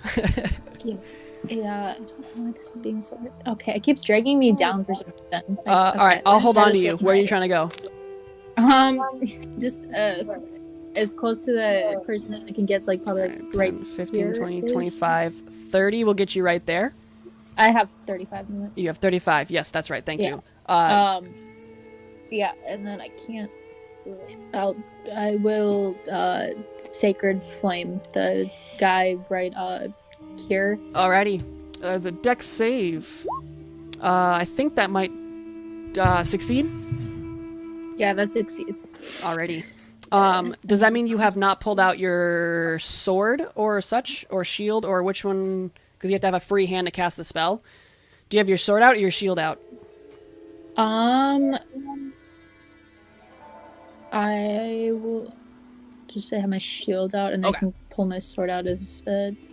Yeah, I don't know why this is being so weird. Okay, it keeps dragging me down for some reason. Okay, alright, I'll hold on to you. Where are you trying to go? Just as close to the person as I can get, like probably like 10, right 15, here 20, 25, 30 will get you right there. I have 35 minutes. You have 35. Yes, that's right. Thank you. Yeah, and then I can't. I will sacred flame the guy right here. Alrighty. As a dex save. I think that might succeed. Yeah, that succeeds. Alrighty. Does that mean you have not pulled out your sword or such, or shield, or which one? Because you have to have a free hand to cast the spell. Do you have your sword out or your shield out? I will just say I have my shield out, and then I can pull my sword out as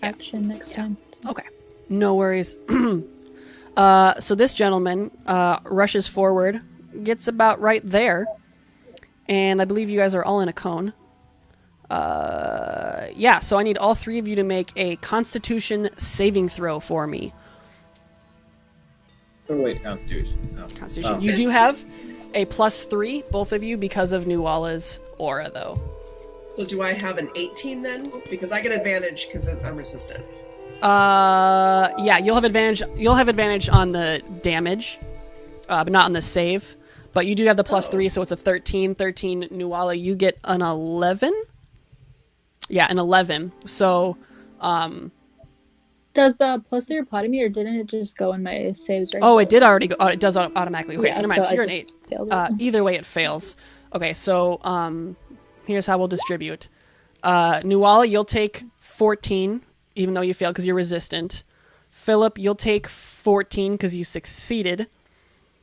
action next time. Okay. No worries. So this gentleman rushes forward, gets about right there, and I believe you guys are all in a cone. Yeah, so I need all three of you to make a Constitution saving throw for me. Oh, wait, Constitution. Oh. Constitution. You do have a +3, both of you, because of Nuala's aura, though. So do I have an 18 then? Because I get advantage because I'm resistant. Yeah, you'll have advantage. You'll have advantage on the damage, but not on the save. But you do have the +3, so it's a 13. 13, Nuala, you get an 11. Yeah, an 11. So, does the +3 apply to me, or didn't it just go in my saves? Right? Oh, it did already go. Oh, it does automatically. Okay, Yeah, so never mind. so So you're I an 8. just Either way, it fails. Okay, so here's how we'll distribute. Nuala, you'll take 14, even though you failed because you're resistant. Phillip, you'll take 14 because you succeeded.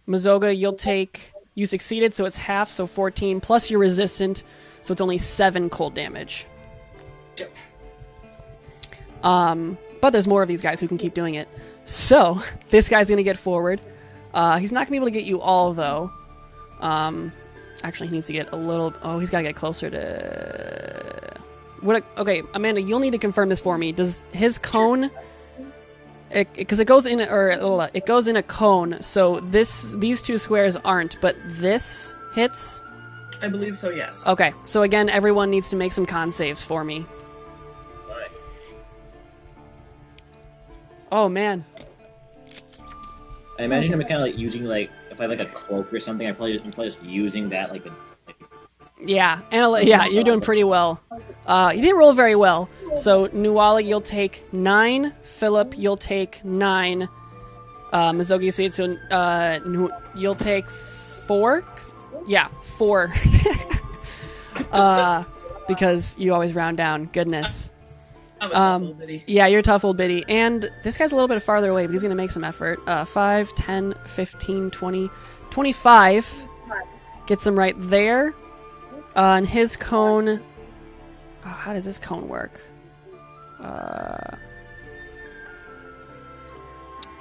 Mazoga, you succeeded, so it's half, so 14, plus you're resistant, so it's only 7 cold damage. But there's more of these guys who can keep doing it. So, this guy's going to get forward. He's not going to be able to get you all, though. Actually, he needs to get a little... Oh, he's got to get closer to... Okay, Amanda, you'll need to confirm this for me. Does his cone... Because it goes in a cone, so these two squares aren't, but this hits? I believe so, yes. Okay, so again, everyone needs to make some con saves for me. Oh, man. I imagine I'm kind of like using if I have a cloak or something, I'm probably just using that Yeah, yeah, you're doing pretty well. You didn't roll very well. So, Nuala, you'll take 9. Phillip, you'll take 9. Mazogi, you see it, so you'll take 4? Yeah, 4. Because you always round down. Goodness. I'm a tough old biddy. Yeah, you're a tough old biddy. And this guy's a little bit farther away, but he's going to make some effort. 5, 10, 15, 20, 25. Gets him right there. And his cone... Oh, how does this cone work?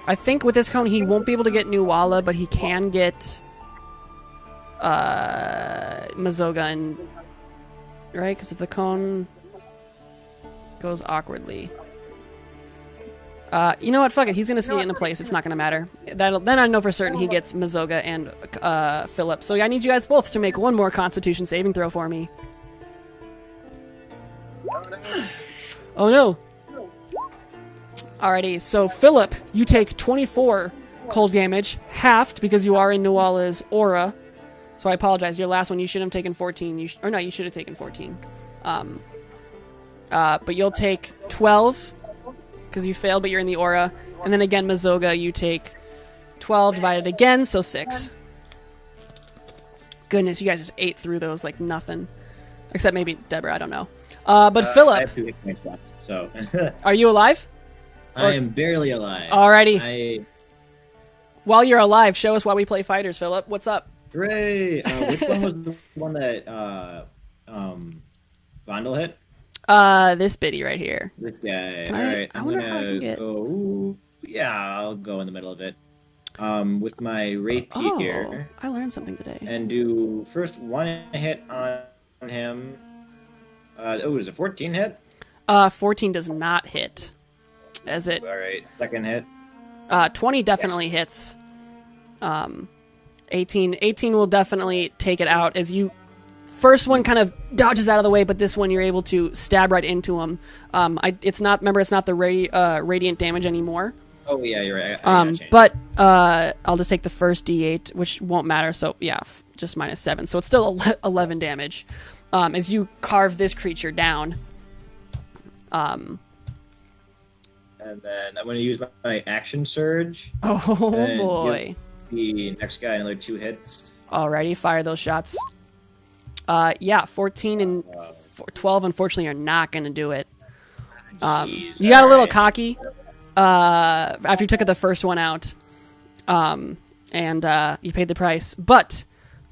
I think with this cone, he won't be able to get Nuala, but he can get Mazoga and... Right? Because if the cone goes awkwardly... you know what? Fuck it. He's going to skate into place. It's not going to matter. Then I know for certain he gets Mazoga and Phillip. So I need you guys both to make one more Constitution saving throw for me. Oh no. Alrighty, so Phillip, you take 24 cold damage, halved because you are in Nuala's aura. So I apologize. Your last one, you should have taken 14. You should have taken 14. But you'll take 12 because you failed, but you're in the aura. And then again, Mazoga, you take 12 divided again, so 6. Goodness, you guys just ate through those like nothing. Except maybe Deborah, I don't know. But I Phillip, have 2 hit points left, so are you alive? I am barely alive. Alrighty. While you're alive, show us why we play fighters, Phillip. What's up? Hooray! Which one was the one that Vondel hit? This biddy right here. This guy. Can All I- right, I I'm wonder how I gonna can get- go. Yeah, I'll go in the middle of it. With my rapier. I learned something today. And do first 1 hit on him. It was a 14 hit. 14 does not hit. As it, All right, second hit. 20 definitely hits. 18 will definitely take it out as you. First one kind of dodges out of the way, but this one you're able to stab right into him. It's not. Remember, it's not the radiant damage anymore. Oh yeah, you're right. I gotta change. But I'll just take the first D8, which won't matter. So yeah, just -7. So it's still 11 damage. As you carve this creature down. And then I'm gonna use my action surge. Oh and boy! give the next guy another 2 hits. Alrighty, fire those shots. Yeah, 14 and 12 unfortunately are not going to do it. Jeez, You got a little alright. cocky after you took the first one out, and you paid the price. But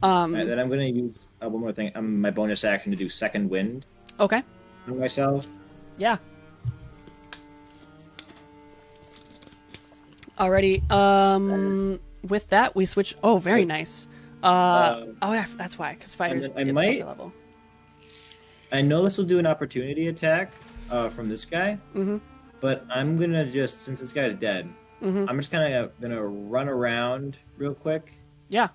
Alright, then I'm gonna use one more thing. My bonus action to do second wind okay, on myself. yeah. Alrighty. With that, we switch. Oh, very nice. Oh yeah, that's why. Because fighters. I it's might- plus the level. I know this will do an opportunity attack from this guy, Mhm. but I'm gonna just, since this guy's dead, Mhm. I'm just kind of gonna run around real quick. Yeah.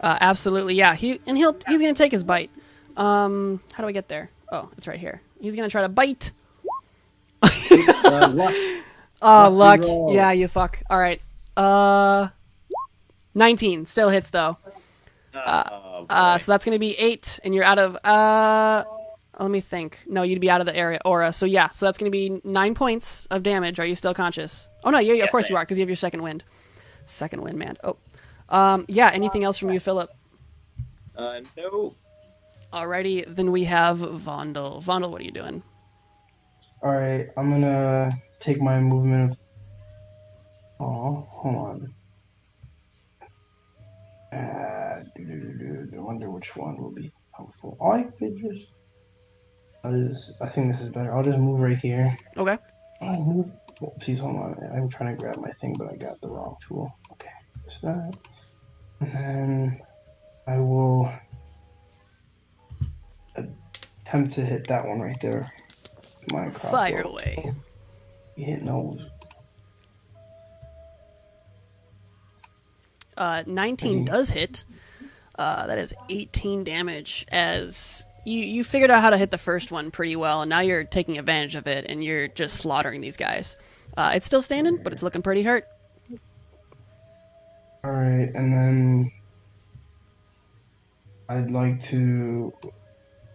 Absolutely, yeah. He's gonna take his bite. How do I get there? Oh, it's right here. He's gonna try to bite. Luck. Oh, luck. Lucky roll. Yeah, you fuck. All right. 19 still hits though. Oh, boy. So that's gonna be 8, and you're out of. Let me think. No, you'd be out of the area aura. So yeah, so that's gonna be 9 points of damage. Are you still conscious? Oh no, yeah, of Yes, course I you are, because you have your second wind. Second wind, man. Oh. Yeah. Anything else from you, Phillip? No. Alrighty, then we have Vondel. Vondel, what are you doing? All right, I'm gonna take my movement of. Oh, hold on. I wonder which one will be helpful. Oh, I could just. I think this is better. I'll just move right here. Okay. I'll move. Oopsies, hold on. I'm trying to grab my thing, but I got the wrong tool. Okay, just that. And then I will attempt to hit that one right there. My crossbow. Fire away. You hit nose. 19 does hit. That is 18 damage. As you figured out how to hit the first one pretty well, and now you're taking advantage of it, and you're just slaughtering these guys. It's still standing, but it's looking pretty hurt. All right, and then I'd like to,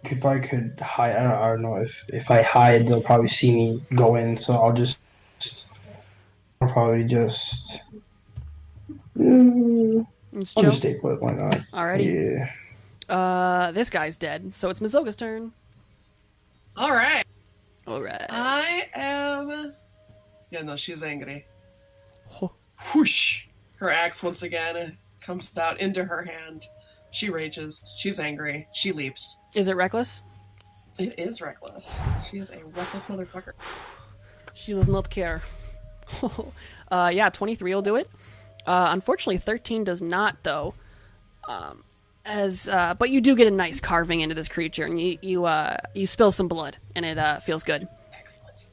if I could hide. I don't know if I hide, they'll probably see me go in. So I'll probably just. It's I'll Joe. just stay put. Why not? Alrighty. Yeah. This guy's dead, so it's Mizoga's turn. All right. Alright. I am. Yeah, no, she's angry. Oh. Whoosh! Her axe once again comes out into her hand. She rages. She's angry. She leaps. Is it reckless? It is reckless. She is a reckless motherfucker. She does not care. Yeah, 23 will do it. Unfortunately, 13 does not, though. But you do get a nice carving into this creature, and you spill some blood, and it feels good. Excellent.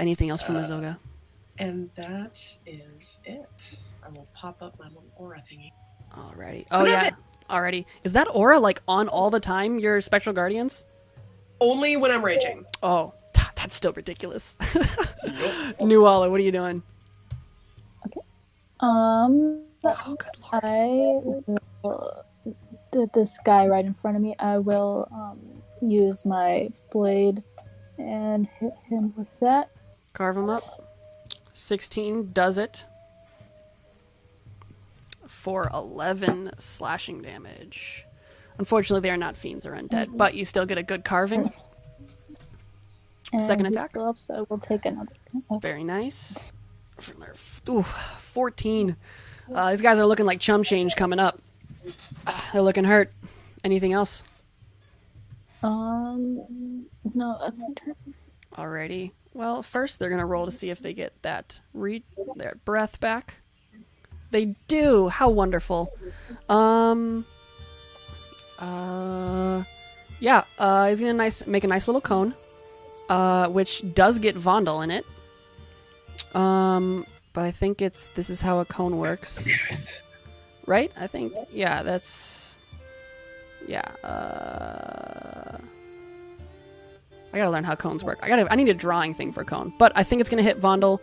Anything else from Mizoga? And that is it. I will pop up my little aura thingy. Alrighty. Oh But that's yeah. it. Alrighty. Is that aura like on all the time? Your spectral guardians? Only when I'm raging. Oh, that's still ridiculous. Nuala, what are you doing? Um, Oh, good lord. I will, this guy right in front of me, I will use my blade and hit him with that. Carve him up. 16 does it. For 11 slashing damage. Unfortunately, they are not fiends or undead, but you still get a good carving. And Second he's attack. still up, so we'll take another. Oh. Very nice. Ooh, 14. These guys are looking like chum change coming up. They're looking hurt. Anything else? No, that's my turn. Alrighty. Well, first they're gonna roll to see if they get that their breath back. They do. How wonderful. Yeah. He's gonna make a nice little cone, which does get Vondel in it. But I think this is how a cone works, right? I think. Yeah. That's. Yeah. I gotta learn how cones work. I need a drawing thing for cone. But I think it's gonna hit Vondel,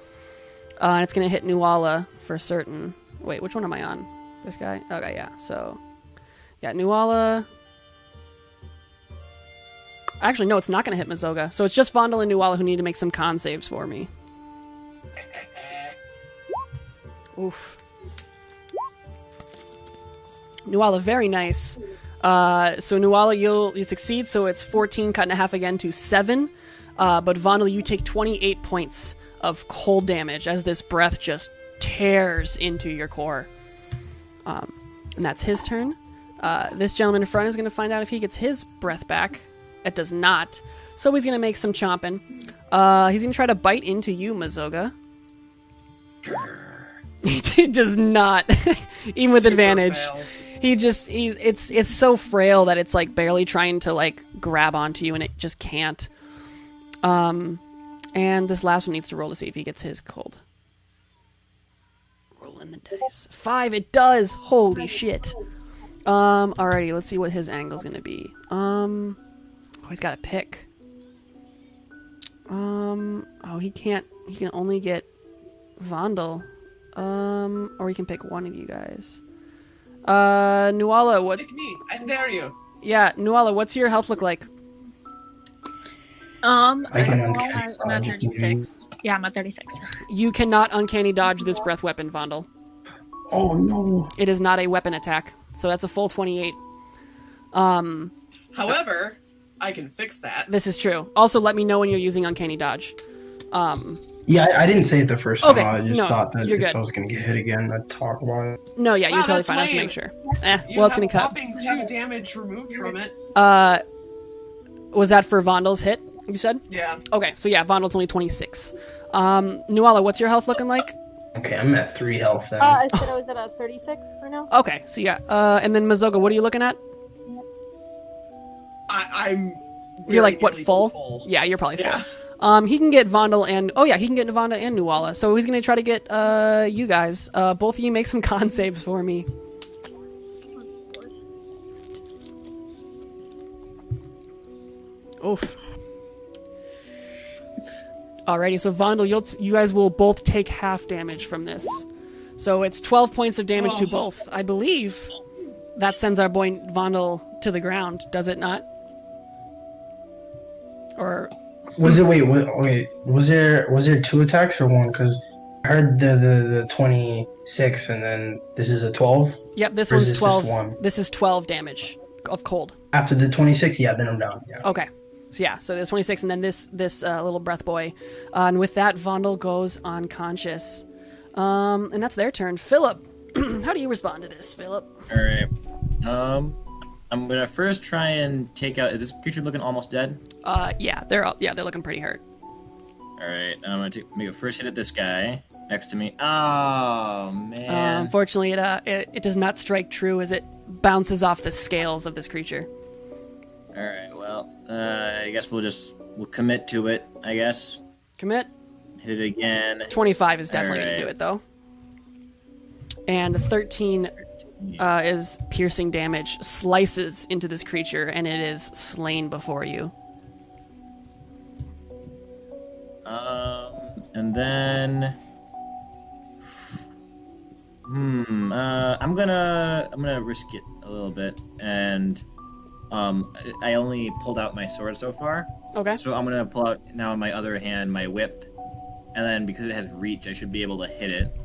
and it's gonna hit Nuala for certain. Wait, which one am I on? This guy? Okay, yeah. So, yeah, Nuala. Actually, no, it's not gonna hit Mazoga. So it's just Vondel and Nuala who need to make some con saves for me. Oof. Nuala, very nice. So Nuala, you succeed, so it's 14 cut in half again to 7. But Vondel, you take 28 points of cold damage as this breath just tears into your core. And that's his turn. This gentleman in front is going to find out if he gets his breath back. It does not. So he's going to make some chomping. He's going to try to bite into you, Mazoga. He does not. Even with Super advantage. fails. It's so frail that it's like barely trying to like grab onto you and it just can't. And this last one needs to roll to see if he gets his cold. Rolling the dice. 5, it does! Holy shit. Alrighty, let's see what his angle's gonna be. Oh, he's got a pick. Oh, he can only get Vondel. Or he can pick one of you guys. Nuala, what? Pick me. I dare you. Yeah, Nuala, what's your health look like? I can I'm uncanny at dodge 36. Yeah, I'm at 36. You cannot uncanny dodge this breath weapon, Vondel. Oh no! It is not a weapon attack, so that's a full 28. However, I can fix that. This is true. Also, let me know when you're using uncanny dodge. Yeah, I didn't say it the first Okay, time. I just no, thought that you're if good. I was gonna get hit again, I'd talk about it. No, yeah, you're Wow, totally that's fine. I was to lame. make sure. You Well, it's have gonna cut. whopping 2 damage removed from it. Was that for Vondel's hit? You said? Yeah. Okay, so yeah, Vondel's only 26. Nuala, what's your health looking like? Okay, I'm at 3 health then. I said I was at a 36 for now. Okay, so yeah, and then Mazoga, what are you looking at? I'm. You're like, very what, nearly full? Yeah, you're probably Yeah. full. He can get Vondel and... Oh, yeah, he can get Vondel and Nuala. So he's going to try to get you guys. Both of you make some con saves for me. Oof. Alrighty, so Vondel, you guys will both take half damage from this. So it's 12 points of damage to both. I believe that sends our boy Vondel to the ground, does it not? Or... Was it wait? Was there 2 attacks or 1? Because I heard the 26 and then this is a 12. Yep, this Or is one's this just 12. one? This is 12 damage of cold. After the 26, yeah, then I'm down. Yeah. Okay. So yeah, so there's 26 and then this little breath boy. And with that, Vondel goes unconscious. And that's their turn. Phillip, how do you respond to this, Phillip? All right. I'm gonna first try and take out. Is this creature looking almost dead? Yeah, they're looking pretty hurt. All right. I'm gonna make a first hit at this guy next to me. Oh man. Unfortunately, it does not strike true as it bounces off the scales of this creature. All right. Well, I guess we'll commit to it. I guess. Commit. Hit it again. 25 is definitely going to Alright. do it, though. And 13 is piercing damage, slices into this creature, and it is slain before you. And then. I'm gonna risk it a little bit, and I only pulled out my sword so far. Okay. So I'm gonna pull out now in my other hand my whip, and then because it has reach, I should be able to hit it.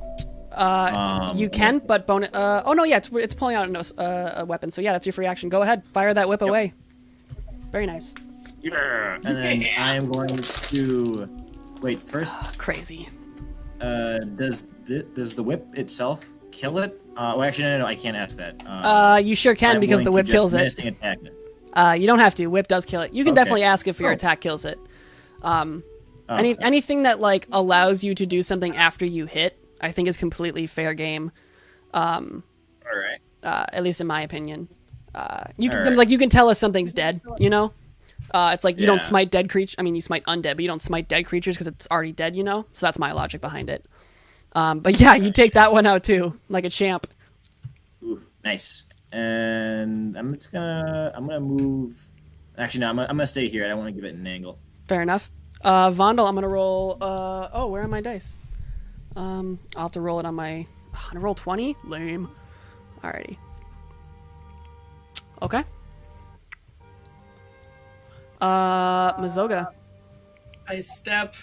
You can, but bonus. Oh no, yeah, it's pulling out a weapon. So yeah, that's your free action. Go ahead, fire that whip away. Very nice. Yeah. And then I am going to wait first. Crazy. Does the whip itself kill it? Well, actually, no, I can't ask that. You sure can because the whip kills it. Attack it. You don't have to. Whip does kill it. You can definitely ask if your attack kills it. Anything that like allows you to do something after you hit, I think is completely fair game. All right. At least in my opinion. You can tell us something's dead. You know. It's like you don't smite dead creatures. I mean, you smite undead, but you don't smite dead creatures because it's already dead. You know. So that's my logic behind it. But yeah, you take that one out too, like a champ. Ooh, nice. And I'm gonna move. Actually, no, I'm gonna stay here. I don't want to give it an angle. Fair enough. Vondel, I'm gonna roll. Oh, where are my dice? I'll have to roll it on my. I'm gonna roll 20. Lame. Alrighty. Okay. Mazoga. I step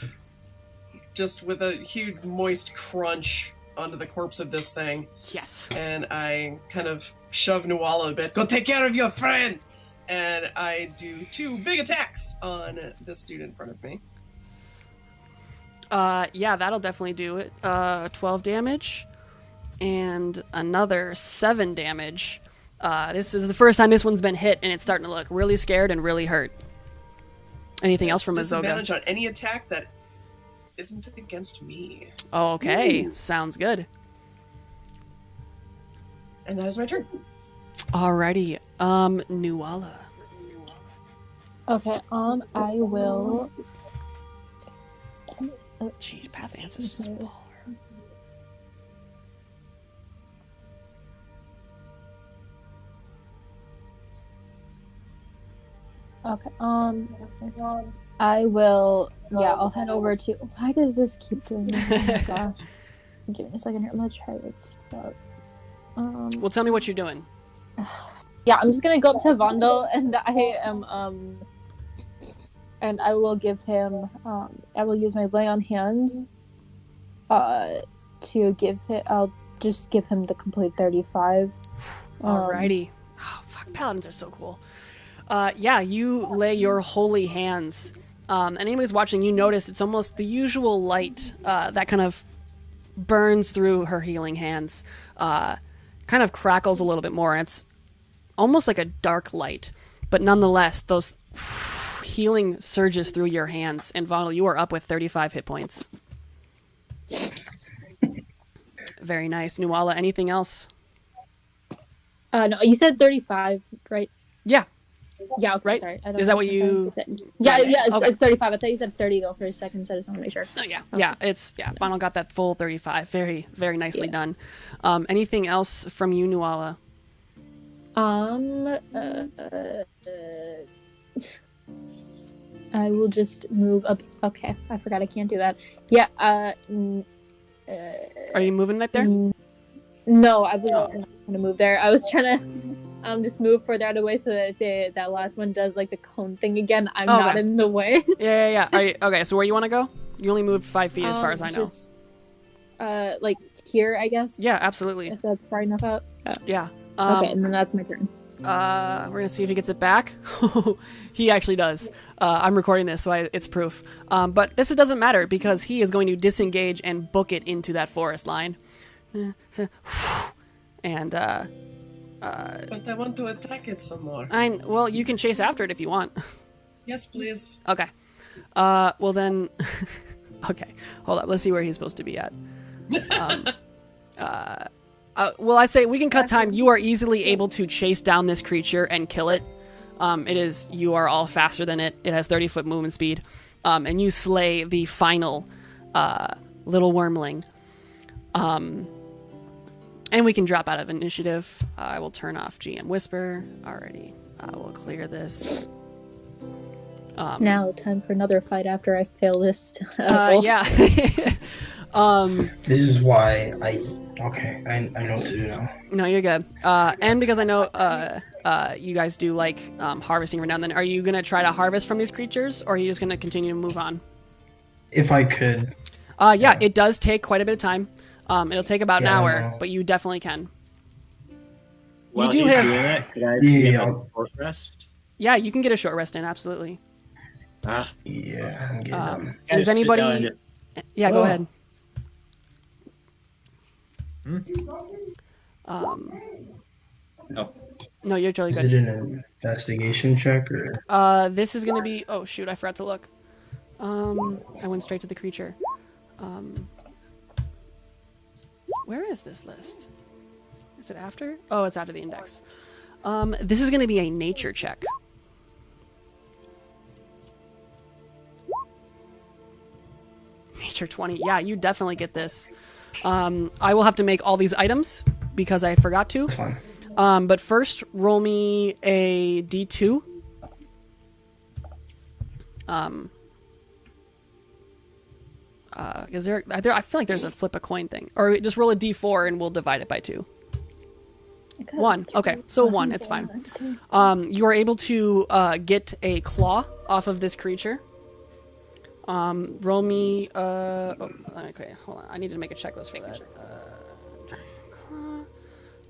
just with a huge moist crunch onto the corpse of this thing. Yes. And I kind of shove Nuala a bit. Go take care of your friend! And I do 2 big attacks on this dude in front of me. Yeah, that'll definitely do it. 12 damage. And another 7 damage. This is the first time this one's been hit, and it's starting to look really scared and really hurt. Anything else from Mazoga? Disadvantage on any attack that isn't against me. Okay, sounds good. And that is my turn. Alrighty, Nuala. Okay, I will. Jeez, Path Ancestors is baller. Okay, I will. Yeah, I'll head over to. Why does this keep doing this? Oh my gosh! Give me a second here. I'm gonna try this out. Well, tell me what you're doing. Yeah, I'm just gonna go up to Vondel, and I am and I will give him. I will use my lay on hands. To give him. I'll just give him the complete 35. Alrighty. Oh fuck, paladins are so cool. Yeah, you lay your holy hands. And anybody's watching, you notice it's almost the usual light that kind of burns through her healing hands. Kind of crackles a little bit more, and it's almost like a dark light. But nonetheless, those healing surges through your hands. And Vondel, you are up with 35 hit points. Very nice. Nuala, anything else? No, you said 35, right? Yeah. Yeah, okay, right? Sorry. Is that what you... Yeah, it's, okay. it's 35. I thought you said 30, though, for a second, so I just want to make sure. Oh, yeah. Okay. Yeah, Vondel got that full 35. Very, very nicely done. Anything else from you, Nuala? I will just move up. Okay, I forgot I can't do that. Yeah, Are you moving right there? No, I was not going to move there. I was trying to just move further out of the way so that if that last one does like the cone thing again, I'm not in the way. Yeah. Okay, so where you want to go? You only moved 5 feet as far as I know. Just, like here, I guess. Yeah, absolutely. If that's far enough out. Yeah. Okay, and then that's my turn. We're gonna see if he gets it back. He actually does. I'm recording this, so it's proof. But this doesn't matter because he is going to disengage and book it into that forest line. And But I want to attack it some more. well, you can chase after it if you want. Yes, please. Okay. Well then. Okay. Hold up. Let's see where he's supposed to be at. Well, I say we can cut time. You are easily able to chase down this creature and kill it. You are all faster than it. It has 30-foot movement speed. And you slay the final little wormling. And we can drop out of initiative. I will turn off GM Whisper. Alrighty. I will clear this. Now, time for another fight after I fail this. Yeah. This is why I know what to do now. No, you're good. And because I know you guys do like harvesting every now and then, are you going to try to harvest from these creatures, or are you just going to continue to move on? If I could. Yeah, it does take quite a bit of time. It'll take about an Yeah, I hour, know. but you definitely can. While do he's have- doing that, could I Yeah, get I'll- a short rest? Yeah, you can get a short rest in, absolutely. Ah, Yeah, I'm getting And is Kinda sit down and anybody? just- Yeah, go Oh. ahead. Hmm? Oh, No, you're totally Is good. it an investigation check or? This is gonna be. Oh shoot, I forgot to look. I went straight to the creature. Where is this list? Is it after? Oh, it's after the index. This is gonna be a nature check. Nature 20. Yeah, you definitely get this. I will have to make all these items because I forgot to. That's fine. But first, roll me a d2. Is there? I feel like there's a flip a coin thing, or just roll a d4 and we'll divide it by 2. One. Okay, so 1. It's fine. You are able to get a claw off of this creature. Roll me. Okay, hold on. I need to make a checklist for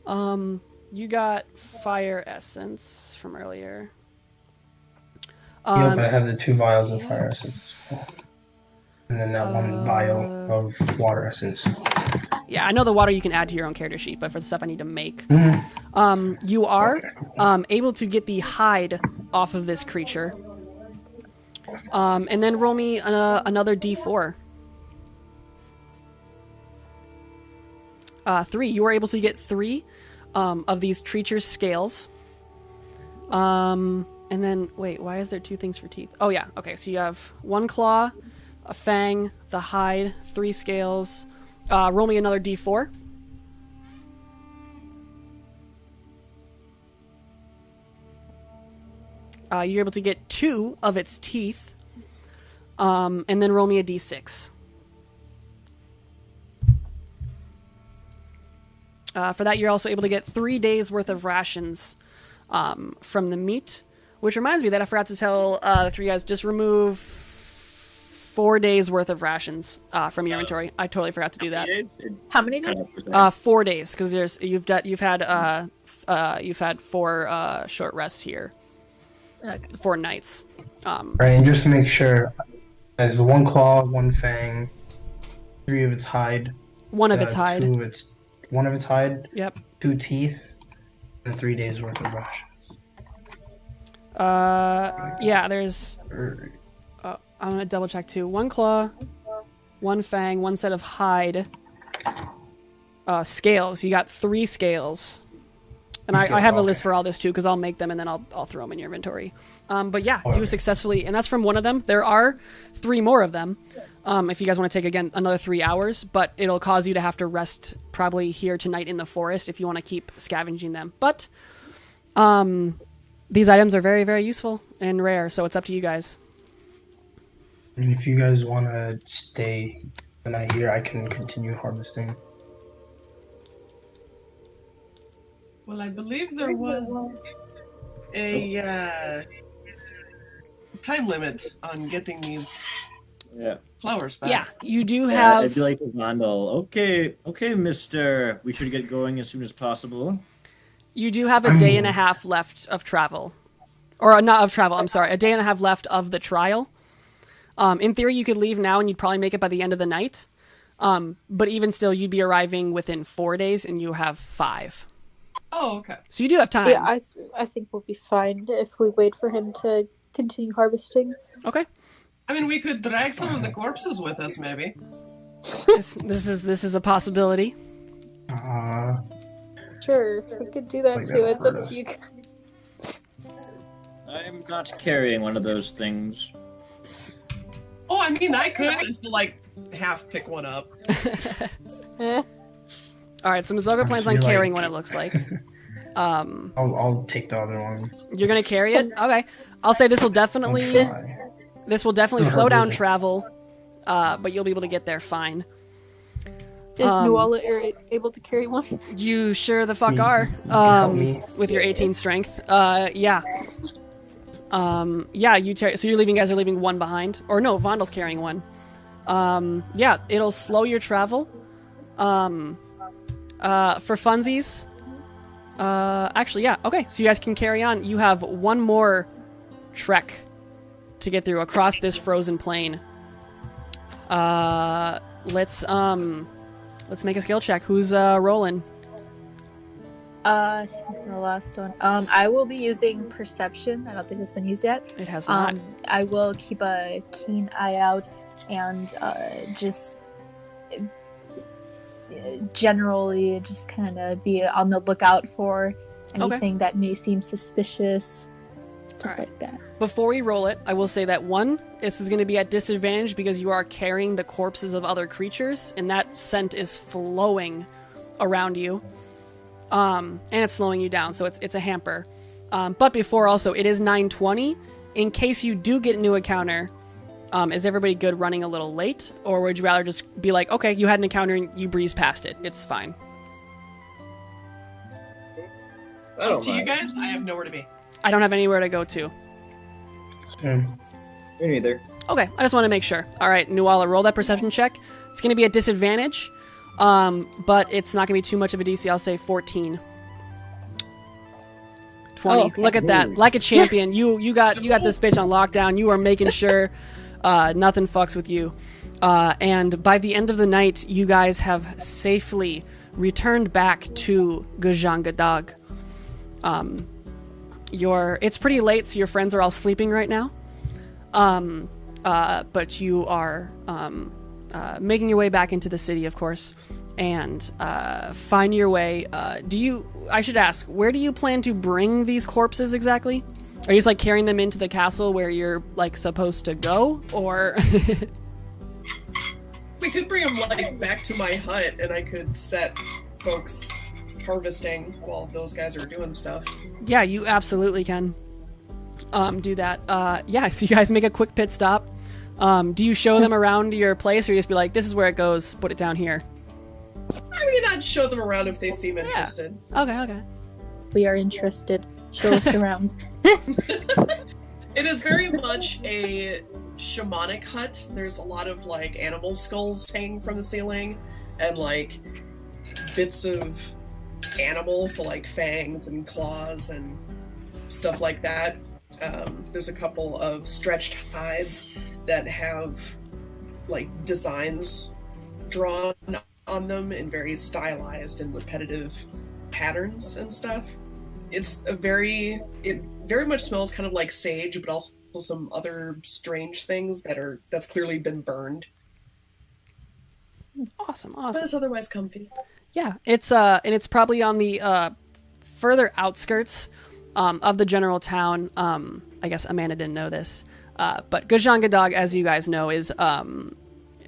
that. You got fire essence from earlier. Yep, I have the 2 vials of fire essence as well. And then that 1 vial of water essence. Yeah, I know the water you can add to your own character sheet, but for the stuff I need to make, Mhm. you are Okay, cool. able to get the hide off of this creature. And then roll me another d4. 3. You are able to get 3 of these creatures' scales. And then, wait, why is there 2 things for teeth? Oh, yeah. Okay, so you have 1 claw, a fang, the hide, 3 scales. Roll me another d4. You're able to get 2 of its teeth. And then roll me a d6. For that, you're also able to get 3 days worth of rations from the meat. Which reminds me that I forgot to tell the 3 guys, just remove 4 days worth of rations from your inventory. I totally forgot to do that. How many days? 4 days, because you've had 4 short rests here. Okay. 4 nights. Right, and just to make sure, there's 1 claw, 1 fang, 3 of its hide. 1 of its hide. 1 of its hide. Yep. 2 teeth, and 3 days worth of rations. Yeah, there's... I'm gonna double check too. 1 claw, 1 fang, 1 set of hide. Scales. You got 3 scales. And I have a list for all this too, because I'll make them and then I'll throw them in your inventory. But yeah, you successfully, and that's from 1 of them. There are 3 more of them. If you guys want to take again another 3 hours, but it'll cause you to have to rest probably here tonight in the forest if you want to keep scavenging them. But these items are very, very useful and rare, so it's up to you guys. And if you guys want to stay the night here, I can continue harvesting. Well, I believe there was a time limit on getting these yeah. flowers back. Yeah, you do Yeah, have... I'd be like Vondel. Okay, mister. We should get going as soon as possible. You do have a day and a half left of travel. Or not of travel, I'm sorry. A day and a half left of the trial. In theory, you could leave now and you'd probably make it by the end of the night. But even still, you'd be arriving within 4 days and you have 5. Oh, okay. So you do have time. Yeah, I think we'll be fine if we wait for him to continue harvesting. Okay. I mean, we could drag some of the corpses with us, maybe. This is a possibility. Sure, we could do that Like too. that It's up hurt to you. I'm not carrying one of those things. Oh, I mean, I could, like, half pick one up. All right, so Mazoga plans on Actually, like- carrying one, it looks like. I'll take the other one. You're going to carry it? Okay. I'll say this will definitely slow down travel, but you'll be able to get there fine. Is Nuala able to carry one? You sure the fuck are. help me. With your 18 strength. Yeah. Yeah, so you guys are leaving 1 behind. Or no, Vondel's carrying 1. Yeah, it'll slow your travel. For funsies, actually, yeah, okay, so you guys can carry on. You have one more trek to get through across this frozen plain. Let's make a skill check. Who's rolling? The last one. I will be using perception. I don't think it's been used yet. It has not. I will keep a keen eye out and just generally just kind of be on the lookout for anything that may seem suspicious. Stuff like that. Before we roll it, I will say that one, this is going to be at disadvantage because you are carrying the corpses of other creatures, and that scent is flowing around you. And it's slowing you down, so it's a hamper. But before also, it is 9:20. In case you do get into a encounter, is everybody good running a little late? Or would you rather just be like, okay, you had an encounter and you breeze past it. It's fine. Up to you guys, I have nowhere to be. I don't have anywhere to go to. Same. Me neither. Okay, I just want to make sure. All right, Nuala, roll that perception check. It's going to be at disadvantage, but it's not going to be too much of a DC. I'll say 14. 20. Oh, okay. Look at that. Like a champion. You got this bitch on lockdown. You are making sure nothing fucks with you. And by the end of the night, you guys have safely returned back to Gudjan Gedag. It's pretty late, so your friends are all sleeping right now. But you are making your way back into the city, of course, and find your way. I should ask, where do you plan to bring these corpses exactly? Are you just like carrying them into the castle where you're like supposed to go, or? We could bring them like back to my hut, and I could set folks harvesting while those guys are doing stuff. Yeah, you absolutely can do that. Yeah, so you guys make a quick pit stop. Do you show them around your place, or you just be like, this is where it goes, put it down here? I mean, I'd show them around if they seem interested. Okay. We are interested. Show us around. It is very much a shamanic hut. There's a lot of like animal skulls hanging from the ceiling, and like bits of animals, so like fangs and claws and stuff like that. There's a couple of stretched hides that have like designs drawn on them in very stylized and repetitive patterns and stuff. It very much smells kind of like sage, but also some other strange things that's clearly been burned. Awesome. But it's otherwise comfy. Yeah, and it's probably on the further outskirts of the general town. I guess Amanda didn't know this, but Gudjan Gedag, as you guys know, is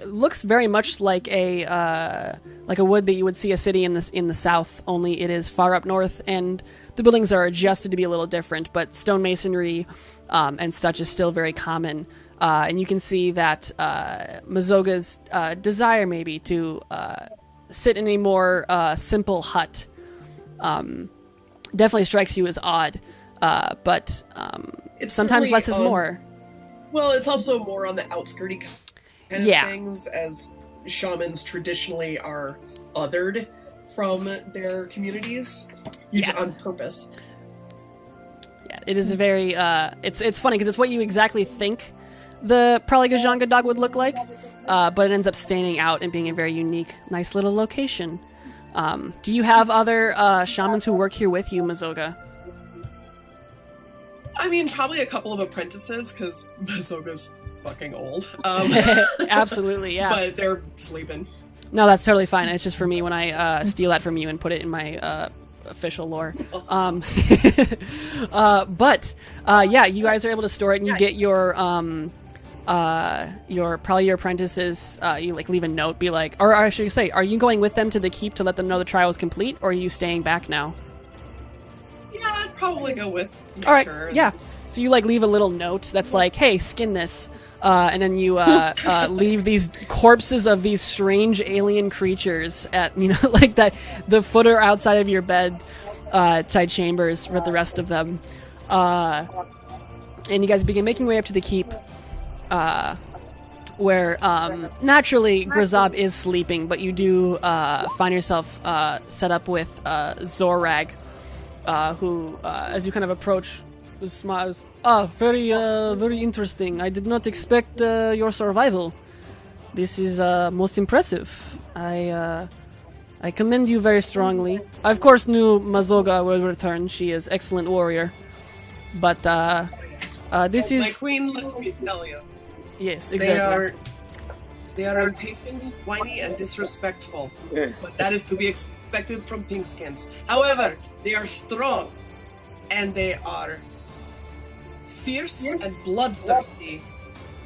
looks very much like a wood that you would see a city in the south. Only it is far up north, and the buildings are adjusted to be a little different. But stonemasonry and such is still very common. And you can see that Mazoga's desire maybe to sit in a more simple hut definitely strikes you as odd, but It's sometimes certainly less is more. Well, it's also more on the outskirty kind of things, as shamans traditionally are othered from their communities, usually on purpose. Yeah, it is a very it's funny because it's what you exactly think the probably Gudjan Gedag would look like, but it ends up standing out and being a very unique, nice little location. Do you have other shamans who work here with you, Mazoga? I mean, probably a couple of apprentices, because Mazoga's fucking old. Absolutely, yeah. But they're sleeping. No, that's totally fine. It's just for me when I steal that from you and put it in my official lore. But yeah, you guys are able to store it, and you get your apprentices. You like leave a note, be like, or I should say, are you going with them to the keep to let them know the trial is complete, or are you staying back now? Yeah, I'd probably go with. All right, yeah. So you like leave a little note that's like, hey, skin this. And then you leave these corpses of these strange alien creatures at, like that, the footer outside of your bed type chambers for the rest of them. And you guys begin making your way up to the keep. where naturally Grazab is sleeping, but you do find yourself set up with Zorag, who, as you kind of approach, smiles. Very interesting. I did not expect your survival. This is most impressive. I commend you very strongly. I, of course, knew Mazoga will return. She is excellent warrior. But this is... My queen, let me tell you. Yes, exactly. They are impatient, whiny, and disrespectful. But that is to be expected from pinkskins. However, they are strong. And they are fierce and bloodthirsty.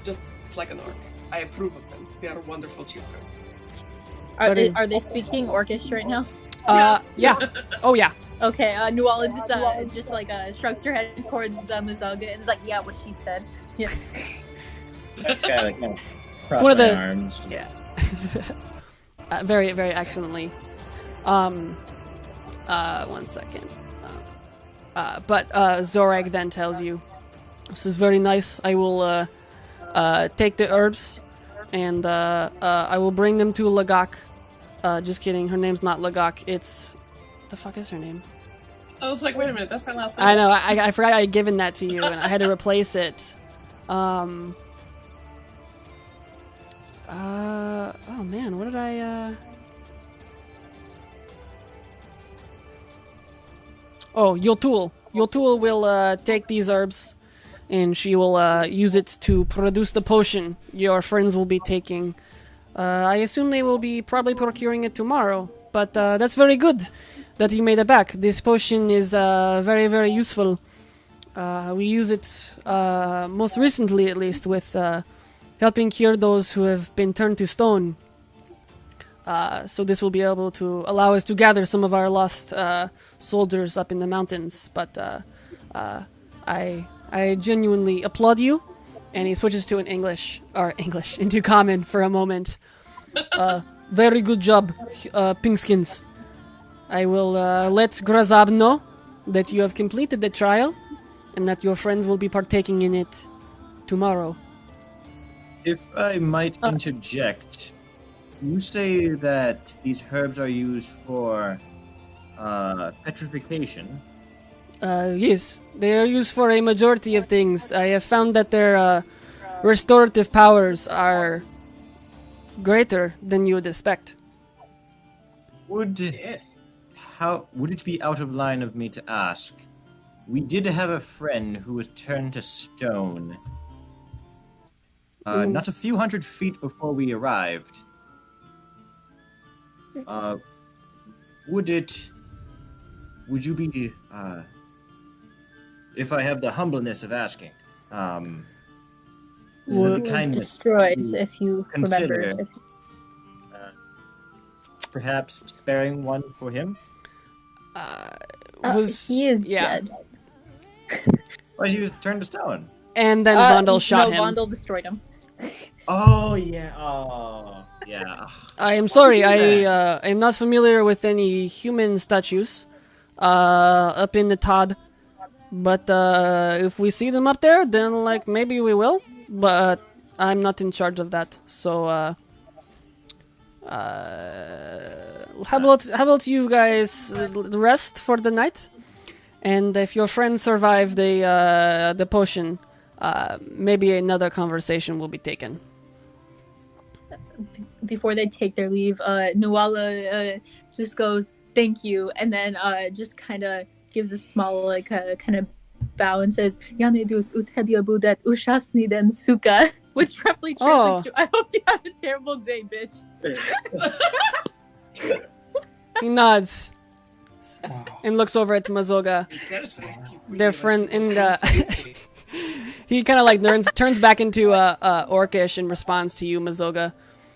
Just like an orc. I approve of them. They are wonderful children. Are they speaking Orcish right now? Yeah. Oh, yeah. Okay, Nuala just like shrugs her head towards Mazoga and is like, yeah, what she said. Yeah. Cross one of my the- arms. Yeah. Very, very excellently. 1 second. But Zorag then tells you, this is very nice. I will take the herbs and I will bring them to Lagak. Just kidding. Her name's not Lagak. It's... the fuck is her name? I was like, wait a minute, that's my last name. I know. I forgot I had given that to you, and I had to replace it. Oh man, what did I? Oh, Yotul. Yotul will take these herbs, and she will use it to produce the potion your friends will be taking. I assume they will be probably procuring it tomorrow, but that's very good that you made it back. This potion is very, very useful. We use it most recently, at least, with helping cure those who have been turned to stone. So this will be able to allow us to gather some of our lost soldiers up in the mountains. But I genuinely applaud you. And he switches to into common for a moment. Very good job, Pinkskins. I will let Grazab know that you have completed the trial and that your friends will be partaking in it tomorrow. If I might interject, you say that these herbs are used for petrification. Yes, they are used for a majority of things. I have found that their restorative powers are greater than you would expect. Would it be out of line of me to ask? We did have a friend who was turned to stone. Not a few hundred feet before we arrived. Would you be, if I have the humbleness of asking, It was destroyed, if you remember. Perhaps sparing one for him? He is dead. Well, he was turned to stone. And then Vondel shot him. No, Vondel destroyed him. Oh, yeah. Oh, yeah. I am sorry, I am not familiar with any human statues up in the Todd. But if we see them up there, then like maybe we will. But I'm not in charge of that. So how about you guys rest for the night? And if your friends survive the potion, maybe another conversation will be taken. Before they take their leave, Nuala just goes, "Thank you," and then just kind of gives a small kind of bow and says, "Yanedus utebia budet ushasni den suka," which roughly translates to, "I hope you have a terrible day, bitch." He nods and looks over at Mazoga, their friend, and he kind of like turns back into Orcish and responds to you, Mazoga.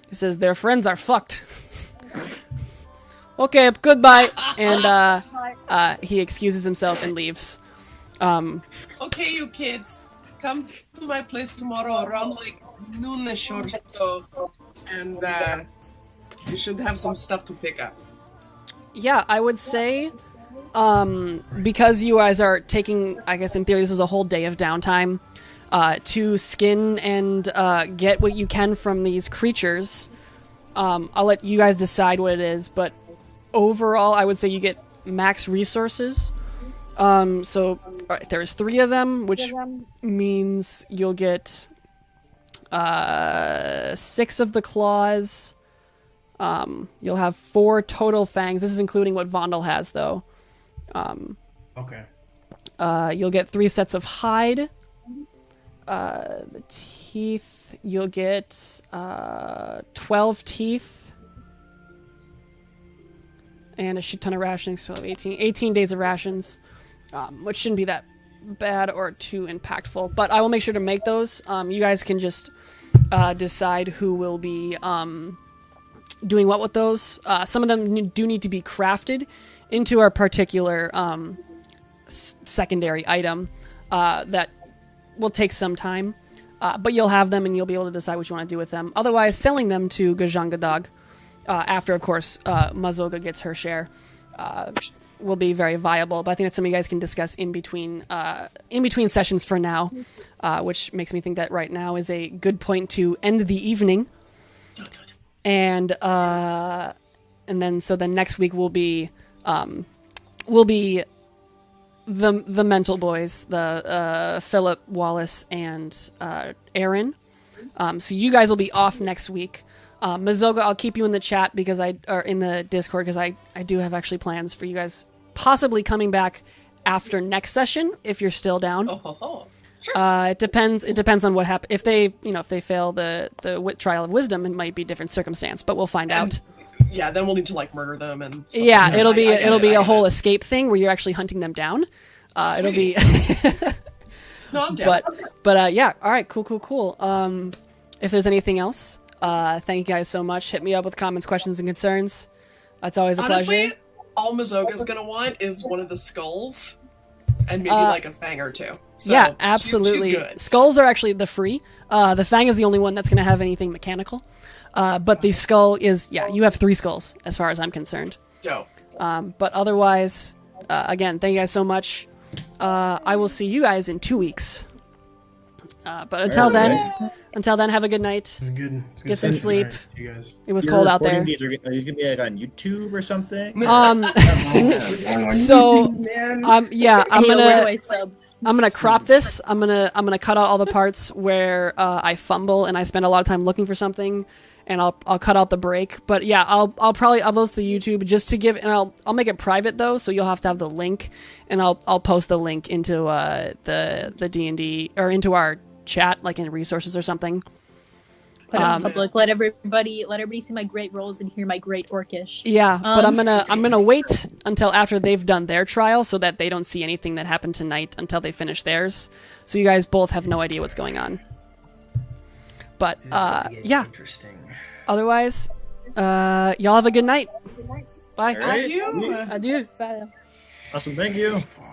He says, "Their friends are fucked." Okay, goodbye, and he excuses himself and leaves. Okay, you kids, come to my place tomorrow around like noonish or so, and you should have some stuff to pick up. Yeah, I would say, because you guys are taking, I guess in theory this is a whole day of downtime, to skin and get what you can from these creatures. I'll let you guys decide what it is, but overall, I would say you get max resources. So there's 3 of them, which means you'll get 6 of the claws. You'll have 4 total fangs. This is including what Vondel has, though. Okay. You'll get 3 sets of hide. The teeth, you'll get 12 teeth. And a shit ton of rationing, so 18 days of rations, which shouldn't be that bad or too impactful. But I will make sure to make those. You guys can just decide who will be doing what with those. Some of them do need to be crafted into our particular secondary item that will take some time. But you'll have them and you'll be able to decide what you want to do with them. Otherwise, selling them to Gudjan Gedag, after, of course, Mazoga gets her share, will be very viable. But I think that's something you guys can discuss in between sessions for now, which makes me think that right now is a good point to end the evening. And then next week will be the mental boys, the Phillip, Wallace, and Aaron. So you guys will be off next week. Mazoga, I'll keep you in the chat or in the Discord because I do have actually plans for you guys possibly coming back after next session if you're still down. Sure. It depends on what happens. If they fail the trial of wisdom, it might be a different circumstance, but we'll find out. Yeah, then we'll need to murder them and stuff. Yeah, like it'll be a whole escape thing where you're actually hunting them down. It'll be No, I'm down. But yeah, all right, cool. If there's anything else, thank you guys so much. Hit me up with comments, questions, and concerns. That's always a Honestly, pleasure. all Mazoga's gonna want is one of the skulls and maybe like a fang or 2. So yeah, absolutely. She's good. Skulls are actually the free. The fang is the only one that's going to have anything mechanical. But the skull is, you have 3 skulls as far as I'm concerned. Dope. But otherwise, again, thank you guys so much. I will see you guys in 2 weeks. But until then, have a good night. It's good. Get some sleep. Right, you guys. It was cold out there. Are these going to be like on YouTube or something? So, I'm Where do I sub? gonna crop this. I'm gonna cut out all the parts where I fumble and I spend a lot of time looking for something, and I'll cut out the break. But yeah, I'll probably upload to YouTube just to give, and I'll make it private though, so you'll have to have the link, and I'll post the link into the D&D or into our chat, like in resources or something. Put it on public. Let everybody see my great rolls and hear my great orcish. Yeah, but I'm gonna wait until after they've done their trial so that they don't see anything that happened tonight until they finish theirs. So you guys both have no idea what's going on. But yeah. Interesting. Otherwise, y'all have a good night. Bye. All right. Adieu. Adieu. Bye. Awesome, thank you. Fuck.